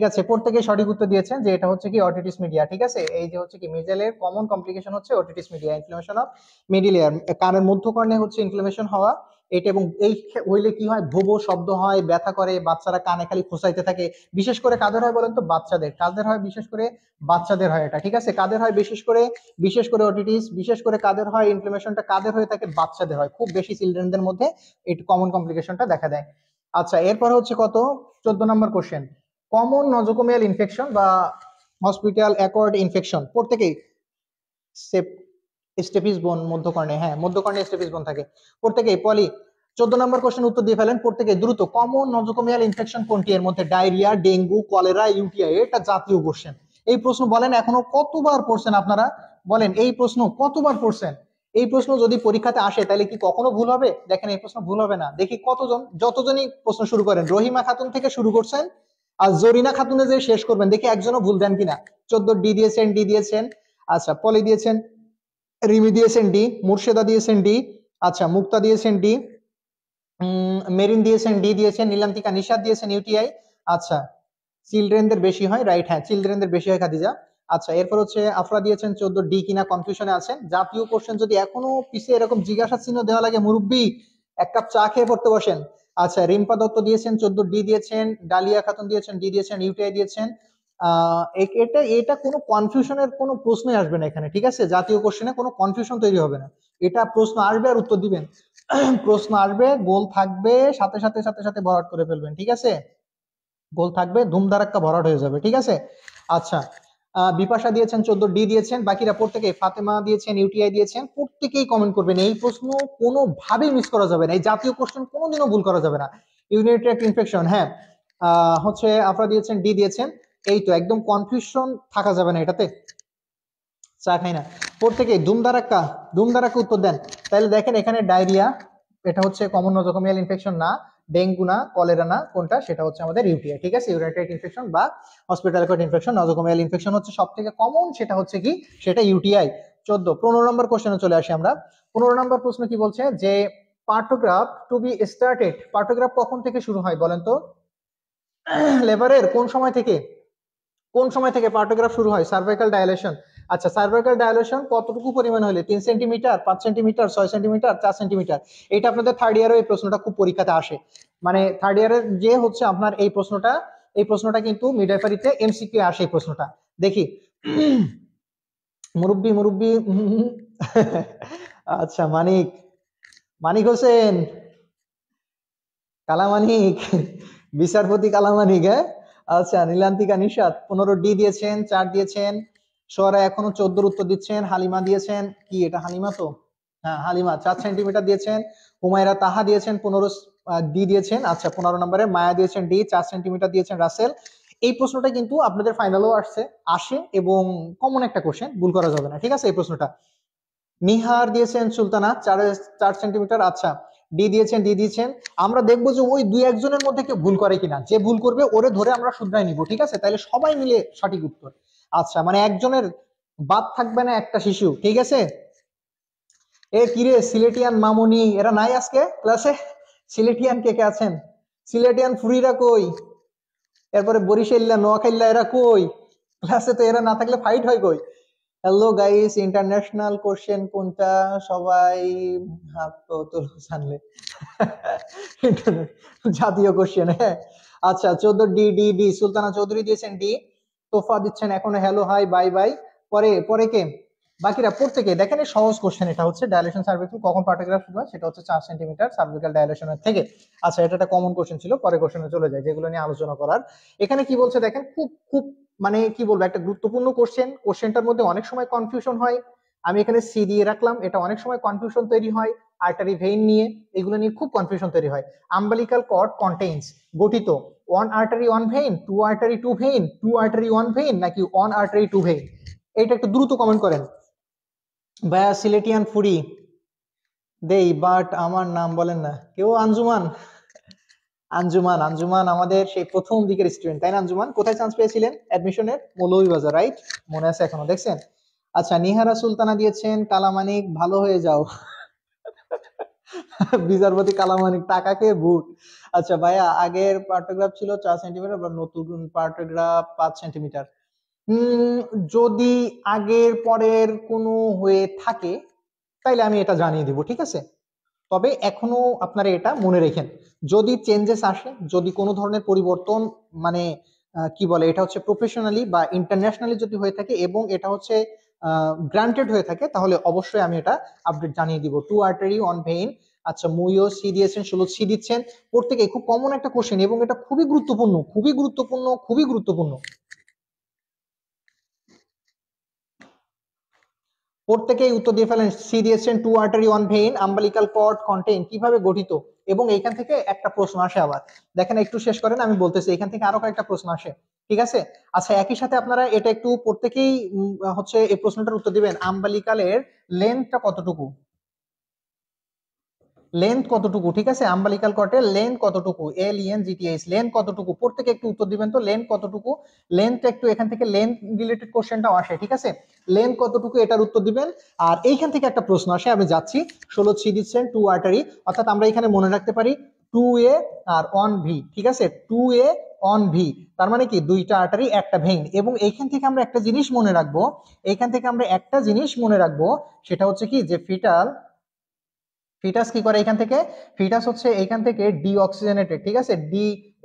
আছে প্রত্যেকে সঠিক উত্তর দিয়েছেন যে এটা হচ্ছে কি অটিটিস মিডিয়া। ঠিক আছে, এই যে হচ্ছে কি মিডলের কমন কমপ্লিকেশন হচ্ছে otitis media, inflammation of middle ear, কানের মধ্যকর্ণে হচ্ছে ইনফ্লামেশন হওয়া। এটা এবং এই হইলে কি হয়, ভোবো শব্দ হয়, ব্যথা করে, বাচ্চারা কানে খালি খোঁচাইতে থাকে। বিশেষ করে কাদের হয় বলেন তো? বাচ্চাদের। কাদের হয়? বিশেষ করে বাচ্চাদের হয় এটা। ঠিক আছে, কাদের হয়? বিশেষ করে অটিটিস, বিশেষ করে কাদের হয় ইনফ্লামেশনটা? কাদের হয়ে থাকে? বাচ্চাদের হয়, খুব বেশি চিলড্রেনদের মধ্যে এই কমন কমপ্লিকেশনটা দেখা দেয়। আচ্ছা এরপর হচ্ছে কত, 14 নম্বর কোশ্চেন। কমন নজোকোমিয়াল ইনফেকশন বা হসপিটাল অ্যাকোয়ার্ড ইনফেকশন প্রত্যেকেই স্টেফিস বোন মধ্যকর্ণে, হ্যাঁ মধ্যকর্ণে স্টেফিস বোন থাকে প্রত্যেকেই। পলি 14 নম্বর কোশ্চেন উত্তর দিয়ে ফেলেন প্রত্যেকে দ্রুত। কমন নজোকোমিয়াল ইনফেকশন কোনটি? এর মধ্যে ডায়রিয়া, ডেঙ্গু, কলেরা, ইউটিআই। এটা জাতীয় কোশ্চেন। এই প্রশ্ন বলেন এখনো কতবার পড়ছেন আপনারা? বলেন এই প্রশ্ন কতবার পড়ছেন? এই প্রশ্ন যদি পরীক্ষাতে আসে তাহলে কি কখনো ভুল হবে? দেখেন এই প্রশ্ন ভুল হবে না। দেখি কতজন, যতজনই প্রশ্ন শুরু করেন, রহিমা খাতুন থেকে শুরু করছেন আর জরিনা খাতুনে যে শেষ করবেন, দেখি একজনও ভুল দেন কিনা। 14 ডি দিয়েছেন। আচ্ছা পলি দিয়েছেন, রিমি দিয়েছেন ডি, মুর্শেদা দিয়েছেন ডি, আচ্ছা মুক্তা দিয়েছেন ডি, মেরিন দিয়েছেন ডি দিয়েছেন, নীলান্তিকা নিশাদ দিয়েছেন ইউটিআই। আচ্ছা চিলড্রেনদের বেশি হয়, রাইট, হ্যাঁ চিলড্রেনদের বেশি হয় খাদিজা। আচ্ছা এরপর হচ্ছে আফরা দিয়েছেন 14 ডি কিনা কনফিউশনে আছেন। জাতীয় কোশ্চেন যদি এখনো পিছিয়ে এরকম জিজ্ঞাসা চিহ্ন দেওয়া লাগে, মুরব্বী এক কাপ চা খেয়ে পড়তে বসেন। আচ্ছা রিম্পা দত্ত দিয়েছেন 14 ডি দিয়েছেন, ডালিয়া খাতুন দিয়েছেন ডি দিয়েছেন, ইউটিআই দিয়েছেন। এটা এটা কোনো কনফিউশনের কোনো প্রশ্নই আসবে না এখানে। ঠিক আছে, জাতীয় কোশ্চেনে কোনো কনফিউশন তৈরি হবে না। এটা প্রশ্ন আসবে আর উত্তর দিবেন। প্রশ্ন আসবে, গোল থাকবে, সাথে সাথে ভরাট করে ফেলবেন। ঠিক আছে, গোল থাকবে, ধুমধারাক্কা ভরাট হয়ে যাবে। ঠিক আছে, আচ্ছা বিপাশা দিয়েছেন 14 ডি দিয়েছেন, বাকিরা প্রত্যেকেই, ফাতেমা দিয়েছেন, ইউটিআই দিয়েছেন, প্রত্যেকেই কমেন্ট করবেন। এই প্রশ্ন কোনোভাবেই মিস করা যাবে না, এই জাতীয় কোশ্চেন কোনোদিনও ভুল করা যাবে না। ইউরিনারি ট্র্যাক্ট ইনফেকশন, হ্যাঁ হচ্ছে আপনারা দিয়েছেন ডি দিয়েছেন। এই তো একদম কনফিউশন থাকা যাবে না এটাতে। চা খাই না প্রত্যেকেই ধুমধারাক্কা উত্তর দেন। তাহলে দেখেন এখানে ডায়রিয়া, এটা হচ্ছে কমন নজোকোমিয়াল ইনফেকশন না, ডেঙ্গু না, কলেরা না, কোনটা? সেটা হচ্ছে আমাদের ইউটিআই। ঠিক আছে, ইউরিনারি ট্র্যাক্ট ইনফেকশন বা হসপিটাল অ্যাকোয়ার্ড ইনফেকশন। নজোকোমিয়াল ইনফেকশন হচ্ছে সব থেকে কমন, সেটা হচ্ছে কি? সেটা ইউটিআই। 14 15 নম্বর কোশ্চেনে চলে আসি আমরা। 15 নম্বর প্রশ্ন কি বলছে যে partograph to be started, partograph কখন থেকে শুরু হয় বলেন তো? লেবারের কোন সময় থেকে পার্টোগ্রাফ শুরু হয়? Cervical dilation. আচ্ছা সার্ভাইকাল ডায়ালেশন কতটুকু পরিমাণ হলে? 3 সেন্টিমিটার, 5 সেন্টিমিটার, 6 সেন্টিমিটার, 4 সেন্টিমিটার? এটা আপনাদের থার্ড ইয়ারে এই প্রশ্নটা খুব পরীক্ষাতে আসে। মানে থার্ড ইয়ারের যে হচ্ছে আপনার এই প্রশ্নটা কিন্তু মিডওয়াইফারিতে এমসিকিউ আসে এই প্রশ্নটা। দেখি মুরব্বি আচ্ছা মানিক হোসেন, কালামানিক, বিচারপতি কালামানিক, হ্যাঁ আচ্ছা নীলান্তিকা নিশাদ 15 ডি দিয়েছেন, 4 দিয়েছেন। সোয়ারা এখনো 14 উত্তর দিচ্ছেন। হালিমা দিয়েছেন, কি এটা হালিমা তো? হ্যাঁ হালিমা 4 সেন্টিমিটার দিয়েছেন। হুমায়রা তাহা দিয়েছেন 15 ডি দিয়েছেন। আচ্ছা 15 নম্বরে মায়া দিয়েছেন ডি, 4 সেন্টিমিটার দিয়েছেন রাসেল। এই প্রশ্নটা কিন্তু আপনাদের ফাইনালও আসে এবং কমন একটা কোশ্চেন, ভুল করা যাবে না। ঠিক আছে, এই প্রশ্নটা নিহার দিয়েছেন সুলতানা 4 সেন্টিমিটার। আচ্ছা ডি দিয়েছেন। আমরা দেখবো যে ওই দুই একজনের মধ্যে কেউ ভুল করে কিনা, যে ভুল করবে ওরে ধরে আমরা শুধরাই নিব। ঠিক আছে, তাহলে সবাই মিলে সঠিক উত্তর। আচ্ছা মানে একজনের বাদ থাকবে না, একটা শিশু। ঠিক আছে, এ কিরে সিলেটিয়ান মামুনি এরা নাই আজকে ক্লাসে? সিলেটিয়ান কে কে আছেন? সিলেটিয়ান ফুরিরা কই? এরপরে বরিশাল্লা নোয়াখাইল্লা এরা কই? ক্লাসে তো এরা না থাকলে ফাইট হয় কই? হ্যালো গাইস, ইন্টারন্যাশনাল কোশ্চেন কোনটা? সবাই হাত তো তোলো জানলে। জাতীয় কোশ্চেন, হ্যাঁ। আচ্ছা, 14 D D D Sultana Chowdhury দিয়েছেন ডি। তোফা দিচ্ছেন এখনো হ্যালো হাই বাই বাই। পরে পরে কে? বাকিরা প্রত্যেকে দেখেন, এই সহজ কোশ্চেন। এটা হচ্ছে ডাইলেশন সার্ভিক্যাল কখন প্যারাগ্রাফ শুরু হয়, সেটা হচ্ছে 4 সেন্টিমিটার সার্ভিক্যাল ডাইলেশনের থেকে। আচ্ছা, এটা একটা কমন কোশ্চেন ছিল, পরে কোশ্চেনে চলে যায় যেগুলো নিয়ে আলোচনা করার। এখানে কি বলছে দেখেন, খুব খুব মানে কি বলবো, একটা গুরুত্বপূর্ণ কোশ্চেন। কোশ্চেনটার মধ্যে অনেক সময় কনফিউশন হয়। আমি এখানে সি দিয়ে রাখলাম, এটা অনেক সময় কনফিউশন তৈরি হয় আর্টারি ভেইন নিয়ে, এগুলো নিয়ে খুব কনফিউশন তৈরি হয়। আম্বালিকাল কর্ড কন্টেইনস গঠিত one artery one vein, two artery two vein, two artery one vein, নাকি ওয়ান আর্টারি টু ভেইন? এটা একটু দ্রুত কমেন্ট করেন। ভাইয়া সিলেটিয়ান ফুরি দেই, বাট আমার নাম বলেন না কেউ। আঞ্জুমান, আঞ্জুমান, আঞ্জুমান আমাদের সেই প্রথম দিকের স্টুডেন্ট, তাই না? আঞ্জুমান কোথায় চান্স পেয়েছিলেন অ্যাডমিশনের? মৌলভীবাজার, রাইট? মনে আছে এখনো, দেখছেন? আচ্ছা, নিহারা সুলতানা দিয়েছেন কালামানিক ভালো হয়ে যাও। বিচারপতি কালামানিক টাকাকে বুট। আচ্ছা ভাইয়া, আগের পার্টোগ্রাফ ছিল 4 সেন্টিমিটার, বা নতুন পার্টোগ্রাফ 5 সেন্টিমিটার? উম যদি আগের পরের কোনো হয়ে থাকে তাইলে আমি এটা জানিয়ে দিব, ঠিক আছে? তবে এখনো আপনারা এটা মনে রেখেন, যদি চেঞ্জেস আসে, যদি কোনো ধরনের পরিবর্তন, মানে কি বলে, এটা হচ্ছে প্রফেশনালি বা ইন্টারন্যাশনালি যদি হয়ে থাকে এবং এটা হচ্ছে গ্রান্টেড হয়ে থাকে, তাহলে অবশ্যই আমি এটা আপডেট জানিয়ে দিব। Two artery on vein. আচ্ছা, মুইও সি দিয়েছেন, 16 সি দিচ্ছেন। প্রত্যেকে খুব কমন একটা কোশ্চেন, এবং এটা খুবই গুরুত্বপূর্ণ, খুবই গুরুত্বপূর্ণ, খুবই গুরুত্বপূর্ণ। প্রত্যেকেই উত্তর দিয়ে ফেলেন। সি দিয়েছেন, two artery one vein umbilical cord contain কিভাবে গঠিত, এবং এইখান থেকে একটা প্রশ্ন আসে আবার। দেখেন, একটু শেষ করেন, আমি বলতেছি, এখান থেকে আরো কয়েকটা প্রশ্ন আসে, ঠিক আছে? আচ্ছা, একই সাথে আপনারা এটা একটু প্রত্যেকেই হচ্ছে এই প্রশ্নটার উত্তর দিবেন। আম্বালিকালের লেন্থটা কতটুকু? লেন্থ কতটুকু, ঠিক আছে? আম্বালিকাল কর্ডের লেন্থ কতটুকু? LENGTH, লেন্থ কতটুকু? প্রত্যেকে একটু উত্তর দিবেন তো, লেন্থ কতটুকু। লেন্থ একটু, এখান থেকে লেন্থ রিলেটেড কোশ্চেনটাও আসে, ঠিক আছে? লেন্থ কতটুকু, এটার উত্তর দিবেন। আর এইখান থেকে একটা প্রশ্ন আসে, আমি যাচ্ছি। 16 সি দিচ্ছেন, টু আর্টারি, অর্থাৎ আমরা এখানে মনে রাখতে পারি 2A আর 1V, ঠিক আছে? 2A 1V, তার মানে কি দুইটা আর্টারি একটা ভেইন। এবং এইখান থেকে আমরা একটা জিনিস মনে রাখবো, এইখান থেকে আমরা একটা জিনিস মনে রাখবো, সেটা হচ্ছে কি, যে ফিটাস কি করে এখান থেকে? ফিটাস হচ্ছে এখান থেকে ডিঅক্সিজেনেটেড, ঠিক আছে?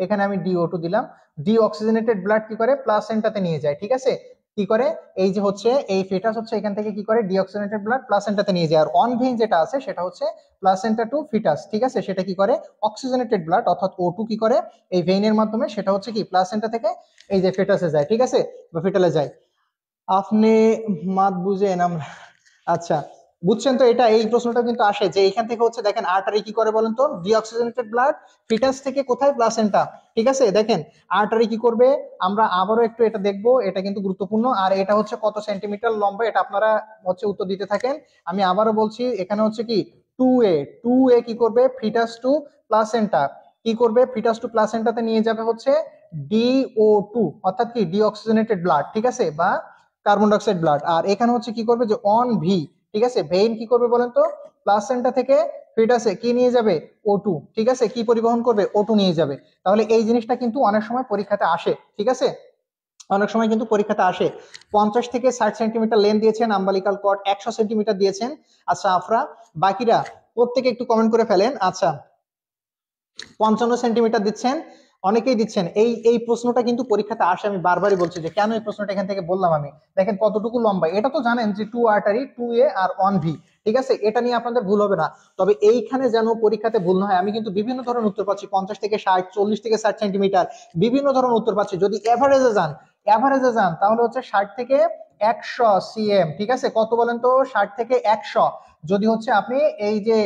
এখানে আমি DO2 দিলাম। ডিঅক্সিজেনেটেড ব্লাড কি করে? প্লাসেন্টাতে নিয়ে যায়, ঠিক আছে? কি করে? এই যে হচ্ছে এই ফিটাস হচ্ছে এখান থেকে কি করে? ডিঅক্সিজেনেটেড ব্লাড প্লাসেন্টাতে নিয়ে যায়। আর অন ভেইন যেটা আছে সেটা হচ্ছে প্লাসেন্টা টু ফিটাস, ঠিক আছে? সেটা কি করে? অক্সিজেনেটেড ব্লাড অর্থাৎ O2 কি করে এই ভেইনের মাধ্যমে, সেটা হচ্ছে কি প্লাসেন্টা থেকে এই যে ফিটাসে যায়, ঠিক আছে? বা ফিটালে যায়। আপনি মাত বুঝেন আমরা। আচ্ছা, বুঝছেন তো? এটা এই প্রশ্নটা কিন্তু আসে, যে এখান থেকে হচ্ছে দেখেন আর্টারি কি করে বলেন তো? ডিঅক্সিজেনেটেড ব্লাড ফিটাস থেকে কোথায়? প্লাসেন্টা, ঠিক আছে? দেখেন আর্টারি কি করবে, আমরা আবারও একটু এটা দেখবো, এটা কিন্তু গুরুত্বপূর্ণ। আর এটা হচ্ছে কত সেন্টিমিটার লম্বা, এটা আপনারা হচ্ছে উত্তর দিতে থাকেন। আমি আবারও বলছি, এখানে হচ্ছে কি 2A, 2A কি করবে? ফিটাস টু প্লাসেন্টা কি করবে? ফিটাস টু প্লাসেন্টাতে নিয়ে যাবে হচ্ছে DO2, অর্থাৎ কি ডিঅক্সিজেনেটেড ব্লাড, ঠিক আছে? বা কার্বন ডাইঅক্সাইড ব্লাড। আর এখানে হচ্ছে কি করবে? যে অন ভি, ঠিক আছে? ভেইন কি করবে বলেন তো? প্লাসেন্টা থেকে ফিটাসে কি নিয়ে যাবে? O2, ঠিক আছে? কি পরিবহন করবে? O2 নিয়ে যাবে। তাহলে এই জিনিসটা কিন্তু অনেক সময় পরীক্ষাতে আসে, ঠিক আছে? অনেক সময় কিন্তু পরীক্ষাতে আসে। 50 থেকে 60 সেন্টিমিটার লেন দিয়েছেন আম্বালিকাল কর্ড, 100 সেন্টিমিটার দিয়েছেন। আচ্ছা আফরা, বাকিরা প্রত্যেকে একটু কমেন্ট করে ফেলেন। আচ্ছা, 55 সেন্টিমিটার দিচ্ছেন, অনেকেই দিচ্ছেন। এই এই প্রশ্নটা কিন্তু পরীক্ষাতে আসে, আমি বারবারই বলছি যে কেন এই প্রশ্নটা এখান থেকে বললাম আমি। দেখেন কতটুকু লম্বা, এটা তো জানেন যে টু আর্টারি, 2A আর 1V, ঠিক আছে? এটা নিয়ে আপনাদের ভুল হবে না। তবে এইখানে যেন পরীক্ষাতে ভুল না হয়, আমি কিন্তু বিভিন্ন ধরনের উত্তর পাচ্ছি, 50 থেকে 60, 40 থেকে 60 সেন্টিমিটার, বিভিন্ন ধরনের উত্তর পাচ্ছি। যদি এভারেজে যান তাহলে হচ্ছে 60 থেকে 100 সিএম, ঠিক আছে? কত বলেন তো? 60 থেকে 100। যদি হচ্ছে আপনি এই যে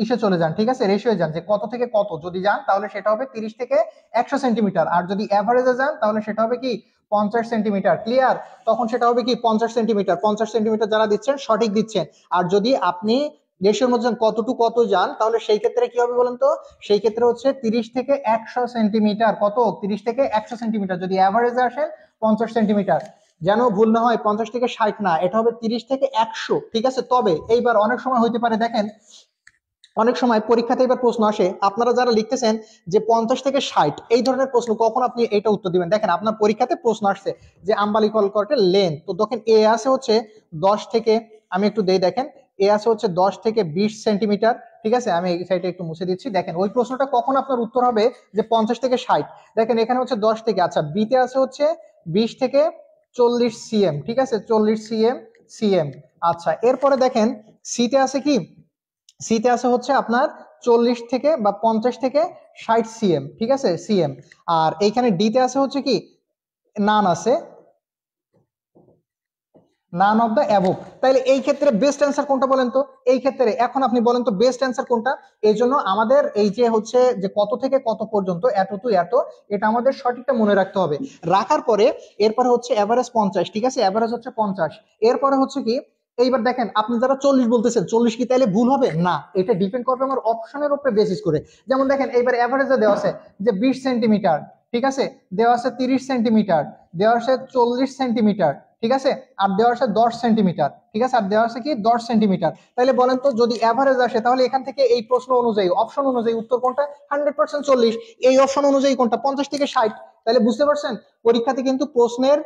ইসে চলে যান, ঠিক আছে, রেশিও যান, যে কত থেকে কত যদি যান, তাহলে সেটা হবে 30 থেকে 100 সেন্টিমিটার। আর যদি অ্যাভারেজে যান তাহলে সেটা হবে কি 50 সেন্টিমিটার। ক্লিয়ার? তখন সেটা হবে কি 50 সেন্টিমিটার। 50 সেন্টিমিটার যারা দিচ্ছেন সঠিক দিচ্ছেন। আর যদি আপনি রেশিওর মধ্যে কত যান, তাহলে সেই ক্ষেত্রে কি হবে বলেন তো? সেই ক্ষেত্রে হচ্ছে 30 থেকে 100 সেন্টিমিটার। কত? 30 থেকে 100 সেন্টিমিটার। যদি অ্যাভারেজে আসেন 50 সেন্টিমিটার। যেন ভুল না হয়, 50 থেকে 60 না, এটা হবে 30 থেকে 100, ঠিক আছে? তবে এইবার অনেক সময় হইতে পারে, দেখেন অনেক সময় পরীক্ষাতে এবার প্রশ্ন আসে, আপনারা যারা লিখতেছেন যে 50 থেকে 60 এই ধরনের প্রশ্ন, কখন আপনি এটা উত্তর দিবেন? দেখেন আপনার পরীক্ষাতে প্রশ্ন আসছে যে আম্বালিকল কর্টের লেন্থ, তো দেখেন এ আছে হচ্ছে 10 থেকে, আমি একটু দেই, দেখেন এ আছে হচ্ছে 10 থেকে 20 সেন্টিমিটার। ঠিক আছে, আমি এই সাইডে একটু মুছে দিচ্ছি। দেখেন ওই প্রশ্নটা কখন আপনার উত্তর হবে যে 50 থেকে 60। দেখেন এখানে হচ্ছে 10 থেকে, আচ্ছা বিতে আছে হচ্ছে 20 থেকে 40 সিএম। ঠিক আছে, 40 সিএম, সিএম। আচ্ছা এরপরে দেখেন সিতে আছে কি, সিতে আছে হচ্ছে আপনার 40 থেকে বা 50 থেকে 60 সিএম। ঠিক আছে, সিএম। আর এইখানে ডিতে আছে হচ্ছে কি, নান আছে, নান অফ দ্য অ্যাবভ। তাইলে এই ক্ষেত্রে বেস্ট অ্যান্সার কোনটা বলেন তো? এই ক্ষেত্রে এখন আপনি বলেন তো বেস্ট অ্যান্সার কোনটা? এই জন্য আমাদের এই যে হচ্ছে যে কত থেকে কত পর্যন্ত, এত টু এত, এটা আমাদের সঠিকটা মনে রাখতে হবে। রাখার পরে এরপরে হচ্ছে এভারেজ 50। ঠিক আছে, এভারেজ হচ্ছে 50। এরপরে হচ্ছে কি, এইবার দেখেন আপনি যারা 40 বলতেছেন, 40 কি তাইলে ভুল হবে না? এটা ডিপেন্ড করবে আমার অপশনের উপরে বেসিস করে। যেমন দেখেন এইবার এভারেজে দেওয়া আছে যে 20 সেন্টিমিটার, ঠিক আছে, দেওয়া আছে 30 সেন্টিমিটার, দেওয়া আছে 40 সেন্টিমিটার, ঠিক আছে, আর দেওয়া আছে 10 সেন্টিমিটার। ঠিক আছে, আর দেওয়া আছে কি 10 সেন্টিমিটার। তাহলে বলেন তো যদি এভারেজ আসে তাহলে এখান থেকে এই প্রশ্ন অনুযায়ী অপশন অনুযায়ী উত্তর কোনটা? 100% 40। এই অপশন অনুযায়ী কোনটা? 50 থেকে 60। তাহলে বুঝতে পারছেন, পরীক্ষাতে কিন্তু প্রশ্নের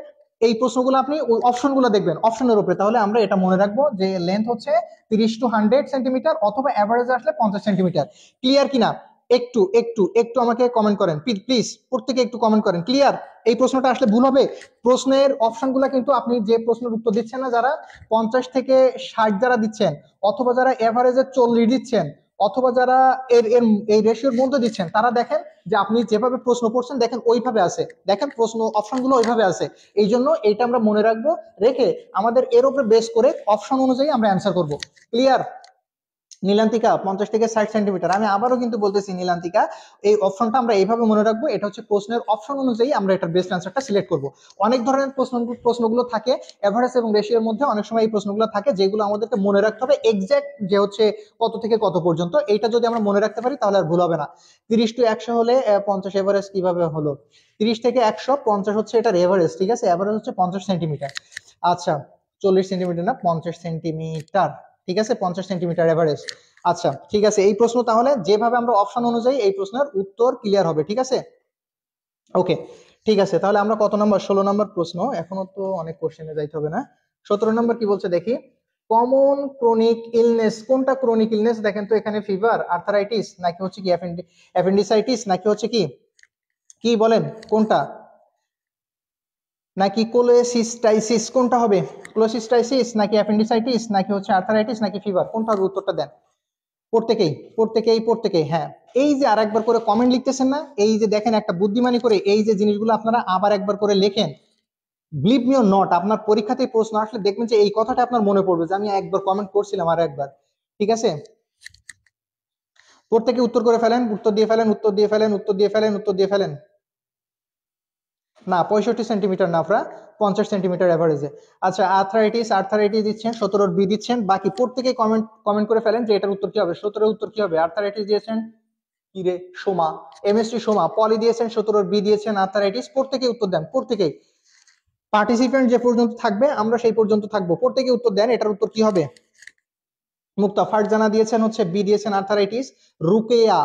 এই প্রশ্নগুলো আপনি ওই অপশনগুলো দেখবেন অপশনের উপরে, তাহলে আমরা এটা মনে রাখবো যে লেন্থ হচ্ছে 30 to 100 সেন্টিমিটার, অথবা অ্যাভারেজ আসলে 50 সেন্টিমিটার। ক্লিয়ার কিনা? একটু একটু একটু আমাকে কমেন্ট করেন প্লিজ, প্রত্যেকে একটু কমেন্ট করেন ক্লিয়ার। এই প্রশ্নটা আসলে ভুল হবে? প্রশ্নের অপশনগুলো কিন্তু আপনি যে প্রশ্নের উত্তর দিচ্ছেন না, যারা 50 থেকে 60 যারা দিচ্ছেন, অথবা যারা এভারেজে 40 দিচ্ছেন, অথবা যারা এর এর এই রেশিওর মধ্যে দিচ্ছেন, তারা দেখেন যে আপনি যেভাবে প্রশ্ন করছেন দেখেন ওইভাবে আছে, দেখেন প্রশ্ন অপশনগুলো ওইভাবে আছে। এই জন্য এইটা আমরা মনে রাখবো, রেখে আমাদের এর উপরে বেস করে অপশন অনুযায়ী আমরা অ্যান্সার করব। ক্লিয়ার? নীলান্তিকা 50 থেকে 60 সেন্টিমিটার, আমি আবারও কিন্তু বলতেছি নীলান্তিকা, এই অপশনটা আমরা এইভাবে মনে রাখবো, এটা হচ্ছে প্রশ্নের অপশন অনুযায়ী আমরা এটার বেস্ট অ্যান্সারটা সিলেক্ট করব। অনেক ধরনের প্রশ্নগুলো থাকে এভারেজ এবং রেশিওর মধ্যে, অনেক সময় এই প্রশ্নগুলো থাকে যেগুলো আমাদেরকে মনে রাখতে হবে এক্সাক্ট, যে হচ্ছে কত থেকে কত পর্যন্ত। এইটা যদি আমরা মনে রাখতে পারি তাহলে আর ভুল হবে না। 30 to 100 হলে 50 এভারেজ কিভাবে হলো? 30 থেকে 100, 50 হচ্ছে এটার এভারেজ। ঠিক আছে, এভারেজ হচ্ছে 50 সেন্টিমিটার। আচ্ছা 40 সেন্টিমিটার না, 50 সেন্টিমিটার। ঠিক আছে, 50 সেন্টিমিটার এভারেজ। আচ্ছা ঠিক আছে, এই প্রশ্ন তাহলে যেভাবে আমরা অপশন অনুযায়ী এই প্রশ্নের উত্তর ক্লিয়ার হবে। ঠিক আছে, ওকে, ঠিক আছে। তাহলে আমরা কত নম্বর? 16 নম্বর প্রশ্ন। এখনো তো অনেক কোশ্চেনে যাইতে হবে না? 17 নম্বর কি বলছে দেখি। কমন ক্রনিক ইলনেস কোনটা? ক্রনিক ইলনেস দেখেন তো এখানে, ফিভার, আর্থারাইটিস, নাকি হচ্ছে কি অ্যাপেন্ডিসাইটিস, নাকি হচ্ছে কি, কি বলেন কোনটা? নাকি কোলেসিস্টাইসিস, কোনটা হবে? কোলেসিস্টাইসিস নাকি অ্যাপেন্ডিসাইটিস নাকি হচ্ছে আর্থারাইটিস নাকি ফিভার, কোনটা হবে? উত্তরটা দেন প্রত্যেকেই, প্রত্যেকেই, প্রত্যেকেই। হ্যাঁ, এই যে আরেকবার করে কমেন্ট লিখতেছেন না, এই যে দেখেন একটা বুদ্ধিমানি করে এই যে জিনিসগুলো আপনারা আবার একবার করে লেখেন। বিলিভ মি অর নট, আপনার পরীক্ষাতে প্রশ্ন আসলে দেখবেন যে এই কথাটা আপনার মনে পড়বে যে আমি একবার কমেন্ট করছিলাম আর একবার। ঠিক আছে, প্রত্যেকে উত্তর করে ফেলেন, উত্তর দিয়ে ফেলেন, উত্তর দিয়ে ফেলেন, উত্তর দিয়ে ফেলেন, উত্তর দিয়ে ফেলেন। না 65 সেন্টিমিটার না, আপনারা 50 সেন্টিমিটার এভারেজে। আচ্ছা আর্থারাইটিস, আর্থারাইটিস দিচ্ছেন, 17 বি দিচ্ছেন, বাকি প্রত্যেকে কমেন্ট কমেন্ট করে ফেলেন যে এটার উত্তর কি হবে। 17 উত্তর কি হবে? আর্থারাইটিস দিয়েছেন কি রে সোমা, এমএসটি সোমা। পলি দিয়েছেন, 17 বি দিয়েছেন আর্থারাইটিস। প্রত্যেকে উত্তর দেন, প্রত্যেকেই। পার্টিসিপেন্ট যে পর্যন্ত থাকবে আমরা সেই পর্যন্ত থাকবো, প্রত্যেকে উত্তর দেন এটার উত্তর কি হবে। মুক্তা ফারজানা দিয়েছেন হচ্ছে বি দিয়েছেন আর্থারাইটিস। রুকেয়া,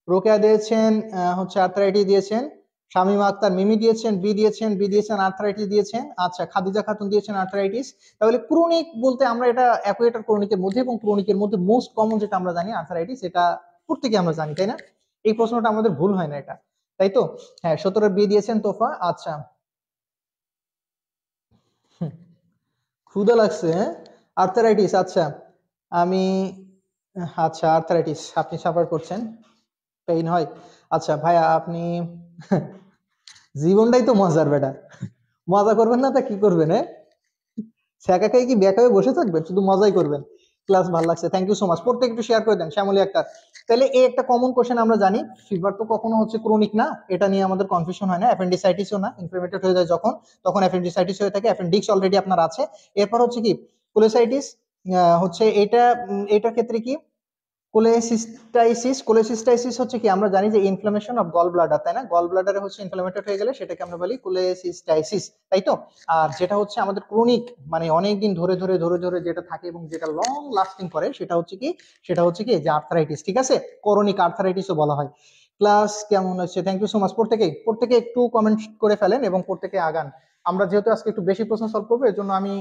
রোকেয়া দিয়েছেন হচ্ছে আর্থারাইটিস দিয়েছেন। শামীমা আক্তার মিমি দিয়েছেন বি দিয়েছেন, বি দিয়েছেন আর্থারাইটিস দিয়েছেন। আচ্ছা খাদিজা খাতুন দিয়েছেন আর্থারাইটিস। তাহলে ক্রনিক বলতে আমরা এটা অ্যাকুয়েটার ক্রনিকের মধ্যে, এবং ক্রনিকের মধ্যে মোস্ট কমন যেটা আমরা জানি আর্থারাইটিস, এটা প্রত্যেকে আমরা জানি, তাই না? এই প্রশ্নটা আমাদের ভুল হয় না এটা, তাই তো? হ্যাঁ 17 বি দিয়েছেন তোফা। আচ্ছা হুম, ক্ষুধা লাগছে হ্যাঁ, আর্থারাইটিস। আচ্ছা আমি, আচ্ছা আর্থারাইটিস আপনি সাফার করছেন, পেইন হয়। আচ্ছা ভাইয়া আপনি জীবনটাই তো মজার বেটা, মজা করবেন না তা কি করবেন? হ্যাঁ, ছ্যাঁকা খাই কি বেকা হয়ে বসে থাকবেন? শুধু মজাই করবেন। ক্লাস ভালো লাগছে, থ্যাংক ইউ সো মাচ। প্রত্যেক একটু শেয়ার করে দেন, শ্যামলী আক্তার। তাহলে এই একটা কমন কোশ্চেন আমরা জানি, ফিভার তো কখনো হচ্ছে ক্রনিক না, এটা নিয়ে আমাদের কনফিউশন হয় না। অ্যাপেন্ডিসাইটিসও না, ইনফ্লেমেটেড হয়ে যায় যখন, তখন অ্যাপেন্ডিসাইটিস হয়ে থাকে। অ্যাপেন্ডিক্স অলরেডি আপনার আছে। এরপর হচ্ছে কি কোলেসাইটিস, হচ্ছে এটা, এটার ক্ষেত্রে কি কোলেসিস্টাইসিস হচ্ছে কি, আমরা জানি যে ইনফ্লামেশন অফ গল ব্লাডার, তাই না? গল ব্লাডারে হচ্ছে ইনফ্লামেটেড হয়ে গেলে সেটাকে আমরা বলি কোলেসিস্টাইসিস, তাই তো? আর যেটা হচ্ছে আমাদের ক্রনিক, মানে অনেকদিন ধরে ধরে ধরে ধরে যেটা থাকে এবং যেটা লং লাস্টিং করে, সেটা হচ্ছে কি, যে আর্থারাইটিস, ঠিক আছে? করনিক আর্থারাইটিসও বলা হয়। ক্লাস কেমন হচ্ছে? Thank you so much. প্রত্যেকে একটু কমেন্ট করে ফেলেন এবং প্রত্যেকে আগান। আমরা যেহেতু আজকে একটু বেশি প্রশ্ন সলভ করবো, এর জন্য আমি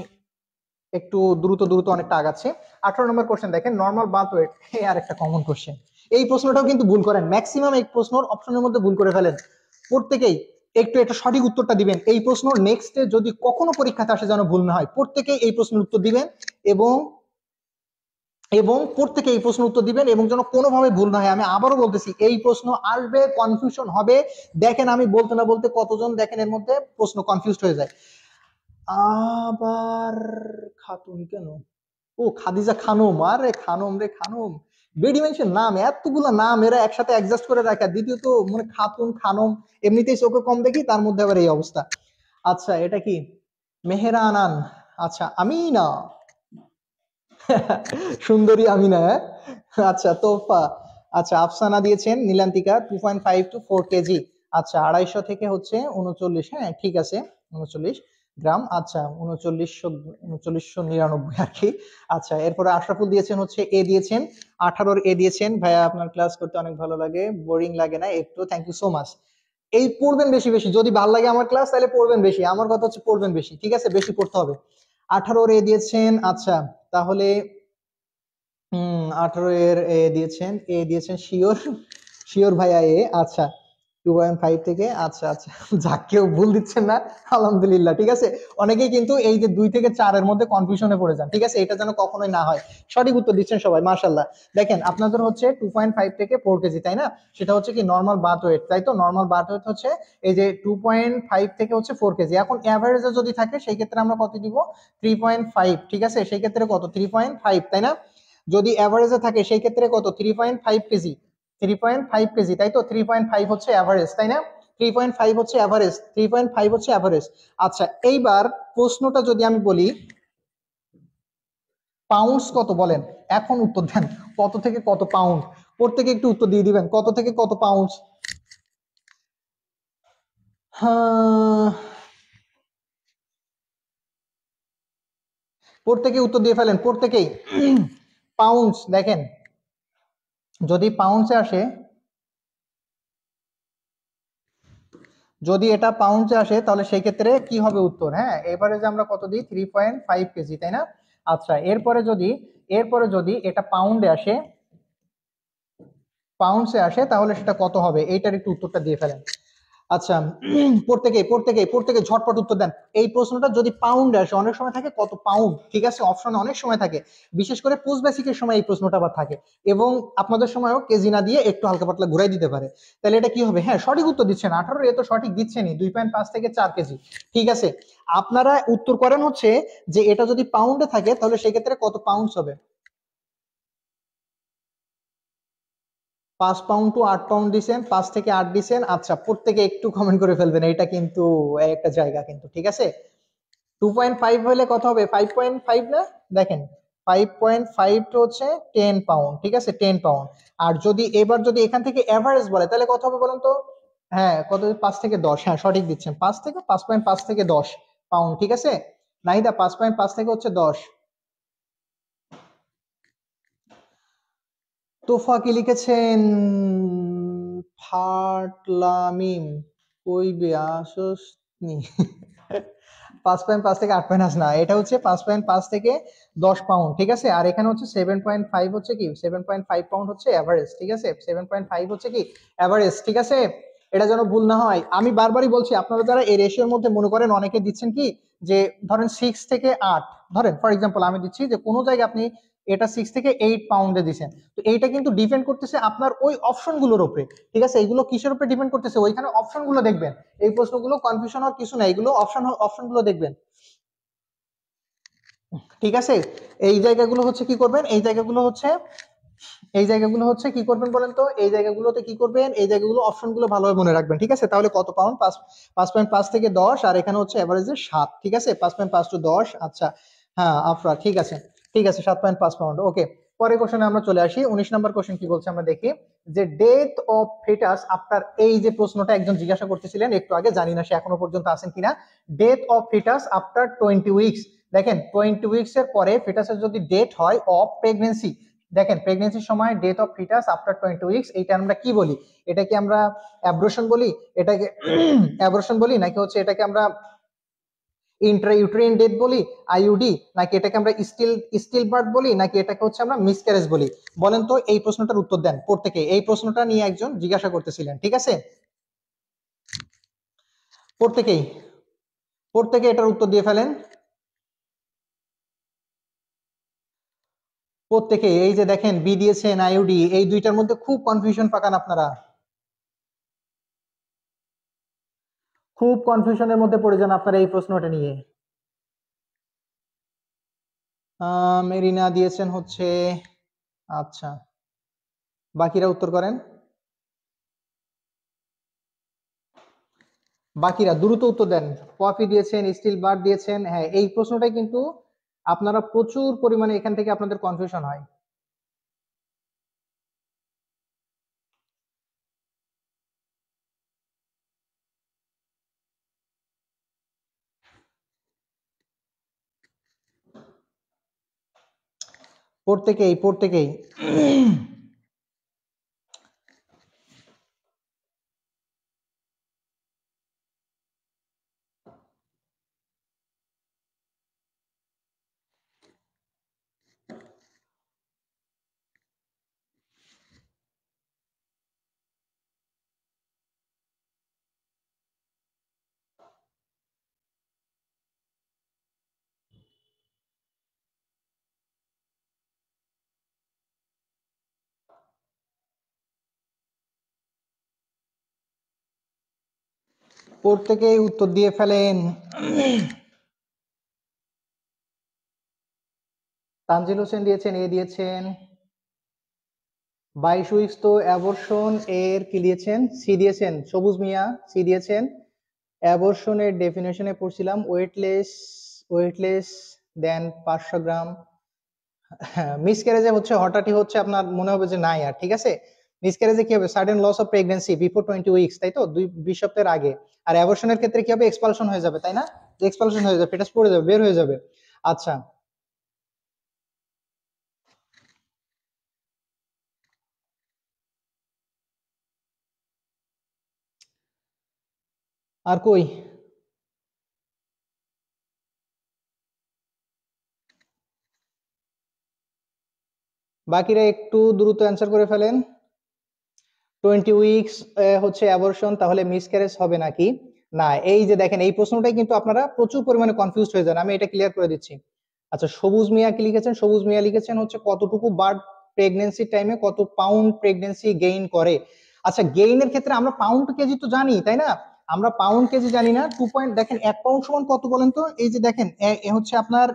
একটু দ্রুত দ্রুত অনেকটা আগাচ্ছি। 18 নম্বর কোশ্চেন দেখেন, নর্মাল বার্থ ওয়েট। আর একটা কমন কোশ্চেন, এই প্রশ্নটাও কিন্তু ভুল করেন, ম্যাক্সিমাম এই প্রশ্নের অপশনের মধ্যে ভুল করে ফেলেন প্রত্যেকেই। একটু একটা সঠিক উত্তরটা দিবেন, এই প্রশ্ন নেক্সটে যদি কখনো পরীক্ষাতে আসে যেন ভুল না হয়। প্রত্যেকেই এই প্রশ্নের উত্তর দিবেন এবং প্রত্যেকে এই প্রশ্ন উত্তর দিবেন এবং যেন কোনোভাবে ভুল না হয়। আমি আবারও বলতেছি, এই প্রশ্ন আসবে, কনফিউশন হবে। দেখেন আমি বলতে না বলতে কতজন দেখেন এর মধ্যে প্রশ্ন কনফিউজড হয়ে যায়। আবার খাতুন কেন? ও খাদিজা খানম, আরে খানম রে খানম, বেডি মেনশন নাম, এতগুলো নাম এরা একসাথে অ্যাডজাস্ট করে রাখা। দ্বিতীয়ত মানে খাতুন খানম, এমনিতেই চোখে কম দেখি, তার মধ্যে আবার এই অবস্থা। আচ্ছা এটা কি? মেহেরা আনান, আচ্ছা আমিনা, সুন্দরী আমিনা, হ্যাঁ? আচ্ছা তোফা, আচ্ছা আফসানা দিয়েছেন নীলান্তিকা 2.5 to 4 কেজি। আচ্ছা 250 থেকে হচ্ছে 39, হ্যাঁ ঠিক আছে, 39 গ্রাম। আচ্ছা 3999 আর কি। আচ্ছা এরপরে আশরাফুল দিয়েছেন হচ্ছে এ দিয়েছেন, 18 এ দিয়েছেন। ভাইয়া আপনার ক্লাস করতে অনেক ভালো লাগে, বোরিং লাগে না একটু, থ্যাংক ইউ সো মাচ। এই পড়বেন বেশি বেশি, যদি ভালো লাগে আমার ক্লাস তাহলে পড়বেন বেশি, আমার কথা হচ্ছে পড়বেন বেশি, ঠিক আছে? বেশি পড়তে হবে। 18 এ দিয়েছেন, আচ্ছা তাহলে 18 এর এ দিয়েছেন শিওর, শিওর ভাইয়া এ, আচ্ছা 2.5 থেকে, আচ্ছা আচ্ছা যাক কেউ ভুল দিচ্ছেন না, আলহামদুলিল্লাহ, ঠিক আছে। অনেকেই কিন্তু এই যে 2 থেকে 4 এর মধ্যে কনফিউশনে পড়ে যান, ঠিক আছে? এটা যেন কখনোই না হয়, সঠিক উত্তর দিচ্ছেন সবাই, মাশাআল্লাহ। দেখেন আপনাদের হচ্ছে 2.5 থেকে 4 কেজি, তাই না? সেটা হচ্ছে কি নর্মাল বার্থ ওয়েট, তাই তো? নর্মাল বার্থ ওয়েট হচ্ছে এই যে 2.5 থেকে হচ্ছে 4 কেজি। এখন এভারেজে যদি থাকে সেই ক্ষেত্রে আমরা কত দিব? 3.5, ঠিক আছে? সেই ক্ষেত্রে কত? 3.5, তাই না? যদি অ্যাভারেজে থাকে সেই ক্ষেত্রে কত? 3.5 কেজি, 3.5 কেজি, তাই তো? 3.5 হচ্ছে অ্যাভারেজ, তাই না? 3.5 হচ্ছে অ্যাভারেজ, 3.5 হচ্ছে অ্যাভারেজ। আচ্ছা এইবার প্রশ্নটা যদি আমি বলি পাউন্ডস কত বলেন, এখন উত্তর দেন, কত থেকে কত পাউন্ড? প্রত্যেকে একটু উত্তর দিয়ে দিবেন, কত থেকে কত পাউন্ডস? হ্যাঁ, প্রত্যেকে উত্তর দিয়ে ফেলেন, প্রত্যেকেই। পাউন্ডস দেখেন, যদি পাউন্ডসে আসে, যদি এটা পাউন্ডে আসে তাহলে সেই ক্ষেত্রে কি হবে উত্তর? হ্যাঁ এবারে যে আমরা কত দিই? 3.5 কেজি, তাই না? আচ্ছা এরপরে যদি এটা পাউন্ডে আসে, তাহলে সেটা কত হবে? এইটার একটু উত্তরটা দিয়ে ফেলেন। আচ্ছা প্রত্যেকে ঝটপট উত্তর দেন। এই প্রশ্নটা যদি পাউন্ডে আসে, অনেক সময় থাকে কত পাউন্ড, ঠিক আছে? অপশনে অনেক সময় থাকে, বিশেষ করে পোস্ট বেসিকের সময় এই প্রশ্নটা আবার থাকে, এবং আপনাদের সময়ও কেজি না দিয়ে একটু হালকা পাতলা ঘুরাই দিতে পারে। তাহলে এটা কি হবে? হ্যাঁ সঠিক উত্তর দিচ্ছেন, 18 এ তো সঠিক দিচ্ছেনই, 2.5 থেকে 4 কেজি, ঠিক আছে। আপনারা উত্তর করেন হচ্ছে যে এটা যদি পাউন্ডে থাকে তাহলে সেক্ষেত্রে কত পাউন্ডস হবে? 5 পাউন্ড টু 8 পাউন্ড দিছেন, 5 থেকে 8 দিছেন। আচ্ছা প্রত্যেকে একটু কমেন্ট করে ফেলবেন, এটা কিন্তু একটা জায়গা কিন্তু, ঠিক আছে? 2.5 হলে কত হবে? 5.5 না? দেখেন 5.5 তো হচ্ছে 10 পাউন্ড, ঠিক আছে? 10 পাউন্ড। আর যদি এবার যদি এখান থেকে এভারেজ বলে তাহলে কত হবে বলেন তো? হ্যাঁ কত? 5 থেকে 10, হ্যাঁ সঠিক দিচ্ছেন, 5.5 থেকে 10 পাউন্ড, ঠিক আছে? নাহিদা 5.5 থেকে হচ্ছে 10। তোফা কি লিখেছেন? ফাটলামিম কইবে আসস নি। 5.5 থেকে 8.5 না, এটা হচ্ছে 5.5 থেকে 10 পাউন্ড, ঠিক আছে? আর এখানে হচ্ছে 7.5 হচ্ছে কি, 7.5 পাউন্ড হচ্ছে এভারেজ, ঠিক আছে? 7.5 হচ্ছে কি এভারেজ, ঠিক আছে? এটা যেন ভুল না হয়। আমি বারবারই বলছি, আপনারা যারা এই রেশিওর মধ্যে মনে করেন অনেকে দিচ্ছেন কি, যে ধরেন 6 থেকে 8, ধরেন ফর এক্সাম্পল আমি দিচ্ছি যে কোনো জায়গায় আপনি এটা 6 থেকে 8 পাউন্ডে দিচ্ছেন, তো এইটা কিন্তু ডিপেন্ড করতেছে আপনার ওই অপশন গুলোর উপরে, ঠিক আছে? এগুলো কিসের উপরে ডিপেন্ড করতেছে? ওইখানে অপশন গুলো দেখবেন, এই প্রশ্নগুলো কনফিউশন হওয়ার কিছু নাই, এগুলো অপশন গুলো দেখবেন, ঠিক আছে? এই জায়গাগুলো হচ্ছে কি করবেন, এই জায়গাগুলো হচ্ছে কি করবেন বলেন তো? এই জায়গাগুলোতে কি করবেন? এই জায়গাগুলো অপশন গুলো ভালোভাবে মনে রাখবেন, ঠিক আছে? তাহলে কত পাউন্ড? 5.5 থেকে 10, আর এখানে হচ্ছে এভারেজে 7, ঠিক আছে? 5.5 টু 10, আচ্ছা হ্যাঁ আফরা ঠিক আছে, ঠিক আছে 7.5 পাউন্ড, ওকে। পরের কোশ্চেনে আমরা চলে আসি। 19 নম্বর কোশ্চেন কি বলছে আমরা দেখি, যে ডেথ অফ ফিটাস আফটার, এই যে প্রশ্নটা একজন জিজ্ঞাসা করতেছিলেন একটু আগে, জানি না সে এখনো পর্যন্ত আছেন কিনা। Death of fetus after 20 weeks, দেখেন 20 উইকস এর পরে ফিটাসের যদি ডেথ হয় অফ প্রেগনেন্সি, দেখেন প্রেগনেন্সির সময় death of fetus after 20 weeks, এইটা আমরা কি বলি? এটা কি আমরা অ্যাব্রশন বলি? এটাকে অ্যাব্রশন বলি, নাকি হচ্ছে এটাকে আমরা ইন্ট্রাইউটেরিন ডেথ বলি, আইইউডি, নাকি এটাকে আমরা স্টিল বার্থ বলি, নাকি এটাকে হচ্ছে আমরা মিসক্যারেজ বলি? বলেন তো, এই প্রশ্নটার উত্তর দেন প্রত্যেকে। এই প্রশ্নটা নিয়ে একজন জিজ্ঞাসা করতেছিলেন, ঠিক আছে? প্রত্যেকেই প্রত্যেকে এটার উত্তর দিয়ে ফেলেন, প্রত্যেকেই। এই যে দেখেন বি দিয়েছেন, আইইউডি, এই দুইটার মধ্যে খুব কনফিউশন পাকান আপনারা, খুব কনফিউশনের মধ্যে পড়ে যান আপনারা এই প্রশ্নটা নিয়ে। মেরিনা দিয়েছেন হচ্ছে, আচ্ছা, বাকিরা উত্তর করেন, বাকিরা দ্রুত উত্তর দেন। পপি দিয়েছেন, স্টিল বার দিয়েছেন। হ্যাঁ, এই প্রশ্নটাই কিন্তু আপনারা প্রচুর পরিমাণে এখান থেকে আপনাদের কনফিউশন হয়। প্রত্যেকেই প্রত্যেকেই প্রত্যেকেই উত্তর দিয়ে ফেলেন। তানজিল হোসেন দিয়েছেন, এ দিয়েছেন। 22 উইকস তো অ্যাবর্শন এর কি দিয়েছেন? সি দিয়েছেন। সবুজ মিয়া সি দিয়েছেন। অ্যাবর্শনের ডেফিনেশনে পড়ছিলাম ওয়েটলেস, ওয়েটলেস দেন 500 গ্রাম। মিসক্যারেজে হচ্ছে হঠাৎই হচ্ছে আপনার মনে হবে যে নাই আর, ঠিক আছে? মিসক্যারেজে কি হবে? Sudden loss of pregnancy before 20 weeks, তাই তো? 20 সপ্তাহের আগে। আর অ্যাবর্শনের ক্ষেত্রে কি হবে? এক্সপালশন হয়ে যাবে, তাই না? এক্সপালশন হয়ে যাবে, ফেটাস পড়ে যাবে, বের হয়ে যাবে। আচ্ছা, আর কই? বাকিরা একটু দ্রুত অ্যান্সার করে ফেলেন। 20 উইকস হচ্ছে অ্যাবর্শন, তাহলে মিসক্যারেজ হবে নাকি না? এই যে দেখেন, এই প্রশ্নটাই কিন্তু আপনারা প্রচুর পরিমাণে কনফিউজড হয়ে যান, আমি এটা ক্লিয়ার করে দিচ্ছি। আচ্ছা, সবুজ মিয়া কি লিখেছেন? সবুজ মিয়া লিখেছেন হচ্ছে কতটুকু বার্ড প্রেগনেন্সি টাইমে কত পাউন্ড প্রেগনেন্সি গেইন করে। আচ্ছা, গেইনের ক্ষেত্রে আমরা পাউন্ড কেজি তো জানি, তাই না? আমরা পাউন্ড কেজি জানি না। 2 পয়েন্ট, দেখেন 1 পাউন্ড সমান কত বলেন তো? এই যে দেখেন, হচ্ছে আপনার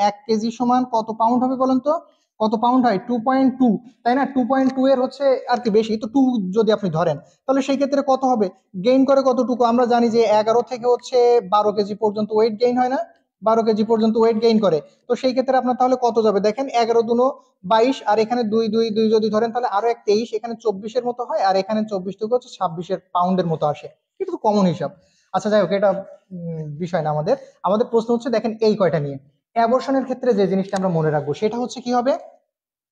1 কেজি সমান কত পাউন্ড হবে বলেন তো? কত পাউন্ড হয়? 2.2, তাই না? 2.2 এর হচ্ছে আর কি বেশি তো 2 যদি আপনি ধরেন, তাহলে সেই ক্ষেত্রে কত হবে? গেইন করে কতটুকু? আমরা জানি যে 11 থেকে হচ্ছে 12 কেজি পর্যন্ত ওয়েট গেইন হয় না? 12 কেজি পর্যন্ত ওয়েট গেইন করে। তো সেই ক্ষেত্রে আপনার তাহলে কত যাবে? দেখেন 11 দুনো 22, আর এখানে 2 2 2 যদি ধরেন তাহলে আরো এক 23, এখানে 24 এর মতো হয়, আর এখানে 24 থেকে হচ্ছে 26 এর পাউন্ডের মতো আসে। এটা তো কমন হিসাব। আচ্ছা, যাই হোক, এটা বিষয় না আমাদের। আমাদের প্রশ্ন হচ্ছে দেখেন এই কয়টা নিয়ে। অ্যাবর্শনের ক্ষেত্রে যে জিনিসটা আমরা মনে রাখবো সেটা হচ্ছে কি হবে?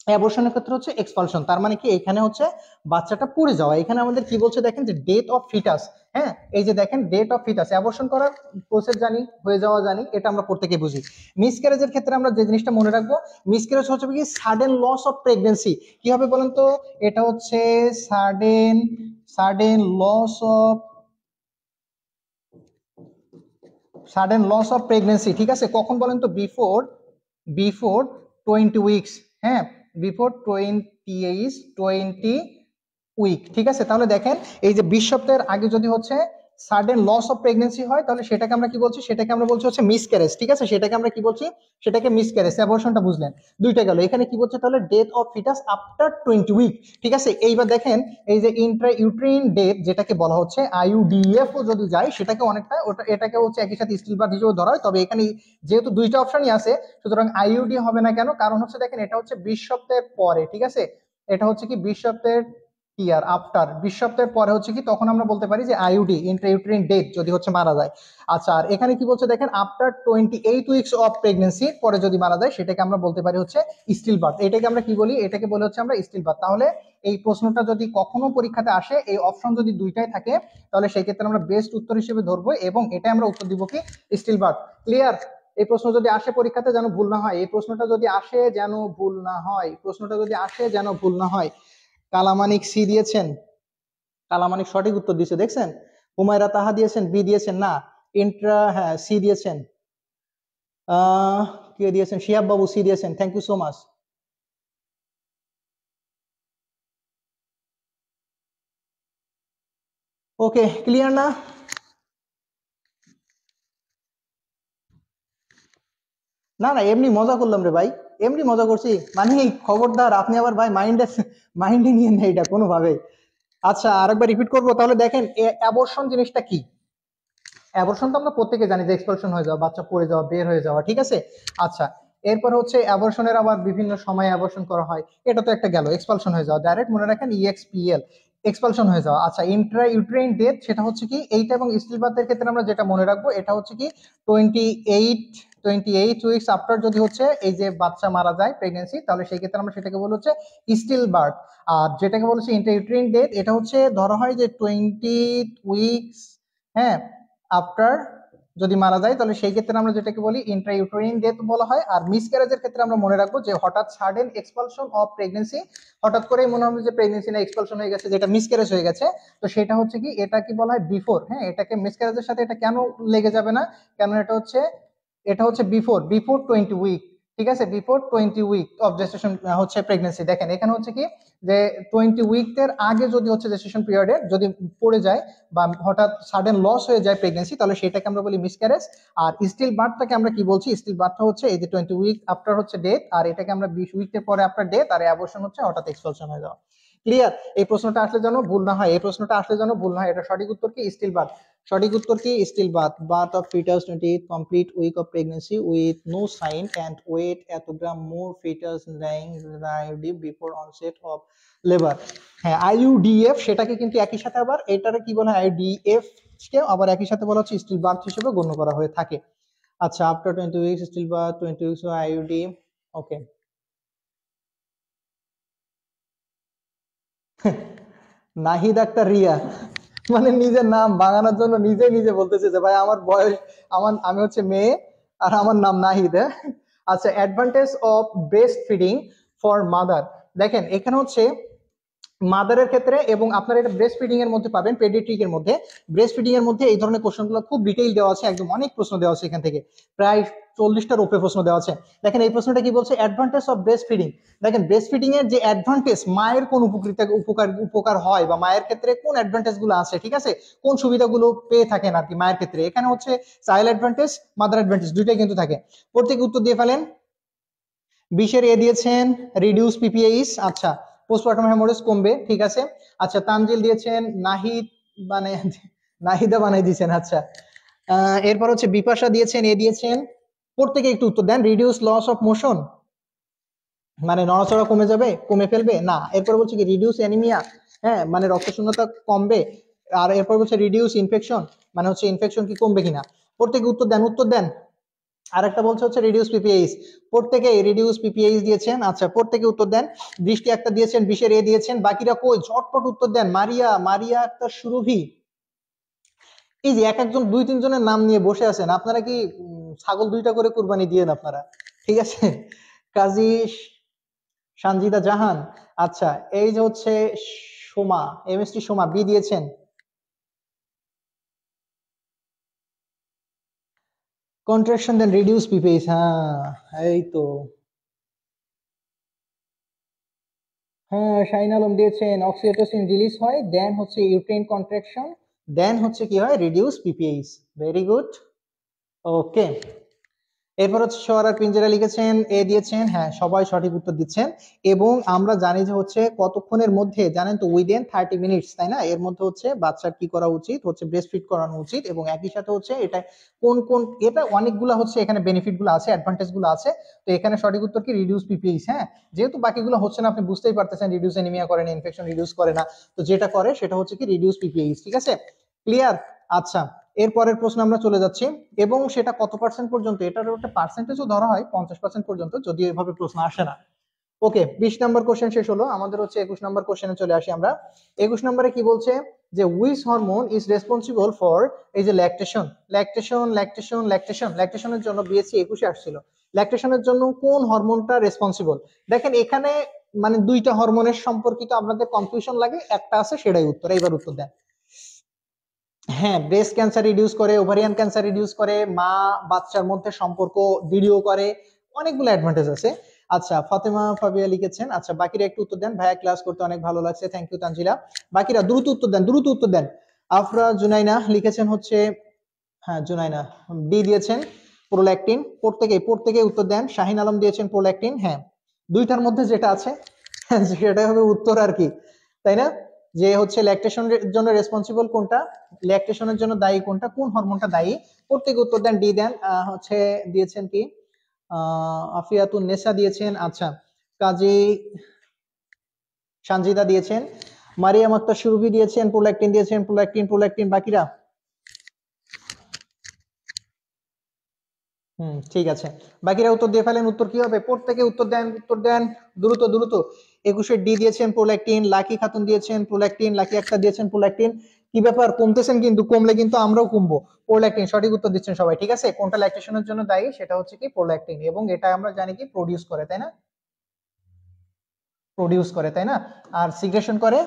অ্যাবর্শনের ক্ষেত্রে হচ্ছে এক্সপালশন, তার মানে কি এখানে হচ্ছে বাচ্চাটা পড়ে যাওয়া। এখানে আমাদের কি বলছে দেখেন, যে ডেথ অফ ফিটাস। হ্যাঁ, এই যে দেখেন ডেথ অফ ফিটাস, অ্যাবর্শন করার প্রসেস জানি, হয়ে যাওয়া জানি, এটা আমরা প্রত্যেকে বুঝি। মিসক্যারেজের ক্ষেত্রে আমরা যে জিনিসটা মনে রাখবো, মিসক্যারেজ হচ্ছে কি সাডেন লস অফ প্রেগনেন্সি। কি হবে বলেন তো? এটা হচ্ছে sudden sudden loss of sudden loss of pregnancy, ঠিক আছে? কখন বলেন তো? Before before 20 weeks. হ্যাঁ, বিফোর 20 উইক, ঠিক আছে? তাহলে দেখেন, এই যে 20 সপ্তাহের আগে যদি হচ্ছে সাডেন লস অফ প্রেগনেন্সি হয় তাহলে সেটাকে আমরা কি বলছি, সেটাকে আমরা বলছি হচ্ছে মিসক্যারেজ, ঠিক আছে, সেটাকে আমরা কি বলছি, সেটাকে মিসক্যারেজ। অ্যাবর্শনটা বুঝলেন, দুইটা গেল। এখানে কি বলছে তাহলে, death of fetus after 20 week, ঠিক আছে। এইবার দেখেন এই যে ইন্ট্রা ইউট্রিন ডেথ যেটাকে বলা হচ্ছে আইইউডিএফ ও যদি যায় সেটাকে অনেকটা ওটা এটাকে হচ্ছে একই সাথে স্টিল বার্থ হিসেবে ধরা হয়। তবে এখানে যেহেতু দুইটা অপশনই আছে সুতরাং আইইউডি হবে না কেন, কারণ হচ্ছে দেখেন এটা হচ্ছে 20 সপ্তাহের পরে, ঠিক আছে, এটা হচ্ছে কি 20 সপ্তাহের কি আর আফটার 20 সপ্তাহের পরে হচ্ছে কি, তখন আমরা বলতে পারি যে আইইউডি ইন্ট্রাইউটেরিন ডেথ যদি হচ্ছে মারা যায়। আচ্ছা, আর এখানে কি বলছে দেখেন, আফটার 28 উইকস অফ প্রেগনেন্সি পরে যদি মারা যায় সেটাকে আমরা বলতে পারি হচ্ছে স্টিল বার্থ। এটাকে আমরা কি বলি, এটাকে বলে হচ্ছে আমরা স্টিল বার্থ। তাহলে এই প্রশ্নটা যদি কখনো পরীক্ষাতে আসে, এই অপশন যদি দুইটাই থাকে তাহলে সেই ক্ষেত্রে আমরা বেস্ট উত্তর হিসেবে ধরবো এবং এটাই আমরা উত্তর দিব কি স্টিল বার্থ। ক্লিয়ার? এই প্রশ্ন যদি আসে পরীক্ষাতে যেন ভুল না হয়, এই প্রশ্নটা যদি আসে যেন ভুল না হয়, প্রশ্নটা যদি আসে যেন ভুল না হয়। কালামানিক সি দিয়েছেন, কালামানিক সঠিক উত্তর দিয়েছে দেখছেন। হুমায়রা তাহা দিয়েছেন, বি দিয়েছেন না, ইন্ট্রা হ্যাঁ সি দিয়েছেন, আহ কে দিয়েছেন, শিহাব বাবু সি দিয়েছেন, thank you so much. Okay, clear না? না না, এমনি মজা করলাম রে ভাই, এমনি মজা করছি, মানে খবরদার আপনি আবার ভাই মাইন্ডে নিয়ে নেই এটা কোনোভাবে। আচ্ছা, আরেকবার রিপিট করবো তাহলে। দেখেন অ্যাবর্শন জিনিসটা কি, অ্যাবর্শন তো আমরা প্রত্যেকে জানি যে এক্সপালশন হয়ে যাওয়া, বাচ্চা পড়ে যাওয়া, বের হয়ে যাওয়া, ঠিক আছে। আচ্ছা, এরপর হচ্ছে অ্যাবর্শনের আবার বিভিন্ন সময়ে অ্যাবর্শন করা হয়, এটা তো একটা গেল এক্সপালশন হয়ে যাওয়া, ডাইরেক্ট মনে রাখেন ইএক্সপিএল, এক্সপালশন হয়ে যাওয়া। আচ্ছা, ইন্ট্রা ইউট্রেইন ডেথ সেটা হচ্ছে কি এইটা, এবং স্টিল বার্থের ক্ষেত্রে আমরা যেটা মনে রাখবো এটা হচ্ছে কি 28 28 উইকস আফটার যদি হচ্ছে এই যে বাচ্চা মারা যায় প্রেগনেন্সি, তাহলে সেই ক্ষেত্রে আমরা সেটাকে বলে হচ্ছে স্টিল বার্থ। আর যেটাকে বলেছে ইন্ট্রা ইউট্রেইন ডেথ, এটা হচ্ছে ধরা হয় যে 20 উইকস, হ্যাঁ, আফটার যদি মারা যায় তাহলে সেই ক্ষেত্রে আমরা যেটাকে বলি ইন্ট্রাইউটেরিন ডেথ বলা হয়। আর মিসক্যারেজের ক্ষেত্রে আমরা মনে রাখবো যে হঠাৎ সাডেন এক্সপালশন অফ প্রেগনেন্সি, হঠাৎ করেই মনে হবে যে প্রেগনেন্সি না এক্সপালশন হয়ে গেছে, যেটা মিসক্যারেজ হয়ে গেছে, তো সেটা হচ্ছে কি, এটা কি বলা হয় বিফোর, হ্যাঁ, এটাকে মিসক্যারেজের সাথে এটা কেন লেগে যাবে না, কারণ এটা হচ্ছে বিফোর বিফোর 20 উইক, ঠিক আছে, বিফোর 20 উইক অফ জেস্টেশন হচ্ছে প্রেগনেন্সি। দেখেন এখানে হচ্ছে কি যে 20 উইকের আগে যদি হচ্ছে জেস্টেশন পিরিয়ডে যদি পড়ে যায় বা হঠাৎ সাডেন লস হয়ে যায় প্রেগনেন্সি, তাহলে সেটাকে আমরা বলি মিসক্যারেজ। আর স্টিল বার্থটাকে আমরা কি বলছি, স্টিল বার্থটা হচ্ছে এই যে 20 উইক আফটার হচ্ছে ডেথ, আর এটাকে আমরা 20 উইকের পরে আফটার ডেথ, আর অ্যাবর্শন হচ্ছে হঠাৎ এক্সপালশন হয়ে যাওয়া। ক্লিয়ার? এই প্রশ্নটা আসলে যেন ভুল না হয়, এই প্রশ্নটা আসলে যেন ভুল না হয়, এটা সঠিক উত্তর কি স্টিল বার্থ। সঠিক উত্তর কি still birth. Birth of fetus 28 complete week of pregnancy with no sign and weight এত gram more fetus lying before onset of labour. হ্যাঁ, আইইউডিএফ সেটাকে কিন্তু একই সাথে আবার এটারে কি বলা হয়, আইইউডিএফ কে আবার একই সাথে বলা হচ্ছে স্টিল বার্থ হিসেবে গণ্য করা হয়ে থাকে। আচ্ছা, after 20 weeks still birth, 20 weeks IUD. Okay, Nahid Akter Riya, মানে নিজের নাম বানানোর জন্য নিজে নিজে বলতেছে যে ভাই আমার বয়স, আমি হচ্ছে মেয়ে আর আমার নাম নাহিদ। হ্যাঁ? আচ্ছা, advantage of breast feeding for mother. দেখেন এখানে হচ্ছে মাদারের ক্ষেত্রে, এবং আপনারা এটা ব্রেস্ট ফিডিং এর মধ্যে পাবেন, পেডিয়াট্রিক এর মধ্যে, ব্রেস্ট ফিডিং এর মধ্যে এই ধরনের কোশ্চেনগুলো খুব ডিটেইল দেওয়া আছে, একদম অনেক প্রশ্ন দেওয়া আছে এখান থেকে, প্রায় 40টার উপরে প্রশ্ন দেওয়া আছে। দেখেন এই প্রশ্নটা কি বলছে, অ্যাডভান্টেজ অফ ব্রেস্ট ফিডিং। দেখেন ব্রেস্ট ফিডিং এর যে অ্যাডভান্টেজ, মায়ের কোন উপকার হয় বা মায়ের ক্ষেত্রে কোন অ্যাডভান্টেজ গুলো আছে, ঠিক আছে, কোন সুবিধাগুলো পেয়ে থাকেন আর কি মায়ের ক্ষেত্রে, এখানে হচ্ছে চাইল্ড অ্যাডভান্টেজ, মাদার অ্যাডভান্টেজ দুইটাই কিন্তু থাকে। প্রত্যেকে উত্তর দিয়ে ফেলেন। 20-এর এ দিয়েছেন রিডিউস পিপিএইচ, আচ্ছা, পোস্টপার্টাম হ্যামোরেজ কমবে, ঠিক আছে। আচ্ছা, তানজিল দিয়েছেন নাহিদ, মানে নাহিদা বানাই দিয়েছেন, আচ্ছা। এরপর হচ্ছে বিপাশা দিয়েছেন, এ দিয়েছেন। প্রত্যেকে একটু উত্তর দেন। রিডিউস লস অফ মোশন, মানে নড়াচড়া কমে যাবে, কমে ফেলবে না। এরপর বলছে কি রিডিউস অ্যানিমিয়া, হ্যাঁ, মানে রক্ত শূন্যতা কমবে। আর এরপর বলছে রিডিউস ইনফেকশন, মানে হচ্ছে ইনফেকশন কি কমবে কিনা। প্রত্যেকে উত্তর দেন, উত্তর দেন। আরেকটা বলছে হচ্ছে রিডিউস পিপিএইচ, প্রত্যেকে রিডিউস পিপিএইচ দিয়েছেন, আচ্ছা প্রত্যেকে উত্তর দেন। দৃষ্টি একটা দিয়েছেন, 20-এর এ দিয়েছেন, বাকিরা কই ঝটপট উত্তর দেন। মারিয়া, মারিয়া একটা সুরভি, এই যে এক একজন দুই তিনজনের নাম নিয়ে বসে আছেন, আপনারা কি ছাগল দুইটা করে কুরবানি দিয়েন আপনারা, ঠিক আছে। কাজী সানজিদা জাহান, আচ্ছা, এই যে হচ্ছে সোমা, এমএসটি সোমা, বি দিয়েছেন। কন্ট্রাকশন দেন রিডিউস পিপিএইচ, হ্যাঁ, এই তো। হ্যাঁ, শাহিন আলম দিয়েছেন অক্সিটোসিন রিলিজ হয়, দেন হচ্ছে ইউট্রেইন কন্ট্রাকশন, দেন হচ্ছে কি হয়, reduce PPH. Very good. Okay, এরপর হচ্ছে সোহরা পিঞ্জেরা লিখেছেন, এ দিয়েছেন, হ্যাঁ সবাই সঠিক উত্তর দিচ্ছেন। এবং আমরা জানি যে হচ্ছে কতক্ষণের মধ্যে জানেন তো, উইদিন 30 মিনিটস, তাই না? এর মধ্যে হচ্ছে বাচ্চার কি করা উচিত, হচ্ছে ব্রেস্ট ফিড করানো উচিত। এবং একই সাথে হচ্ছে এটা কোন কোন, এটা অনেকগুলো হচ্ছে এখানে বেনিফিট গুলো আছে, অ্যাডভান্টেজ গুলো আছে। তো এখানে সঠিক উত্তর কি, রিডিউস পিপিএইচ। হ্যাঁ, যেহেতু বাকিগুলো হচ্ছে না, আপনি বুঝতেই পারতেছেন, রিডিউস এনিমিয়া করে না, ইনফেকশন রিডিউস করে না, তো যেটা করে সেটা হচ্ছে কি রিডিউস পিপিএইচ। ঠিক আছে, ক্লিয়ার? আচ্ছা, এরপরের প্রশ্ন আমরা চলে যাচ্ছি। এবং সেটা কত পার্সেন্ট পর্যন্ত, এটার একটা পার্সেন্টেজও ধরা হয় 50% পর্যন্ত, যদিও এভাবে প্রশ্ন আসে না। ওকে, 20 নম্বর কোশ্চেন শেষ হলো আমাদের, হচ্ছে 21 নম্বর কোশ্চেনে চলে আসি আমরা। 21 নম্বরে কি বলছে, যে which hormone is responsible for, এই যে ল্যাকটেশন, ল্যাকটেশন ল্যাকটেশন ল্যাকটেশন, ল্যাকটেশনের জন্য বিএসসি 21-এ আসছিল, ল্যাকটেশনের জন্য কোন হরমোনটা রেসপন্সিবল? দেখেন এখানে মানে দুইটা হরমোনের সম্পর্কিত আপনাদের কনফিউশন লাগে, একটা আছে সেটাই উত্তর, এইবার উত্তর দেন। হ্যাঁ, ব্রেস্ট ক্যান্সার রিডিউস করে, ওভারিয়ান ক্যান্সার রিডিউস করে, মা বাচ্চার মধ্যে সম্পর্ক দৃঢ় করে, অনেকগুলো অ্যাডভান্টেজ আছে। আচ্ছা, ফাতেমা ফাবিয়া লিখেছেন। আচ্ছা, বাকিরা একটু উত্তর দেন। ভাইয়া ক্লাস করতে অনেক ভালো লাগছে, থ্যাংক ইউ তানজিলা। বাকিরা দ্রুত উত্তর দেন, দ্রুত উত্তর দেন। আফরা জুনাইনা লিখেছেন হচ্ছে, হ্যাঁ জুনাইনা ডি দিয়েছেন, প্রোল্যাকটিন। প্রত্যেকে উত্তর দেন। শাহিন আলম দিয়েছেন প্রোল্যাকটিন। হ্যাঁ, দুইটার মধ্যে যেটা আছে সেটাই হবে উত্তর আর কি, তাই না? যে হচ্ছে ল্যাকটেশনের জন্য রেসপন্সিবল কোনটা, ল্যাকটেশনের জন্য দায়ী কোনটা, কোন হরমোনটা দায়ী, প্রত্যেকে উত্তর দেন, ডি দেন। হচ্ছে দিয়েছেন কি, আফিয়াতুন নেসা দিয়েছেন। আচ্ছা, কাজী সানজিদা দিয়েছেন, মারিয়াম আক্তার সুরভি দিয়েছেন প্রোল্যাকটিন, দিয়েছেন প্রোল্যাকটিন প্রোল্যাকটিন। বাকিরা ঠিক আছে, বাকিরা উত্তর দিয়ে ফেলেন। উত্তর কি হবে, প্রত্যেকে উত্তর দেন, উত্তর দেন, দ্রুত দ্রুত। 21-এর ডি দিয়েছেন প্রোল্যাকটিন, লাকি খাতুন দিয়েছেন প্রোল্যাকটিন, লাকি একটা দিয়েছেন প্রোল্যাকটিন। কি ব্যাপার, কমতেছেন কিন্তু, কমলে কিন্তু আমরাও কমবো। প্রোল্যাকটিন সঠিক উত্তর দিচ্ছেন সবাই, ঠিক আছে। কোনটা ল্যাকটেশনের জন্য দায়ী, সেটা হচ্ছে কি প্রোল্যাকটিন, এবং এটা আমরা জানি কি প্রডিউস করে, তাই না? প্রডিউস করে, তাই না? আর সিগ্রেশন করে,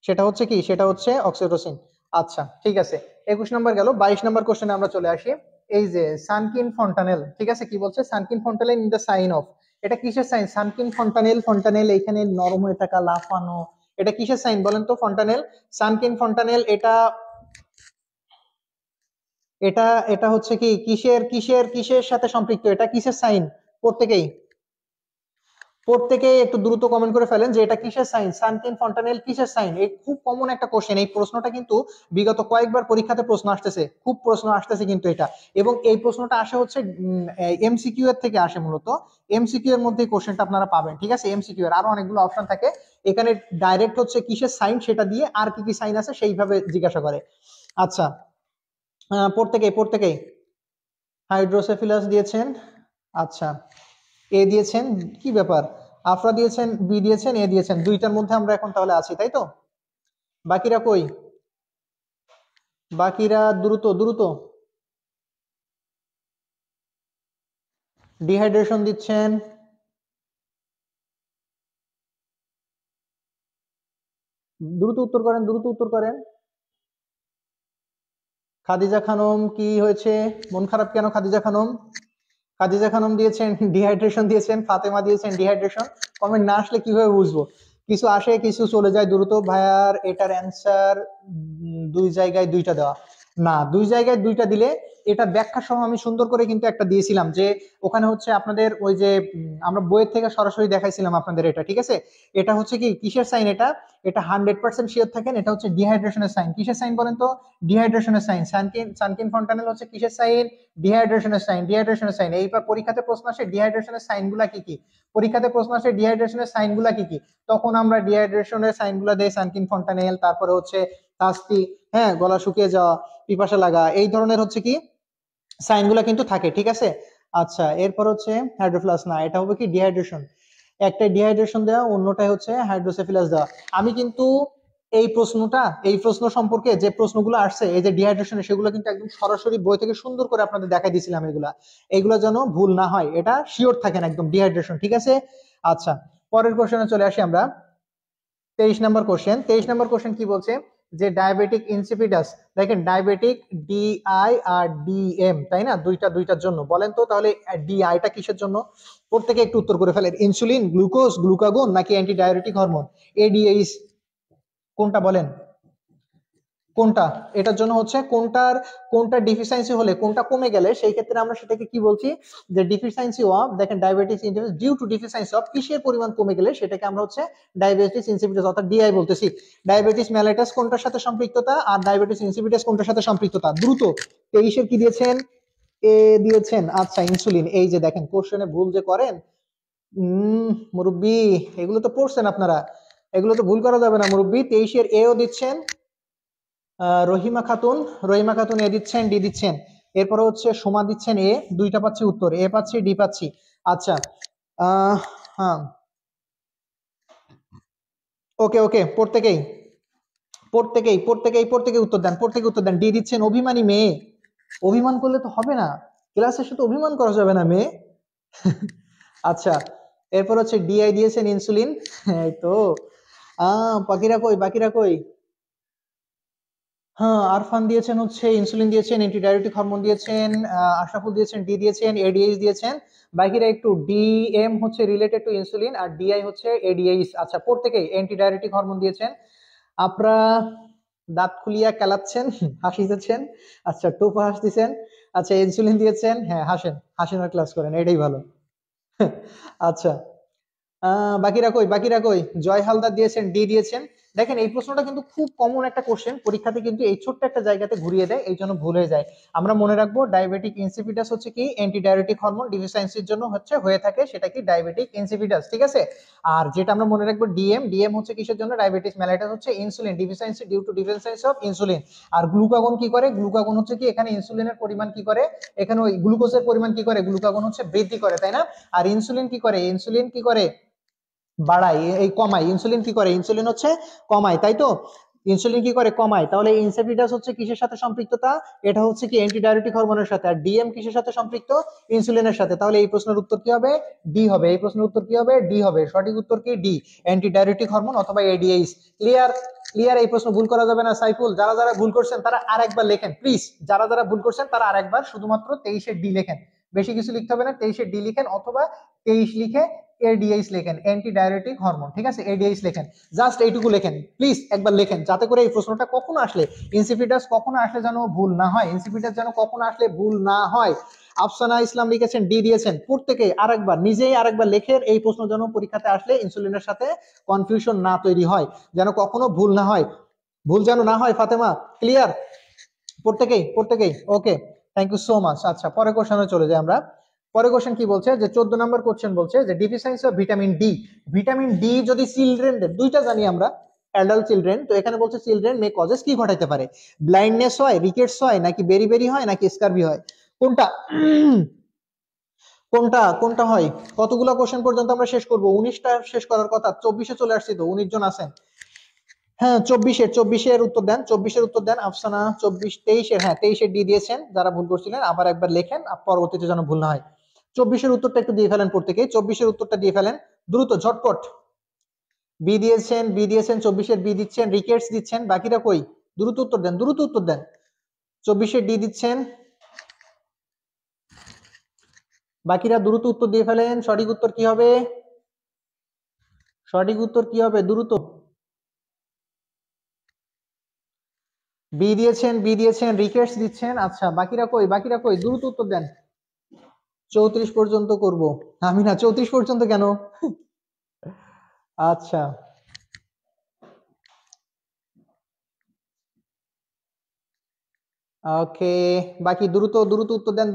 সেটা হচ্ছে কি, সেটা হচ্ছে অক্সিটোসিন। আচ্ছা, ঠিক আছে, 21 নম্বর গেল। 22 নম্বর কোশ্চেনে আমরা চলে আসি। এই যে সানকিন ফন্টানেল, ঠিক আছে, কি বলছে, sunken fontanelle in the sign of, এটা কিসের সাইন? সানকিন ফন্টানেল, ফন্টানেল এখানে নরম হয়ে থাকা, লাফানো, এটা কিসের সাইন বলেন তো? ফন্টানেল, সানকিন ফন্টানেল, এটা এটা এটা হচ্ছে কি, কিসের কিসের কিসের সাথে সম্পৃক্ত, এটা কিসের সাইন? প্রত্যেকেই প্রত্যেকেই একটু দ্রুত কমেন্ট করে ফেলেন যে এটা কিসের সাইন, সানকিন ফন্টানেল কিসের সাইন। এই খুব কমন একটা কোশ্চেন, এই প্রশ্নটা কিন্তু বিগত কয়েকবার পরীক্ষাতে প্রশ্ন আসতেছে, খুব প্রশ্ন আসতেছে কিন্তু এটা। এবং এই প্রশ্নটা আসে হচ্ছে এমসিকিউ এর থেকে আসে মূলত, এমসিকিউ এর মধ্যে কোশ্চেনটা আপনারা পাবেন, ঠিক আছে। এমসিকিউ এর আরো অনেকগুলো অপশন থাকে, এখানে ডাইরেক্ট হচ্ছে কিসের সাইন সেটা দিয়ে আর কি কি সাইন আছে সেইভাবে জিজ্ঞাসা করে। আচ্ছা, প্রত্যেকেই হাইড্রোসেফিলাস দিয়েছেন। আচ্ছা, এ দিয়েছেন, কি ব্যাপার, আফরা দিয়েছেন, বি দিয়েছেন, এ দিয়েছেন, দুইটার মধ্যে আমরা এখন তাহলে আছি, তাই তো? বাকিরা কই, বাকিরা দ্রুত দ্রুত। ডিহাইড্রেশন দিচ্ছেন, দ্রুত উত্তর করেন, দ্রুত উত্তর করেন। খাদিজা খানম, কি হয়েছে, মন খারাপ কেন খাদিজা খানম? খাদিজা খানম দিয়েছেন ডিহাইড্রেশন দিয়েছেন, ফাতেমা দিয়েছেন ডিহাইড্রেশন। কমেন্ট না আসলে কিভাবে বুঝবো, কিছু আসে কিছু চলে যায় দ্রুত। ভাইয়ার এটার অ্যান্সার দুই জায়গায় দুইটা দেওয়া, না দুই জায়গায় দুইটা দিলে এটা ব্যাখ্যা সহ আমি সুন্দর করে কিন্তু একটা দিয়েছিলাম, যে ওখানে হচ্ছে আপনাদের ওই যে আমরা বইয়ের থেকে সরাসরি দেখাইছিলাম আপনাদের এটা, ঠিক আছে। এটা হচ্ছে কি কিসের সাইন, এটা এটা 100% শিওর থাকেন, এটা হচ্ছে ডিহাইড্রেশনের সাইন। কিসের সাইন বলেন তো? ডিহাইড্রেশনের সাইন। সানকিন সানকিন ফন্টানেল হচ্ছে কিসের সাইন? ডিহাইড্রেশনের সাইন, ডিহাইড্রেশনের সাইন। এইবার পরীক্ষাতে প্রশ্ন আসে ডিহাইড্রেশনের সাইন গুলা কি কি, পরীক্ষাতে প্রশ্ন আসে ডিহাইড্রেশনের সাইন গুলা কি কি, তখন আমরা ডিহাইড্রেশনের সাইন গুলা দেই, সানকিন ফন্টানেল, তারপরে হচ্ছে তাস্তি, হ্যাঁ গলা শুকিয়ে যাওয়া, পিপাসা লাগা, এই ধরনের হচ্ছে কি সাইন গুলা কিন্তু থাকে, ঠিক আছে। আচ্ছা, এরপর হচ্ছে হাইড্রোফ্লাস, না এটা হবে কি ডিহাইড্রেশন, একটা ডিহাইড্রেশন দেওয়া, অন্যটাই হচ্ছে হাইড্রোসেফিলাস দেওয়া। আমি কিন্তু এই প্রশ্ন সম্পর্কে যে প্রশ্নগুলো আসছে এই যে ডিহাইড্রেশনে, সেগুলো কিন্তু একদম সরাসরি বই থেকে সুন্দর করে আপনাদের দেখাই দিয়েছিলাম, এগুলা যেন ভুল না হয়, এটা শিওর থাকেন একদম ডিহাইড্রেশন, ঠিক আছে। আচ্ছা, পরের কোশ্চেনে চলে আসি আমরা। 23 নম্বর কোশ্চেন কি বলছে, যে ডায়াবেটিক ইনসিপিডাস, দেখেন ডায়াবেটিক ডিআই আর ডিএম, তাই না, দুইটার জন্য বলেন তো তাহলে ডিআইটা কিসের জন্য? প্রত্যেকে একটু উত্তর করে ফেলেন, ইনসুলিন, গ্লুকোজ, গ্লুকাগন নাকি অ্যান্টি ডায়াবেটিক হরমোন, এডিএইচ কোনটা বলেন, কোনটা, এটার জন্য হচ্ছে কোনটা ডিফিসিয়েন্সি হলে, কোনটা কমে গেলে সেই ক্ষেত্রে আমরা সেটাকে কি বলছি, যে ডিফিসিয়েন্সি অফ, দেখেন diabetes insipidus due to deficiency of, কিসের পরিমাণ কমে গেলে সেটাকে আমরা হচ্ছে ডায়াবেটিস ইনসিপিটাস অর্থাৎ ডিআই বলতেছি। ডায়াবেটিস মেলাইটাস কোনটার সাথে সম্পৃক্ততা, আর ডায়াবেটিস ইনসিপিটাস কোনটার সাথে সম্পৃক্ততা। দ্রুত 23-এর কি দিয়েছেন, এ দিয়েছেন। আচ্ছা ইনসুলিন, এই যে দেখেন কোশ্চেনে ভুল যে করেন, মুরব্বি এগুলো তো পড়ছেন আপনারা, এগুলো তো ভুল করা যাবে না মুরব্বি। 23-এর এও দিচ্ছেন রহিমা খাতুন এ দিচ্ছেন, ডি দিচ্ছেন। এরপরে হচ্ছে সোমা দিচ্ছেন এ, দুইটা পাচ্ছি উত্তর, এ পাচ্ছি ডি পাচ্ছি। আচ্ছা হ্যাঁ ওকে ওকে, প্রত্যেকেই উত্তর দেন, ডি দিচ্ছেন। অভিমানী মেয়ে, অভিমান করলে তো হবে না, ক্লাসের সাথে অভিমান করা যাবে না মেয়ে। আচ্ছা এরপর হচ্ছে ডিআই দিয়েছেন ইনসুলিন, এই তো। বাকিরা কই। হ্যাঁ আরফান দিয়েছেন হচ্ছে ইনসুলিন দিয়েছেন, অ্যান্টিডায়াবেটিক হরমোন দিয়েছেন, আশরাফুল দিয়েছেন ডি দিয়েছেন, এডিএইচ দিয়েছেন। বাকিরা একটু ডিএম হচ্ছে রিলেটেড টু ইনসুলিন, আর ডিআই হচ্ছে এডিএইচ। আচ্ছা প্রত্যেকেই অ্যান্টিডায়াবেটিক হরমোন দিয়েছেন। আপনারা দাঁত খুলিয়া কেলাচ্ছেন, হাসিতেছেন। আচ্ছা টোপা হাসতেছেন। আচ্ছা ইনসুলিন দিয়েছেন, হ্যাঁ হাসেন আর ক্লাস করেন, এটাই ভালো। আচ্ছা বাকিরা কই, জয় হালদার দিয়েছেন, ডি দিয়েছেন। দেখেন এই প্রশ্নটা কিন্তু খুব কমন একটা কোশ্চেন, পরীক্ষাতে কিন্তু এই ছোট্ট একটা জায়গাতে ঘুরিয়ে দেয়, এই জন্য ভুল হয়ে যায়। আমরা মনে রাখবো ডায়াবেটিক ইনসিপিটাস হচ্ছে কি, অ্যান্টিডায়াবেটিক হরমোন ডিফিসিয়েন্সির জন্য হচ্ছে হয়ে থাকে, সেটা কি ডায়াবেটিক ইনসিপিটাস, ঠিক আছে। আর যেটা আমরা মনে রাখবো ডিএম হচ্ছে কিসের জন্য, ডায়াবেটিস মেলাইটাস হচ্ছে insulin deficiency due to deficiency of insulin. আর গ্লুকাগন কি করে, গ্লুকাগন হচ্ছে কি এখানে ইনসুলিনের পরিমাণ কি করে, এখানে ওই গ্লুকোজের পরিমাণ কি করে, গ্লুকাগন হচ্ছে বৃদ্ধি করে, তাই না। আর ইনসুলিন কি করে বাড়ায়, এই কমায়। ইনসুলিন কি করে, ইনসুলিন হচ্ছে কমায়, তাই তো। ইনসুলিন কি করে, কমায়। তাহলে ইনসিপিটাস হচ্ছে কিসের সাথে সম্পৃক্ততা, এটা হচ্ছে কি অ্যান্টিডায়াবেটিক হরমোনের সাথে। আর ডিএম কিসের সাথে সম্পৃক্ত, ইনসুলিনের সাথে। তাহলে এই প্রশ্নের উত্তর কি হবে, ডি হবে। এই প্রশ্নের উত্তর কি হবে, ডি হবে। সঠিক উত্তর কি, ডি, অ্যান্টিডায়াবেটিক হরমোন অথবা এডিএইচ। ক্লিয়ার, এই প্রশ্ন ভুল করা যাবে না। সাইফুল, যারা ভুল করছেন তারা আরেকবার লেখেন প্লিজ, যারা ভুল করছেন তারা আরেকবার শুধুমাত্র 23-এর ডি লেখেন, বেশি কিছু লিখতে হবে না। 23-এর ডি লিখেন, অথবা 23 লিখে এডিএইচ লেখেন, অ্যান্টি ডায়াবেটিক হরমোন, ঠিক আছে, এডিএইচ লেখেন। জাস্ট এইটুকু লেখেন প্লিজ, একবার লেখেন, যাতে করে এই প্রশ্নটা কখনো আসলে, ইনসিপিটাস কখনো আসলে যেন ভুল না হয়, ইনসিপিটাস যেন কখনো আসলে ভুল না হয়। আফসানা ইসলাম লিখেছেন, ডি দিয়েছেন। প্রত্যেকে আরেকবার, নিজেই আরেকবার লেখেন, এই প্রশ্ন যেন পরীক্ষাতে আসলে ইনসুলিনের সাথে কনফিউশন না তৈরি হয়, যেন কখনো ভুল না হয়, ভুল যেন না হয়। ফাতেমা ক্লিয়ার, প্রত্যেকেই ওকে, থ্যাংক ইউ সো মাচ। আচ্ছা পরে কোশ্চেনে চলে যাই আমরা। পরে কোশ্চেন কি বলছে, যে 14 নম্বর কোশ্চেন বলছে যে ডিফিসিয়েন্সি অফ ভিটামিন ডি যদি চিলড্রেনদের, দুইটা জানি আমরা, অ্যাডাল্ট চিলড্রেন, তো এখানে বলছে চিলড্রেন মে কজেস কি ঘটাইতে পারে, ব্লাইন্ডনেস হয়, রিকেটস হয়, নাকি বেরি হয়, নাকি স্কারবি হয়, কোনটা কোনটা হয়। কতগুলো কোশ্চেন পর্যন্ত আমরা শেষ করব, 19টা শেষ করার কথা, 24-এ চলে আসছি তো, 19 জন আছেন। হ্যাঁ 24-এর উত্তর দেন, 24-এর উত্তর দেন। আফসানা 24, 23-এর, হ্যাঁ 23-এর ডি দিয়েছেন। যারা ভুল করছিলেন আবার একবার লেখেন, পরবর্তীতে যেন ভুল না হয়। 24-এর উত্তরটা একটু দিয়ে ফেলেন প্রত্যেকে, 24-এর উত্তরটা দিয়ে ফেলেন দ্রুত, ঝটপট। বি দিয়েছেন 24-এর বি দিচ্ছেন, রিকেটস দিচ্ছেন। বাকিরা কই, দ্রুত উত্তর দেন, 24-এর ডি দিচ্ছেন। বাকিরা দ্রুত উত্তর দিয়ে ফেলেন। সঠিক উত্তর কি হবে, দ্রুত। বি দিয়েছেন, রিকেটস দিচ্ছেন। আচ্ছা বাকিরা কই, দ্রুত উত্তর দেন। 34 পর্যন্ত করব, আমি না 34 পর্যন্ত কেন। আচ্ছা ওকে, বাকি দ্রুত উত্তর দেন,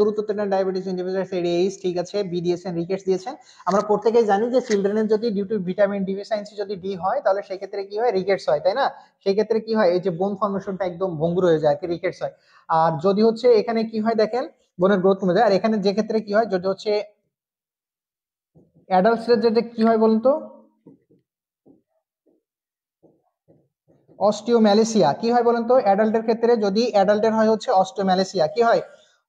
ডায়াবেটিস ইনহিবিটরস এডিএইচ, ঠিক আছে। বি দিয়েছেন, রিকেটস দিয়েছেন। আমরা প্রত্যেকেই জানি যে চিলড্রেনের যদি ডিউ টু ভিটামিন ডিফিসিয়েন্সি যদি ডি হয়, তাহলে সেই ক্ষেত্রে কি হয়, রিকেটস হয়, তাই না। সেই ক্ষেত্রে কি হয়, এই যে বোন ফর্মেশনটা একদম ভঙ্গুর হয়ে যায়, কি রিকেটস হয়। আর যদি হচ্ছে এখানে কি হয় দেখেন, বোনের গ্রোথ কমে যায়। আর এখানে যে ক্ষেত্রে কি হয়, যদি হচ্ছে অ্যাডাল্টসের যে কি হয় বলুন তো, অস্টিওম্যালেসিয়া কি হয় বলেন তো, অ্যাডাল্টের ক্ষেত্রে যদি অ্যাডাল্টের হয় হচ্ছে অস্টিওম্যালেসিয়া, কি হয়,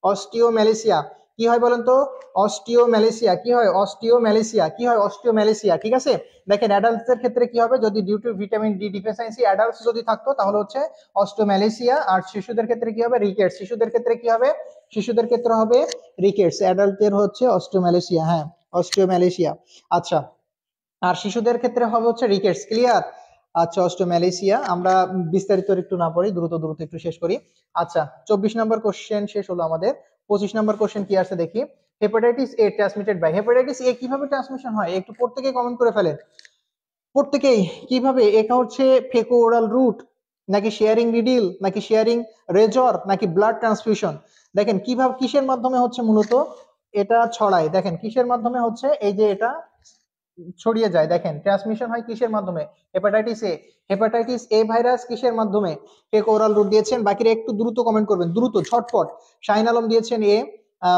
অস্টিওম্যালেসিয়া, কি হয় বলেন তো, অস্টিওম্যালেসিয়া, কি হয়, অস্টিওম্যালেসিয়া, ঠিক আছে। দেখেন অ্যাডাল্টসের ক্ষেত্রে কি হবে, যদি due to vitamin D deficiency adults যদি থাকতো তাহলে হচ্ছে অস্টিওম্যালেসিয়া। আর শিশুদের ক্ষেত্রে কি হবে, রিকেটস। শিশুদের ক্ষেত্রে হবে রিকেটস, অ্যাডাল্টের হচ্ছে অস্টিওম্যালেসিয়া, হ্যাঁ অস্টিওম্যালেসিয়া। আচ্ছা আর শিশুদের ক্ষেত্রে হবে হচ্ছে রিকেটস, ক্লিয়ার। আচ্ছা, অস্ট্রোম্যালেশিয়া। আমরা বিস্তারিত একটু না পড়ি, দ্রুত দ্রুত একটু শেষ করি। আচ্ছা, 24 নম্বর কোশ্চেন শেষ হলো আমাদের। 25 নম্বর কোশ্চেন কি আছে দেখি। Hepatitis A transmitted by, hepatitis A কিভাবে ট্রান্সমিশন হয় একটু প্রত্যেকেই কমেন্ট করে ফেলেন। প্রত্যেকেই কিভাবে, এটা হচ্ছে ফেকো ওরাল রুট, নাকি শেয়ারিং নিডিল, নাকি শেয়ারিং রেজর, নাকি ব্লাড ট্রান্সফিউশন? দেখেন কিভাবে, কিসের মাধ্যমে হচ্ছে মূলত এটা ছড়ায়। দেখেন কিসের মাধ্যমে হচ্ছে, এই যে এটা ছড়িয়ে যায়। দেখেন ট্রান্সমিশন হয় কিসের মাধ্যমে, hepatitis A. Hepatitis A virus কিসের মাধ্যমে, ফেকো ওরাল রুট দিয়েছেন। বাকিরা একটু দ্রুত কমেন্ট করবেন, দ্রুত ঝটপট। শাহিন আলম দিয়েছেন এ,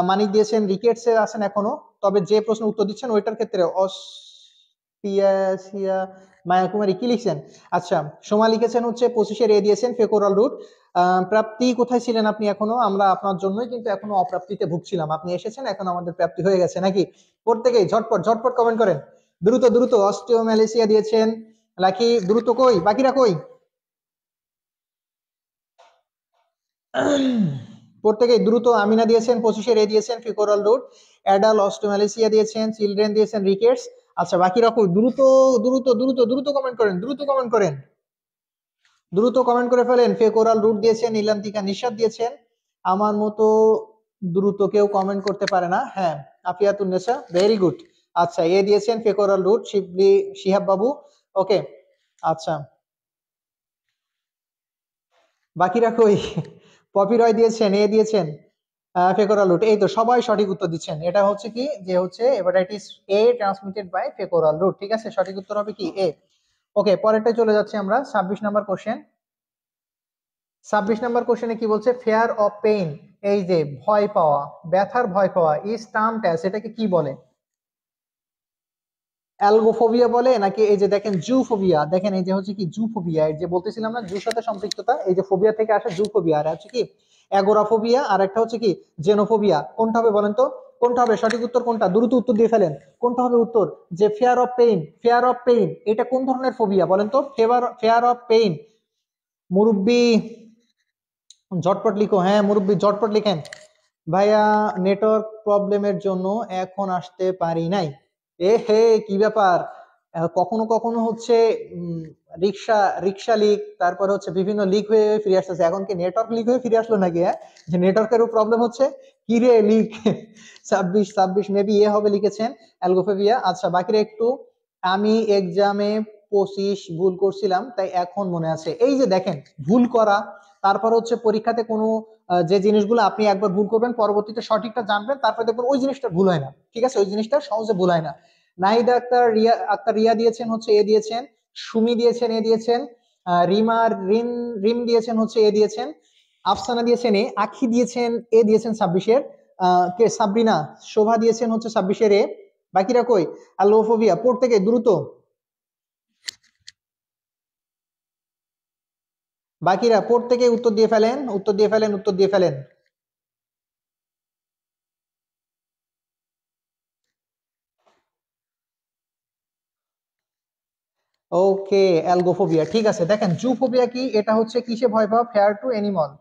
মানিক দিয়েছেন রিকেটস এ আছেন এখনো। তবে যে প্রশ্ন উত্তর দিচ্ছেন ওইটার ক্ষেত্রে অস্ট্রিয়াসিয়া মায়া কুমারী কি লিখছেন? আচ্ছা, সোমা লিখেছেন হচ্ছে 25-এর এ দিয়েছেন ফেকোরাল রুট। প্রাপ্তি কোথায় ছিলেন আপনি এখনো? আমরা আপনার জন্যই কিন্তু এখনো অপ্রাপ্তিতে ভুগছিলাম, আপনি এসেছেন, এখন আমাদের প্রাপ্তি হয়ে গেছে নাকি? প্রত্যেকেই ঝটপট ঝটপট কমেন্ট করেন, দ্রুত দ্রুত। অস্ট্রিও মালয়েশিয়া দিয়েছেন লাকি, দ্রুত। কই বাকিরা কই? প্রত্যেকেই দ্রুত। আমিনা দিয়েছেন 25-এর এ দিয়েছেন ফিকোরাল রুট। অ্যাডাল অস্ট্রোমালেশিয়া দিয়েছেন, চিলড্রেন দিয়েছেন রিকেটস। আচ্ছা, বাকিরা কই? দ্রুত দ্রুত দ্রুত দ্রুত কমেন্ট করেন, দ্রুত কমেন্ট করেন, দ্রুত কমেন্ট করে ফেলেন। ফেকোরাল রুট দিয়েছেন ইলান্তিকা নিশাদ দিয়েছেন। আমার মতো দ্রুত কেউ কমেন্ট করতে পারে না। হ্যাঁ, আফিয়াতুন্নেসা, ভেরি গুড। আচ্ছা, এ দিয়েছেন ফেকোরাল রুট শিবলি শিহাব বাবু। ওকে, আচ্ছা, বাকিরা কই? পপি রয় দিয়েছেন, এ দিয়েছেন ফেকোরাল রুট। এই তো সবাই সঠিক উত্তর দিচ্ছেন। এটা হচ্ছে কি, যে হচ্ছে hepatitis A transmitted by faeco oral route. ঠিক আছে, সঠিক উত্তর হবে কি এ। ওকে, পরেরটা চলে যাচ্ছে আমরা 26 নম্বর কোশ্চেন। 26 নম্বর কোশ্চেনে কি বলছে, ফেয়ার অফ পেইন, এই যে ভয় পাওয়া, ব্যথার ভয় পাওয়া, ইজ টার্মড অ্যাজ, এটাকে কি বলে? অ্যালগোফোবিয়া বলে, নাকি এই যে দেখেন জুফোবিয়া, দেখেন এই যে হচ্ছে কি জুফোবিয়া, এই যে বলতেছিলাম না জুর সাথে সম্পৃক্ততা, এই যে ফোবিয়া থেকে আসে জুফোবিয়া। আর হচ্ছে কি অ্যাগোরাফোবিয়া, আর একটা হচ্ছে কি জেনোফোবিয়া। কোনটা হবে বলেন তো, কোনটা হবে? সঠিক উত্তর কোনটা? দ্রুত উত্তর দিয়ে ফেলেন, কোনটা হবে উত্তর? যে fair of pain, fair of pain, এটা কোন ধরনের ফোবিয়া বলেন তো? Fair of pain. মুরব্বি ঝটপট লিখো, হ্যাঁ মুরব্বি ঝটপট লিখেন। ভাইয়া নেটওয়ার্ক প্রবলেমের জন্য এখন আসতে পারি নাই। এ হে, কি ব্যাপার? কখনো কখনো হচ্ছে উম, রিক্সা রিক্সা লিক, তারপরে হচ্ছে বিভিন্ন লিক হয়ে ফিরে আসতেছে। এখন কি নেটওয়ার্ক লিক হয়ে ফিরে আসলো নাকি? হ্যাঁ, যে নেটওয়ার্কেরও প্রবলেম হচ্ছে। কি রে লিক? 26 মেবি এ হবে লিখেছেন, অ্যালগোফেবিয়া। আচ্ছা, বাকিরা একটু। আমি এক্সামে 25 ভুল করছিলাম, তাই এখন মনে আছে। এই যে দেখেন, ভুল করা, তারপর হচ্ছে পরীক্ষাতে কোনো যে জিনিসগুলো আপনি একবার ভুল করবেন, পরবর্তীতে সঠিকটা জানবেন, তারপর দেখবেন ওই জিনিসটা ভুল হয় না। ঠিক আছে, ওই জিনিসটা সহজে ভুল হয় না। নাহিদা আক্তার রিয়া দিয়েছেন হচ্ছে এ দিয়েছেন, সুমি দিয়েছেন এ দিয়েছেন, রিমা রিম দিয়েছেন হচ্ছে এ দিয়েছেন, আফসানা দিয়েছেন এ, আখি দিয়েছেন এ দিয়েছেন 26-এর। কে সাবরিনা, শোভা দিয়েছেন হচ্ছে 26-এর এ। বাকিরা কই? আলোফোবিয়া, প্রত্যেকে দ্রুত। বাকিরা প্রত্যেকে উত্তর দিয়ে ফেলেন, উত্তর দিয়ে ফেলেন, উত্তর দিয়ে ফেলেন। ওকে, অ্যালগোফোবিয়া। ঠিক আছে, দেখেন জুফোবিয়া কি, এটা হচ্ছে কিসে ভয় পাওয়া? ফেয়ার টু এনিমল,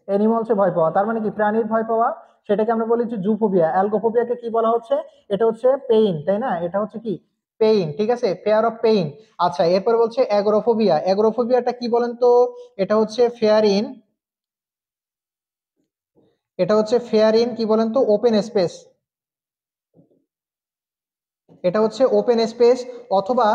এনিমলসে ভয় পাওয়া, তার মানে কি প্রাণীর ভয় পাওয়া, সেটাকে আমরা বলি যে জুফোবিয়া। অ্যালগোফোবিয়াকে কি বলা হচ্ছে? এটা হচ্ছে পেইন, তাই না? এটা হচ্ছে কি পেইন, ঠিক আছে, ফেয়ার অফ পেইন। আচ্ছা, এরপর বলছে অ্যাগোরাফোবিয়া। অ্যাগোরাফোবিয়াটা কি বলেন তো? এটা হচ্ছে ফেয়ার ইন, এটা হচ্ছে ফেয়ার ইন কি বলেন তো? ওপেন স্পেস, এটা হচ্ছে ওপেন স্পেস। অথবা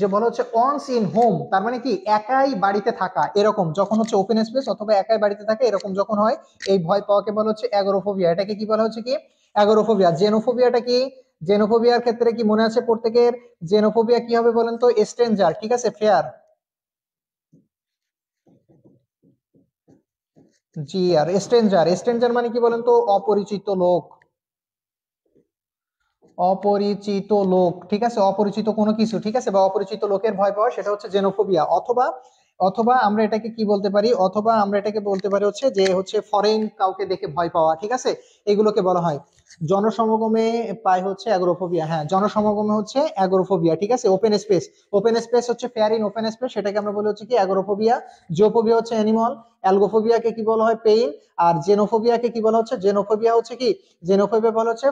যে বলা হচ্ছে অনস ইন হোম, তার মানে কি একাই বাড়িতে থাকা, এরকম যখন হচ্ছে ওপেন স্পেস অথবা একাই বাড়িতে থাকে এরকম যখন হয়, এই ভয় পাওয়াকে বলা হচ্ছে অ্যাগোরোফোবিয়া। এটাকে কি বলা হচ্ছে? কি অ্যাগোরোফোবিয়া। জেনোফোবিয়াটা কি? জেনোফোবিয়ার ক্ষেত্রে কি মনে আছে প্রত্যেকের? জেনোফোবিয়া কি হবে বলেন তো? স্ট্রেঞ্জার, ঠিক আছে, ফেয়ার। জি, আর স্ট্রেঞ্জার, স্ট্রেঞ্জার মানে কি বলেন তো? অপরিচিত লোক, অপরিচিত লোক, ঠিক আছে, অপরিচিত কোনো কিছু, ঠিক আছে, বা অপরিচিত লোকের ভয় পাওয়া, সেটা হচ্ছে জেনোফোবিয়া। অথবা অথবা আমরা এটাকে কি বলতে পারি, অথবা আমরা এটাকে বলতে পারি হচ্ছে যে হচ্ছে ফরেন কাউকে দেখে ভয় পাওয়া, ঠিক আছে, এগুলোকে বলা হয় জনসমাগমে পায় হচ্ছে অ্যাগোরোফোবিয়া। হ্যাঁ, জনসমাগমে হচ্ছে অ্যাগোরোফোবিয়া, ঠিক আছে। ওপেন স্পেস, ওপেন স্পেস হচ্ছে ফেয়ার ইন ওপেন স্পেস, সেটাকে আমরা বলি হচ্ছে কি অ্যাগোরোফোবিয়া। জিওফোবিয়া হচ্ছে অ্যানিমাল, অ্যালগোফোবিয়াকে কি বলা হয় পেইন, আর জেনোফোবিয়াকে কি বলা হচ্ছে, জেনোফোবিয়া হচ্ছে কি, জেনোফোবিয়া বলা হচ্ছে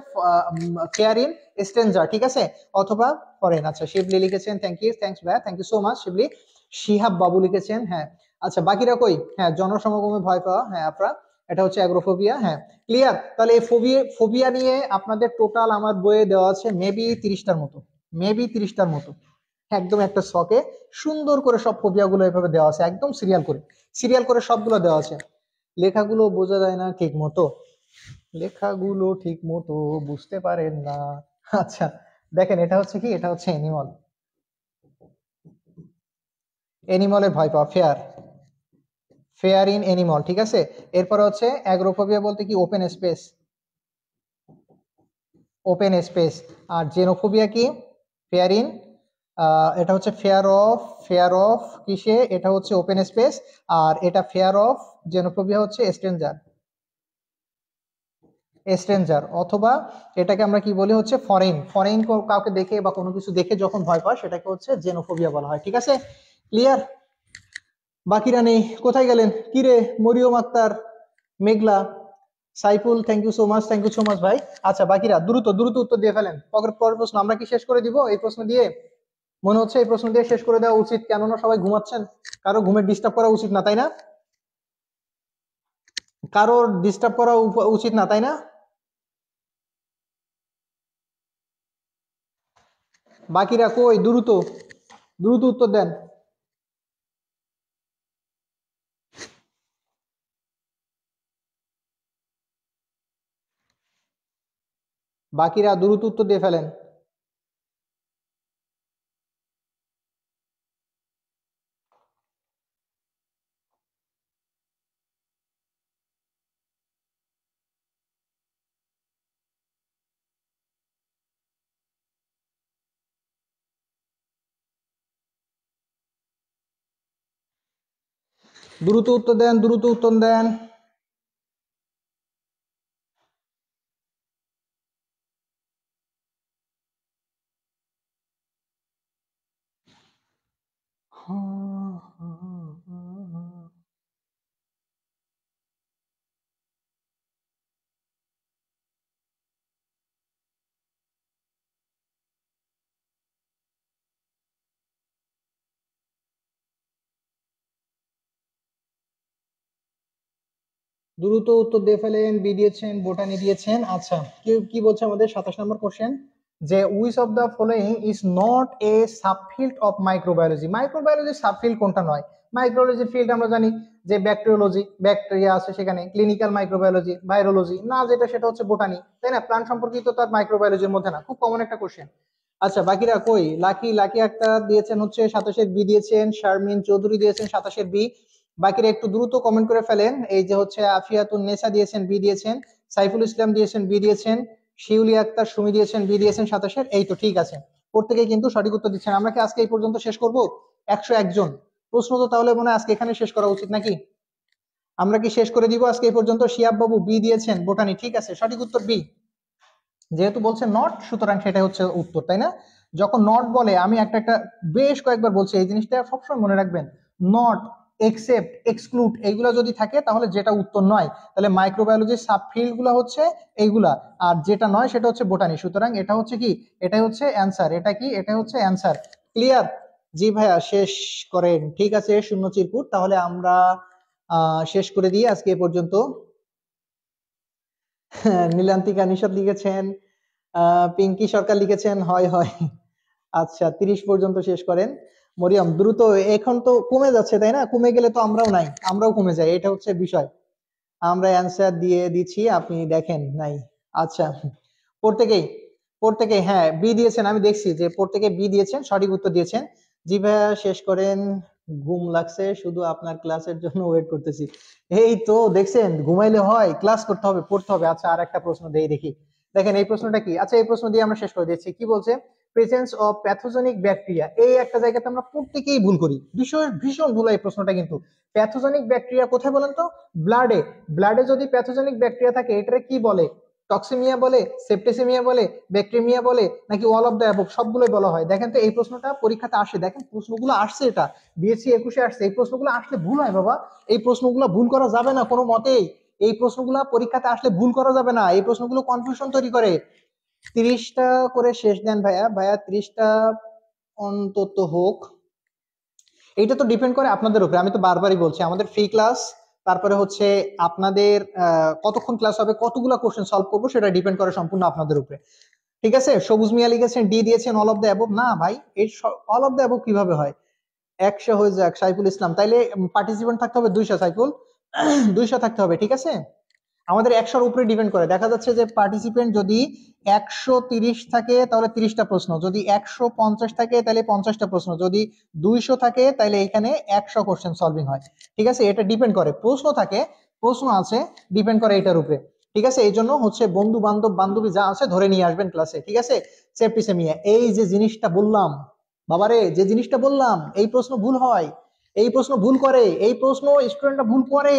ফেয়ার ইন স্ট্রেঞ্জার, ঠিক আছে, অথবা ফরেন। আচ্ছা, শিবলি লিখেছেন, থ্যাংক ইউ, থ্যাংকস ভাইয়া, থ্যাংক ইউ সো মাচ শিবলি। শিহাব বাবু লিখেছেন, হ্যাঁ। আচ্ছা, বাকিরা কই? হ্যাঁ, জনসমাগমে ভয় পাওয়া, হ্যাঁ আপনারা, এটা হচ্ছে অ্যাগ্রোফোবিয়া। হ্যাঁ, ক্লিয়ার। তাহলে এই ফোবিয়া ফোবিয়া নিয়ে আপনাদের টোটাল আমার বইয়ে দেওয়া আছে মেবি 30টার মতো, মেবি 30টার মতো, একদম একটা শখে সুন্দর করে সব ফোবিয়া গুলো এভাবে দেওয়া আছে, একদম সিরিয়াল করে, সিরিয়াল করে সবগুলো দেওয়া আছে। লেখাগুলো বোঝা যায় না ঠিক মতো, লেখাগুলো ঠিক মতো বুঝতে পারেন না। আচ্ছা, দেখেন এটা হচ্ছে কি, এটা হচ্ছে এনিমল, এনিমলের ভয় পাওয়া, ফেয়ার, ফেয়ার ইন এনিমল, ঠিক আছে। এরপর হচ্ছে অ্যাগ্রোফোবিয়া বলতে কি ওপেন স্পেস, ওপেন স্পেস। আর জেনোফোবিয়া কি, ফেয়ার ইন, এটা হচ্ছে ফেয়ার অফ, ফেয়ার অফ কিসে, এটা হচ্ছে ওপেন স্পেস। আর এটা ফেয়ার অফ, জেনোফোবিয়া হচ্ছে স্ট্রেঞ্জার, স্ট্রেঞ্জার, অথবা এটাকে আমরা কি বলি হচ্ছে ফরেন, ফরেন কাউকে দেখে বা কোনো কিছু দেখে যখন ভয় পায় সেটাকে হচ্ছে জেনোফোবিয়া বলা হয়, ঠিক আছে, ক্লিয়ার। বাকিরা নেই, কোথায় গেলেন, কিরে Mariam Akter, Meghla, Saiful, thank you so much, thank you so much ভাই। আচ্ছা, বাকিরা দ্রুত দ্রুত উত্তর দিয়ে ফেলেন। পরের প্রশ্ন আমরা কি শেষ করে দিব এই প্রশ্ন দিয়ে? মনে হচ্ছে এই প্রশ্ন দিয়ে শেষ করে দেওয়া উচিত, কেননা সবাই ঘুমাচ্ছেন, কারো ঘুমের ডিস্টার্ব করা উচিত না, তাই না? কারোর ডিস্টার্ব করা উচিত না, তাই না? বাকিরা কই, দ্রুত দ্রুত উত্তর দেন। বাকিরা দ্রুত উত্তর দিয়ে ফেলেন। দ্রুত উত্তর দেন, দ্রুত উত্তর দেন। দ্রুত উত্তর দিয়ে ফেলেন। বি দিয়েছেন, বোটানি দিয়েছেন। আচ্ছা, কি কি বলছে আমাদের 27 নম্বর কোশ্চেন, যে which of the following is not a subfield of microbiology. Microbiology subfield কোনটা নয়? মাইক্রোলজি ফিল্ড আমরা জানি যে ব্যাকটেরিওলজি, ব্যাকটেরিয়া আছে সেখানে, ক্লিনিক্যাল মাইক্রোবায়োলজি, ভাইরোলজি না, যেটা সেটা হচ্ছে বোটানি, তাই না? প্লান্ট সম্পর্কিত তার মাইক্রোবায়োলজির মধ্যে না, খুব কমন একটা কোশ্চেন। আচ্ছা, বাকিরা কই? লাকি, লাকি একটা দিয়েছেন হচ্ছে 27-এর বি দিয়েছেন, শারমিন চৌধুরী দিয়েছেন 27-এর বি। বাকিরা একটু দ্রুত কমেন্ট করে ফেলেন। এই যে হচ্ছে আফিয়াতুন নেসা দিয়েছেন বি দিয়েছেন, সাইফুল ইসলাম দিয়েছেন বি দিয়েছেন, শিউলি আক্তার সুমি দিয়েছেন বি দিয়েছেন 27-এর। এই তো ঠিক আছে, প্রত্যেকেই কিন্তু সঠিক উত্তর দিচ্ছেন। আমরা কি আজকে এই পর্যন্ত শেষ করব? 101 জন প্রশ্ন তো তাহলে মনে হয় আজকে এখানে শেষ করা উচিত নাকি? আমরা কি শেষ করে দিব আজকে এই পর্যন্ত? শিয়াব বাবু বি দিয়েছেন, বোটানি, ঠিক আছে, সঠিক উত্তর বি। যেহেতু বলছে নট, সুতরাং সেটাই হচ্ছে উত্তর, তাই না? যখন নট বলে, আমি একটা একটা বেশ কয়েকবার বলছি, এই জিনিসটা সবসময় মনে রাখবেন, নট, এক্সেপ্ট, এক্সক্লুড এইগুলা যদি থাকে তাহলে যেটা উত্তর নয়, তাহলে মাইক্রোবায়োলজির সাবফিল্ড গুলা হচ্ছে এইগুলা, আর যেটা নয় সেটা হচ্ছে বোটানি। সুতরাং এটা হচ্ছে কি, এটাই হচ্ছে অ্যান্সার, এটা কি, এটা হচ্ছে অ্যান্সার, ক্লিয়ার। জি ভাইয়া, শেষ করেন, ঠিক আছে, শূন্য চিরকুট। তাহলে আমরা শেষ করে দিই আজকে এ পর্যন্ত। নীলান্তিকা নিষাদ লিখেছেন, পিঙ্কি সরকার লিখেছেন, হয় হয়। আচ্ছা, 30 পর্যন্ত শেষ করেন। মরিয়ম দ্রুত, এখন তো কমে যাচ্ছে তাই না? কমে গেলে তো আমরাও নাই, আমরাও কমে যাই, এটা হচ্ছে বিষয়। আমরা অ্যান্সার দিয়ে দিচ্ছি, আপনি দেখেন নাই। আচ্ছা, প্রত্যেকেই, প্রত্যেকে হ্যাঁ বি দিয়েছেন, আমি দেখছি যে প্রত্যেকে বি দিয়েছেন, সঠিক উত্তর দিয়েছেন। জি ভাইয়া, শেষ করেন। ঘুম লাগছে, শুধু আপনার ক্লাসের জন্য ওয়েট করতেছি। এই তো দেখছেন, ঘুমাইলে হয়, ক্লাস করতে হবে, পড়তে হবে। আচ্ছা, আর একটা প্রশ্ন দেই দেখি। দেখেন এই প্রশ্নটা কি, আচ্ছা এই প্রশ্ন দিয়ে আমরা শেষ করে দিচ্ছি। কি বলছে, প্রেজেন্স অফ প্যাথোজেনিক ব্যাকটেরিয়া, এই একটা জায়গাতে আমরা প্রত্যেকেই ভুল করি, ভীষণ ভীষণ ভুল এই প্রশ্নটা কিন্তু। প্যাথোজেনিক ব্যাকটেরিয়া কোথায় বলেন তো? ব্লাডে। ব্লাডে যদি প্যাথোজেনিক ব্যাকটেরিয়া থাকে এটারে কি বলে? টক্সিমিয়া বলে, সেপ্টিসিমিয়া বলে, ব্যাকটেরিয়া বলে, নাকি অল অফ দ্য অ্যাবভ? সবগুলোই বলা হয়। দেখেন তো এই প্রশ্নটা পরীক্ষাতে আসে, দেখেন প্রশ্নগুলো আসছে, এটা বিএসসি 21-এ আসছে। এই প্রশ্নগুলো আসলে ভুল হয় বাবা, এই প্রশ্নগুলো ভুল করা যাবে না কোনো মতেই। এই প্রশ্নগুলো পরীক্ষাতে আসলে ভুল করা যাবে না, এই প্রশ্নগুলো কনফিউশন তৈরি করে। 30টা করে শেষ দেন ভাইয়া, ভাইয়া 30টা অন্তত হোক। এইটা তো ডিপেন্ড করে আপনাদের উপরে, আমি তো বারবারই বলছি আমাদের ফ্রি ক্লাস, তারপরে হচ্ছে আপনাদের কতক্ষণ ক্লাস হবে, কতগুলো কোশ্চেন সলভ করবো, সেটা ডিপেন্ড করে সম্পূর্ণ আপনাদের উপরে। ঠিক আছে, সবুজ মিয়া লিখেছেন ডি দিয়েছেন অল অফ দ্য অ্যাবভ। না ভাই, এই অল অফ দ্য অ্যাবভ কিভাবে হয়? 100 হয়ে যাক সাইফুল ইসলাম, তাইলে পার্টিসিপেন্ট থাকতে হবে 200, সাইফুল 200 থাকতে হবে, ঠিক আছে। আমাদের 100-র উপরে ডিপেন্ড করে, দেখা যাচ্ছে যে পার্টিসিপেন্ট যদি 130 থাকে তাহলে 30টা প্রশ্ন, যদি 150 থাকে তাহলে 50টা প্রশ্ন, যদি 200 থাকে তাহলে এখানে 100 কোশ্চেন সলভিং হয়। ঠিক আছে, এটা ডিপেন্ড করে, প্রশ্ন থাকে, প্রশ্ন আছে, ডিপেন্ড করে এটার উপরে। ঠিক আছে, এই জন্য হচ্ছে বন্ধু বান্ধব বান্ধবী যা আছে ধরে নিয়ে আসবেন ক্লাসে, ঠিক আছে। সেপ্টিসেমিয়া, এই যে জিনিসটা বললাম বাবারে, যে জিনিসটা বললাম, এই প্রশ্ন ভুল হয়, এই প্রশ্ন ভুল করে, এই প্রশ্ন স্টুডেন্টরা ভুল করে,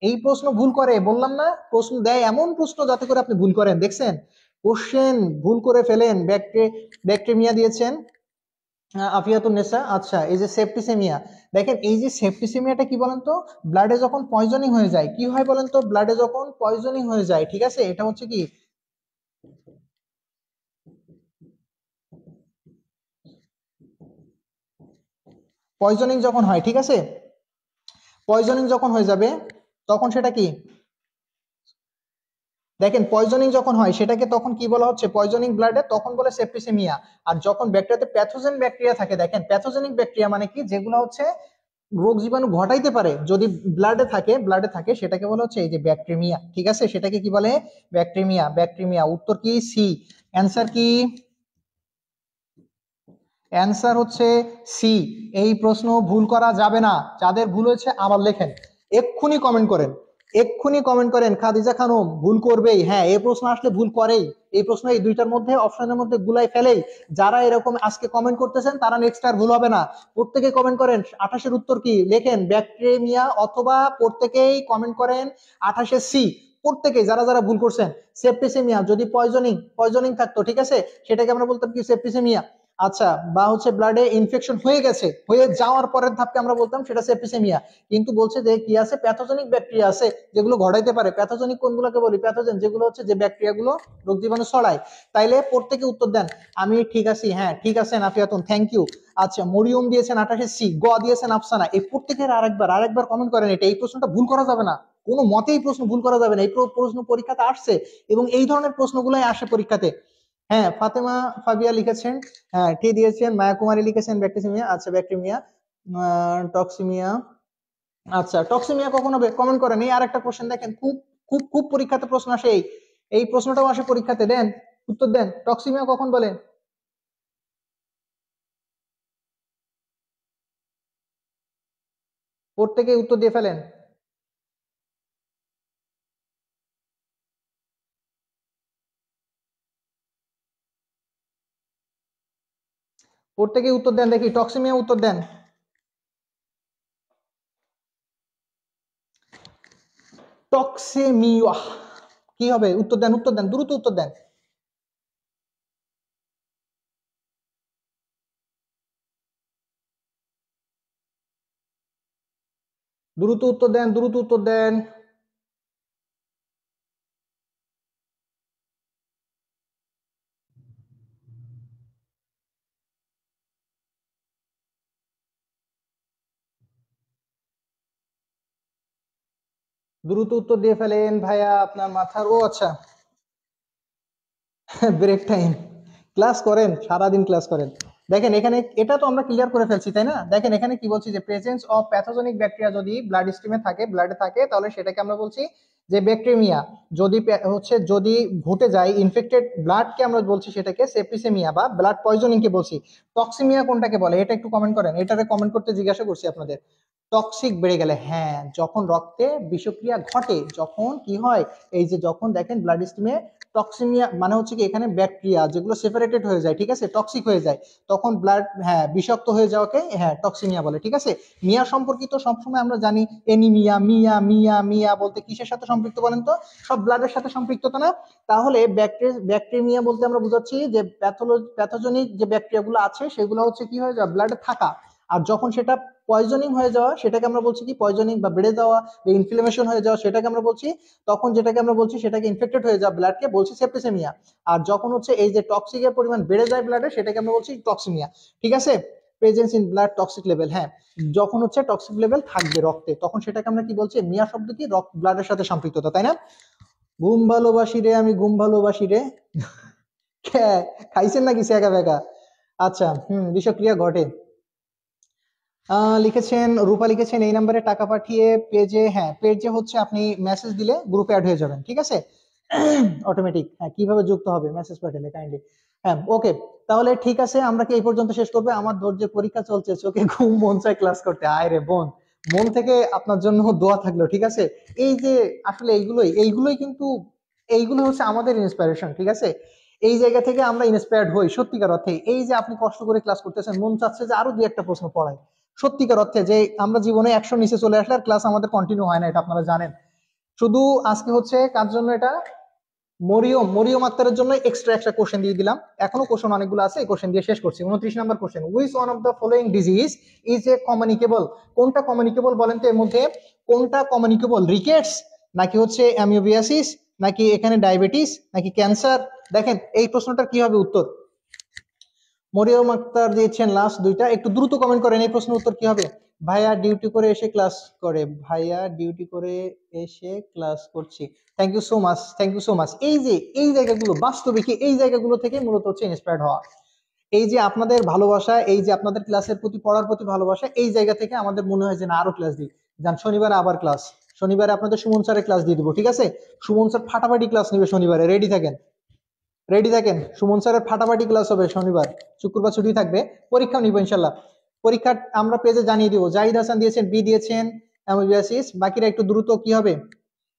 এই প্রশ্ন ভুল করে, বললাম না, প্রশ্ন দেয় এমন প্রশ্ন যাতে করে আপনি ভুল করেন, দেখছেন কোশ্চেন ভুল করে ফেলেন। ব্যাকটেরিয়া দিয়েছেন আফিয়াতুন নেসা। আচ্ছা, এই যে সেপ্টিসেমিয়া, দেখেন এই যে সেপ্টিসেমিয়াটা কি বলেন তো? ব্লাডে যখন পয়জনিং হয়ে যায়, কি হয় বলেন তো? ব্লাডে যখন পয়জনিং হয়ে যায়, ঠিক আছে, এটা হচ্ছে কি, পয়জনিং যখন হয়, ঠিক আছে, পয়জনিং যখন হয়ে যাবে তখন সেটা কি, দেখেন পয়জনিং যখন হয় সেটাকে তখন কি বলা হচ্ছে? পয়জনিং ব্লাডে তখন বলে সেপ্টিসেমিয়া। আর যখন ব্যাকটেরিয়াতে প্যাথোজেন ব্যাকটেরিয়া থাকে, দেখেন প্যাথোজেনিক ব্যাকটেরিয়া মানে কি, যেগুলো হচ্ছে রোগ জীবাণু ঘটাইতে পারে, যদি ব্লাডে থাকে সেটাকে বলা হচ্ছে এই যে ব্যাকটেরিয়া, ঠিক আছে, সেটাকে কি বলে? ব্যাকটেরিয়া। ব্যাকটেরিয়া, উত্তর কি? সি। অ্যান্সার কি? অ্যান্সার হচ্ছে সি। এই প্রশ্ন ভুল করা যাবে না, যাদের ভুল হয়েছে আবার লেখেন, এক্ষুনি কমেন্ট করেন, এক্ষুনি কমেন্ট করেন। খাদিজা খানম ভুল করবেই, হ্যাঁ এই প্রশ্ন আসলে ভুল করেই, এই প্রশ্ন এই দুইটার মধ্যে অপশনের মধ্যে গুলাই ফেলেই। যারা এরকম আজকে কমেন্ট করতেছেন তারা নেক্সট আর ভুল হবে না। প্রত্যেকে কমেন্ট করেন 28-এর উত্তর কি, লেখেন ব্যাকটেরিয়া, অথবা প্রত্যেকেই কমেন্ট করেন 28-এর সি। প্রত্যেকেই যারা যারা ভুল করছেন। সেপ্টিসেমিয়া যদি পয়জনিং থাকতো, ঠিক আছে, সেটাকে আমরা বলতাম কি? সেপ্টিসেমিয়া। আচ্ছা, বা হচ্ছে ব্লাডে ইনফেকশন হয়ে গেছে, হয়ে যাওয়ার পরের ধাপকে আমরা বলতাম সেটা সেপ্টিসেমিয়া। কিন্তু বলছে যে কি আছে, প্যাথোজেনিক ব্যাকটেরিয়া আছে যেগুলো ঘটাইতে পারে। প্যাথোজেনিক কোনগুলোকে বলি? প্যাথোজেন যেগুলো হচ্ছে যে ব্যাকটেরিয়া গুলো রোগ জীবাণু ছড়ায়। তাইলে প্রত্যেকে উত্তর দেন। আমি ঠিক আছি, হ্যাঁ ঠিক আছে নাফিয়াতুন, থ্যাংক ইউ। আচ্ছা, মরিয়ম দিয়েছেন 28-এর সি, গ দিয়েছেন আফসানা। এই প্রত্যেকের আরেকবার কমেন্ট করেন এটা, এই প্রশ্নটা ভুল করা যাবে না, কোনো মতেই প্রশ্ন ভুল করা যাবে না, এই প্রশ্ন পরীক্ষাতে আসছে এবং এই ধরনের প্রশ্নগুলাই আসে পরীক্ষাতে। হ্যাঁ, ফাতেমা ফাবিয়া লিখেছেন, হ্যাঁ ঠিক দিয়েছেন। মায়া কুমারী লিখেছেন ব্যাকটেরিয়া। আচ্ছা ব্যাকটেরিয়া, টক্সিমিয়া। আচ্ছা, টক্সিমিয়া কখন হবে? কমেন্ট করেন। এই আরেকটা কোশ্চেন দেখেন, খুব খুব খুব পরীক্ষাতে প্রশ্ন আসে, এই এই প্রশ্নটাও আসে পরীক্ষাতে, দেন উত্তর দেন, টক্সিমিয়া কখন বলেন? প্রত্যেকে উত্তর দিয়ে ফেলেন, প্রত্যেকে উত্তর দেন, দেখি টক্সিমিয়া উত্তর দেন। টক্সিমিয়া কি হবে? উত্তর দেন, উত্তর দেন, দ্রুত উত্তর দেন। দ্রুত উত্তর দেন, দ্রুত উত্তর দেন। দ্রুত উত্তর দিয়ে ফেলেন ভাইয়া, আপনার মাথার, ও আচ্ছা, ব্রেক টাইম। ক্লাস করেন, সারাদিন ক্লাস করেন। দেখেন এখানে এটা তো আমরা ক্লিয়ার করে ফেলছি, তাই না? দেখেন এখানে কি বলছি, যে প্রেজেন্স অফ প্যাথোজেনিক ব্যাকটেরিয়া যদি ব্লাড স্ট্রিমে থাকে, ব্লাডে থাকে, তাহলে সেটাকে আমরা বলছি যে ব্যাকটেরিয়া। যদি যদি ঘটে যায় ইনফেক্টেড ব্লাডকে আমরা বলছি সেটাকে সেপ্টিসেমিয়া বা ব্লাড পয়জনিং কে বলছি। টক্সিমিয়া কোনটাকে বলে? এটা একটু কমেন্ট করেন, এটারে কমেন্ট করতে জিজ্ঞাসা করছি আপনাদের। টক্সিক বেড়ে গেলে, হ্যাঁ, যখন রক্তে বিষক্রিয়া ঘটে, যখন কি হয়, এই যে যখন দেখেন ব্লাড স্ট্রিমে টক্সিমিয়া মানে হচ্ছে কি এখানে ব্যাকটেরিয়া যেগুলো সেপারেটেড হয়ে যায়, ঠিক আছে, টক্সিক হয়ে যায়, তখন ব্লাড, হ্যাঁ, বিষাক্ত হয়ে যাওয়াকে হ্যাঁ টক্সিমিয়া বলে, ঠিক আছে। মিয়া সম্পর্কিত সবসময় আমরা জানি এনিমিয়া, মিয়া মিয়া মিয়া বলতে কিসের সাথে সম্পৃক্ত বলেন তো? সব ব্লাডের সাথে সম্পৃক্ত, তো না? তাহলে ব্যাকটেরিয়া বলতে আমরা বুঝাচ্ছি যে প্যাথোজেনিক যে ব্যাকটেরিয়াগুলো আছে সেগুলো হচ্ছে কি হয়ে যায় ব্লাডে থাকা। আর যখন সেটা পয়জনিং হয়ে যাওয়া সেটাকে আমরা বলছি কি, পয়জনিং বা বেড়ে যাওয়া বা ইনফ্লামেশন হয়ে যাওয়া সেটাকে আমরা বলছি, তখন যেটাকে আমরা বলছি সেটাকে ইনফেক্টেড হয়ে যাওয়া ব্লাডকে বলছি সেপ্টিসেমিয়া। আর যখন হচ্ছে এই যে টক্সিকের পরিমাণ বেড়ে যায় ব্লাডে সেটাকে আমরা বলছি টক্সিমিয়া, ঠিক আছে। Presence in blood toxic level, হ্যাঁ, যখন হচ্ছে টক্সিক লেভেল থাকবে রক্তে তখন সেটাকে আমরা কি বলছি, মিয়া শব্দ কি, রক্ত ব্লাডের সাথে সম্পৃক্ততা, তাই না? ঘুম ভালোবাসি রে, আমি ঘুম ভালোবাসি রে। খাইছেন নাকি সেকা বেকা? আচ্ছা, বিষক্রিয়া ঘটে। লিখেছেন রূপা, লিখেছেন এই নাম্বারে টাকা পাঠিয়ে পেজে, হ্যাঁ পেজে হচ্ছে আপনি মেসেজ দিলে গ্রুপে অ্যাড হয়ে যাবেন, ঠিক আছে। অটোমেটিক, হ্যাঁ, কিভাবে যুক্ত হবে মেসেজ পাঠালে কাইন্ডলি। হ্যাঁ, ওকে, তাহলে ঠিক আছে, আমরা কি এই পর্যন্ত শেষ করবে? আমার ধৈর্যের পরীক্ষা চলছে, চোখে ঘুম, মন চায় ক্লাস করতে। আয় রে বোন, মন থেকে আপনার জন্য দোয়া থাকলো, ঠিক আছে। এই যে আসলে এইগুলোই কিন্তু এইগুলো হচ্ছে আমাদের ইন্সপিরেশন, ঠিক আছে। এই জায়গা থেকে আমরা ইন্সপায়ার্ড হই সত্যিকার অর্থে। এই যে আপনি কষ্ট করে ক্লাস করতেছেন, মন চাচ্ছে যে আরো দুই একটা প্রশ্ন পড়ায়, সত্যিকার অর্থে যে আমরা জীবনে 100 নিচে চলে আসলে আর ক্লাস আমাদের কন্টিনিউ হয় না, এটা আপনারা জানেন। শুধু আজকে হচ্ছে কার জন্য এটা, মরিয়ম আক্তারের জন্য এক্সট্রা একটা কোশ্চেন দিয়ে দিলাম। এখনো কোশ্চেন অনেকগুলো আছে, এই কোশ্চেন দিয়ে শেষ করছি। 29 number question, which one of the following disease is a communicable? কোনটা কমিউনিকেবল বলেন তো? এর মধ্যে কোনটা কমিউনিকেবল? রিকেটস, নাকি হচ্ছে অ্যামিওবিয়াসিস, নাকি এখানে ডায়াবেটিস, নাকি ক্যান্সার? দেখেন এই প্রশ্নটার কি হবে উত্তর। মরিয়ম আক্তার দিয়েছেন লাস্ট দুইটা, একটু দ্রুত কমেন্ট করেন, এই প্রশ্নের উত্তর কি হবে? ভাইয়া ডিউটি করে এসে ক্লাস করে, ভাইয়া ডিউটি করে এসে ক্লাস করছি। Thank you so much, thank you so much. এই যে এই জায়গাগুলো বাস্তবে কি, এই জায়গাগুলো থেকে মূলত হচ্ছে ইন্সপায়ার্ড হওয়া। এই যে আপনাদের ভালোবাসা, এই যে আপনাদের ক্লাসের প্রতি, পড়ার প্রতি ভালোবাসা, এই জায়গা থেকে আমাদের মনে হয় যে না আরো ক্লাস দিই। যান, শনিবারে আবার ক্লাস, শনিবারে আপনাদের সুমন স্যারের ক্লাস দিয়ে দিব, ঠিক আছে। সুমন স্যার ফাটাফাটি ক্লাস নিবে শনিবারে, রেডি থাকেন, রেডি থাকেন। সুমন স্যারের ফাটাফাটি ক্লাস হবে শনিবার, শুক্রবার ছুটি থাকবে, পরীক্ষা নিব ইনশাল্লাহ। পরীক্ষা আমরা পেজে জানিয়ে দিব। জাহিদ হাসান দিয়েছেন বি, দিয়েছেন অ্যামিবিয়াসিস। বাকিরা একটু দ্রুত কি হবে?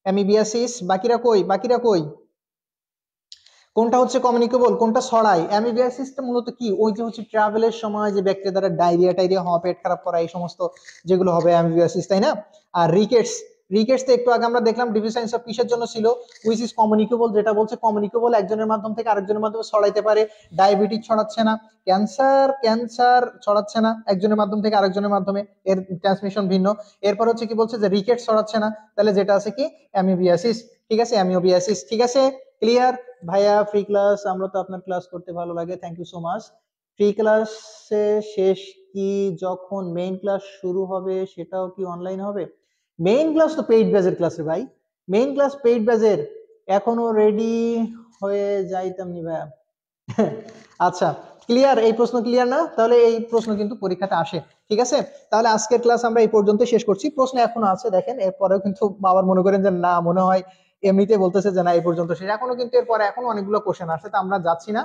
অ্যামিবিয়াসিস। বাকিরা কই, বাকিরা কই? কোনটা হচ্ছে কমিউনিকেবল, কোনটা ছড়ায়? অ্যামিবিয়াসিসটা মূলত কি, ওই যে হচ্ছে ট্রাভেলের সময় যে ব্যাকটেরিয়া দ্বারা ডায়রিয়া টাইরিয়া হওয়া, পেট খারাপ করা, এই সমস্ত যেগুলো হবে অ্যামিবিয়াসিস, তাই না? আর রিকেটস, রিকেটস একটু আগে আমরা দেখলাম ডিফিসিয়েন্সি অফ কিসের জন্য ছিল? হুইচ ইজ কমিউনিকেবল, যেটা বলছে কমিউনিকেবল একজনের মাধ্যম থেকে আরেকজনের মাধ্যমে ছড়াইতে পারে। ডায়াবেটিস ছড়াচ্ছে না। ক্যান্সার, ক্যান্সার ছড়াচ্ছে না একজনের মাধ্যম থেকে আরেকজনের মাধ্যমে, এর ট্রান্সমিশন ভিন্ন। এরপর হচ্ছে কি বলছে যে রিকেটস ছড়াচ্ছে না, তাহলে যেটা আছে কি অ্যামিবিয়াসিস, ঠিক আছে, অ্যামিওবিয়াসিস, ঠিক আছে, ক্লিয়ার। ভাইয়া ফ্রি ক্লাস, আমরা তো আপনার ক্লাস করতে ভালো লাগে, thank you so much. Free ক্লাসে শেষ কি যখন মেইন ক্লাস শুরু হবে সেটাও কি অনলাইন হবে? মেইন ক্লাস তো পেইড ব্যাচের ক্লাসে ভাই, মেইন ক্লাস পেইড ব্যাচের। এখনো রেডি হয়ে যাইতাম নি ভাইয়া। আচ্ছা, ক্লিয়ার, এই প্রশ্ন ক্লিয়ার না? তাহলে এই প্রশ্ন কিন্তু পরীক্ষাতে আসে, ঠিক আছে। তাহলে আজকের ক্লাস আমরা এই পর্যন্ত শেষ করছি। প্রশ্ন এখনো আছে দেখেন, এরপরেও কিন্তু আবার মনে করেন যে না, মনে হয় এমনিতে বলতেছে যে না এই পর্যন্ত শেষ, এখনো কিন্তু এরপরে এখনো অনেকগুলো কোশ্চেন আছে, তো আমরা যাচ্ছি না।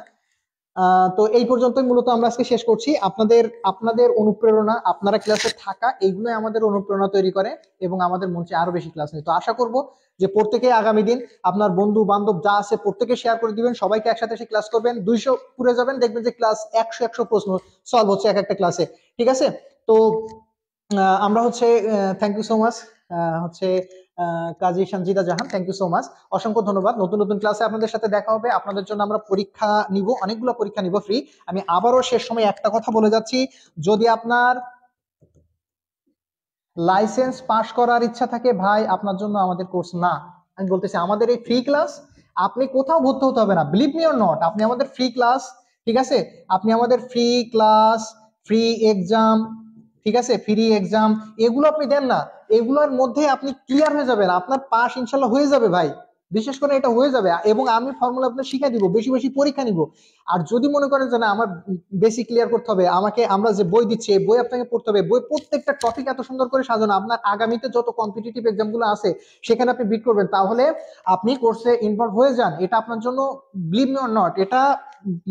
তো এই পর্যন্তই মূলত আমরা আজকে শেষ করছি। আপনাদের আপনাদের অনুপ্রেরণা, আপনারা ক্লাসে থাকা, এইগুলোই আমাদের অনুপ্রেরণা তৈরি করে এবং আমাদের মঞ্চে আরো বেশি ক্লাস নেই। তো আশা করব যে প্রত্যেকে আগামী দিন আপনার বন্ধু বান্ধব যা আছে প্রত্যেকে শেয়ার করে দিবেন, সবাইকে একসাথে এসে ক্লাস করবেন, 200 পুরে যাবেন, দেখবেন যে ক্লাস 100 প্রশ্ন সলভ হচ্ছে এক একটা ক্লাসে, ঠিক আছে। তো আমরা হচ্ছে থ্যাংক ইউ সো মাচ, হচ্ছে কাজী সঞ্জিদা জাহান, থ্যাংক ইউ সো মাচ, অসংখ্য ধন্যবাদ। নতুন নতুন ক্লাসে আপনাদের সাথে দেখা হবে, আপনাদের জন্য আমরা পরীক্ষা নিব, অনেকগুলো পরীক্ষা নিব ফ্রি। আমি আবারও শেষ সময় একটা কথা বলে যাচ্ছি, যদি আপনার লাইসেন্স পাস করার ইচ্ছা থাকে ভাই, আপনার জন্য আমাদের কোর্স না। আমি বলতেছি আমাদের এই ফ্রি ক্লাস, আপনি কোথাও ভর্তি হতে হবে না, বিলিভ মি অর নট, আপনি আমাদের ফ্রি ক্লাস, ঠিক আছে, আপনি আমাদের ফ্রি ক্লাস, ফ্রি এক্সাম, ঠিক আছে, ফ্রি এক্সাম, এগুলো আপনি দেন না, এগুলোর মধ্যে আপনি ক্লিয়ার হয়ে যাবেন, আপনার পাস ইনশাল্লাহ হয়ে যাবে ভাই, বিশেষ করে এটা হয়ে যাবে। এবং আমি ফর্মুলা আপনার শিখাই দিব, বেশি বেশি পরীক্ষা নিব। আর যদি মনে করেন যে না আমার বেসিক ক্লিয়ার করতে হবে, আমাকে আমরা যে বই দিচ্ছি এই বই আপনাকে পড়তে হবে, বই প্রত্যেকটা টপিক এত সুন্দর করে সাজানো, আপনার আগামীতে যত কম্পিটিটিভ এক্সাম গুলো আছে সেখানে আপনি বিট করবেন, তাহলে আপনি কোর্সে ইনভলভ হয়ে যান। এটা আপনার জন্য, বিলিভ মি অর নট, এটা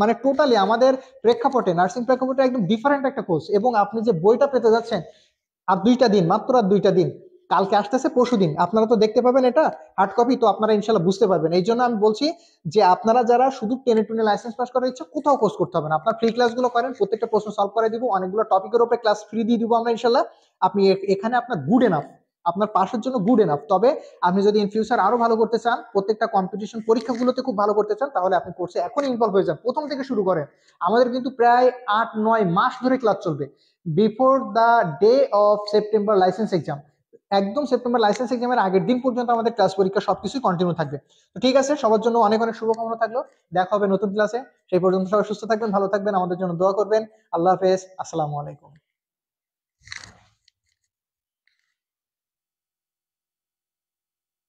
মানে টোটালি আমাদের প্রেক্ষাপটে, নার্সিং প্রেক্ষাপটে একদম ডিফারেন্ট একটা কোর্স। এবং আপনি যে বইটা পেতে যাচ্ছেন, আর 2টা দিন, মাত্র আর 2টা দিন। কালকে আসতেছে পরশুদিন, আপনারা তো দেখতে পাবেন এটা হার্ড কপি, তো আপনারা ইনশাল্লাহ বুঝতে পারবেন। এই জন্য আমি বলছি যে আপনারা যারা শুধু টেনে টুনে লাইসেন্স পাস করার ইচ্ছা, কোথাও কোর্স করতে হবে না, আপনার ফ্রি ক্লাসগুলো করেন, প্রত্যেকটা প্রশ্ন সলভ করে দিব, অনেকগুলো টপিকের উপরে ক্লাস ফ্রি দিয়ে দিব আমরা ইনশাল্লাহ। আপনি এখানে আপনার গুড এনাফ, আপনার পাশের জন্য গুড এনাফ। তবে আপনি যদি ইন ফিউচার আরো ভালো করতে চান, প্রত্যেকটা কম্পিটিশন পরীক্ষাগুলোতে খুব ভালো করতে চান, তাহলে আপনি কোর্সে এখন ইনভলভ হয়ে যান, প্রথম থেকে শুরু করেন। আমাদের কিন্তু প্রায় 8-9 মাস ধরে ক্লাস চলবে, before the day of September licence exam. একদম সেপ্টেম্বর লাইসেন্স এক্সামের আগের দিন পর্যন্ত আমাদের ক্লাস পরীক্ষা সবকিছুই কন্টিনিউ থাকবে। তো ঠিক আছে, সবার জন্য অনেক অনেক শুভকামনা থাকলো, দেখা হবে নতুন ক্লাসে। সেই পর্যন্ত সবাই সুস্থ থাকবেন, ভালো থাকবেন, আমাদের জন্য দোয়া করবেন। আল্লাহ হাফেজ, আসসালামু আলাইকুম।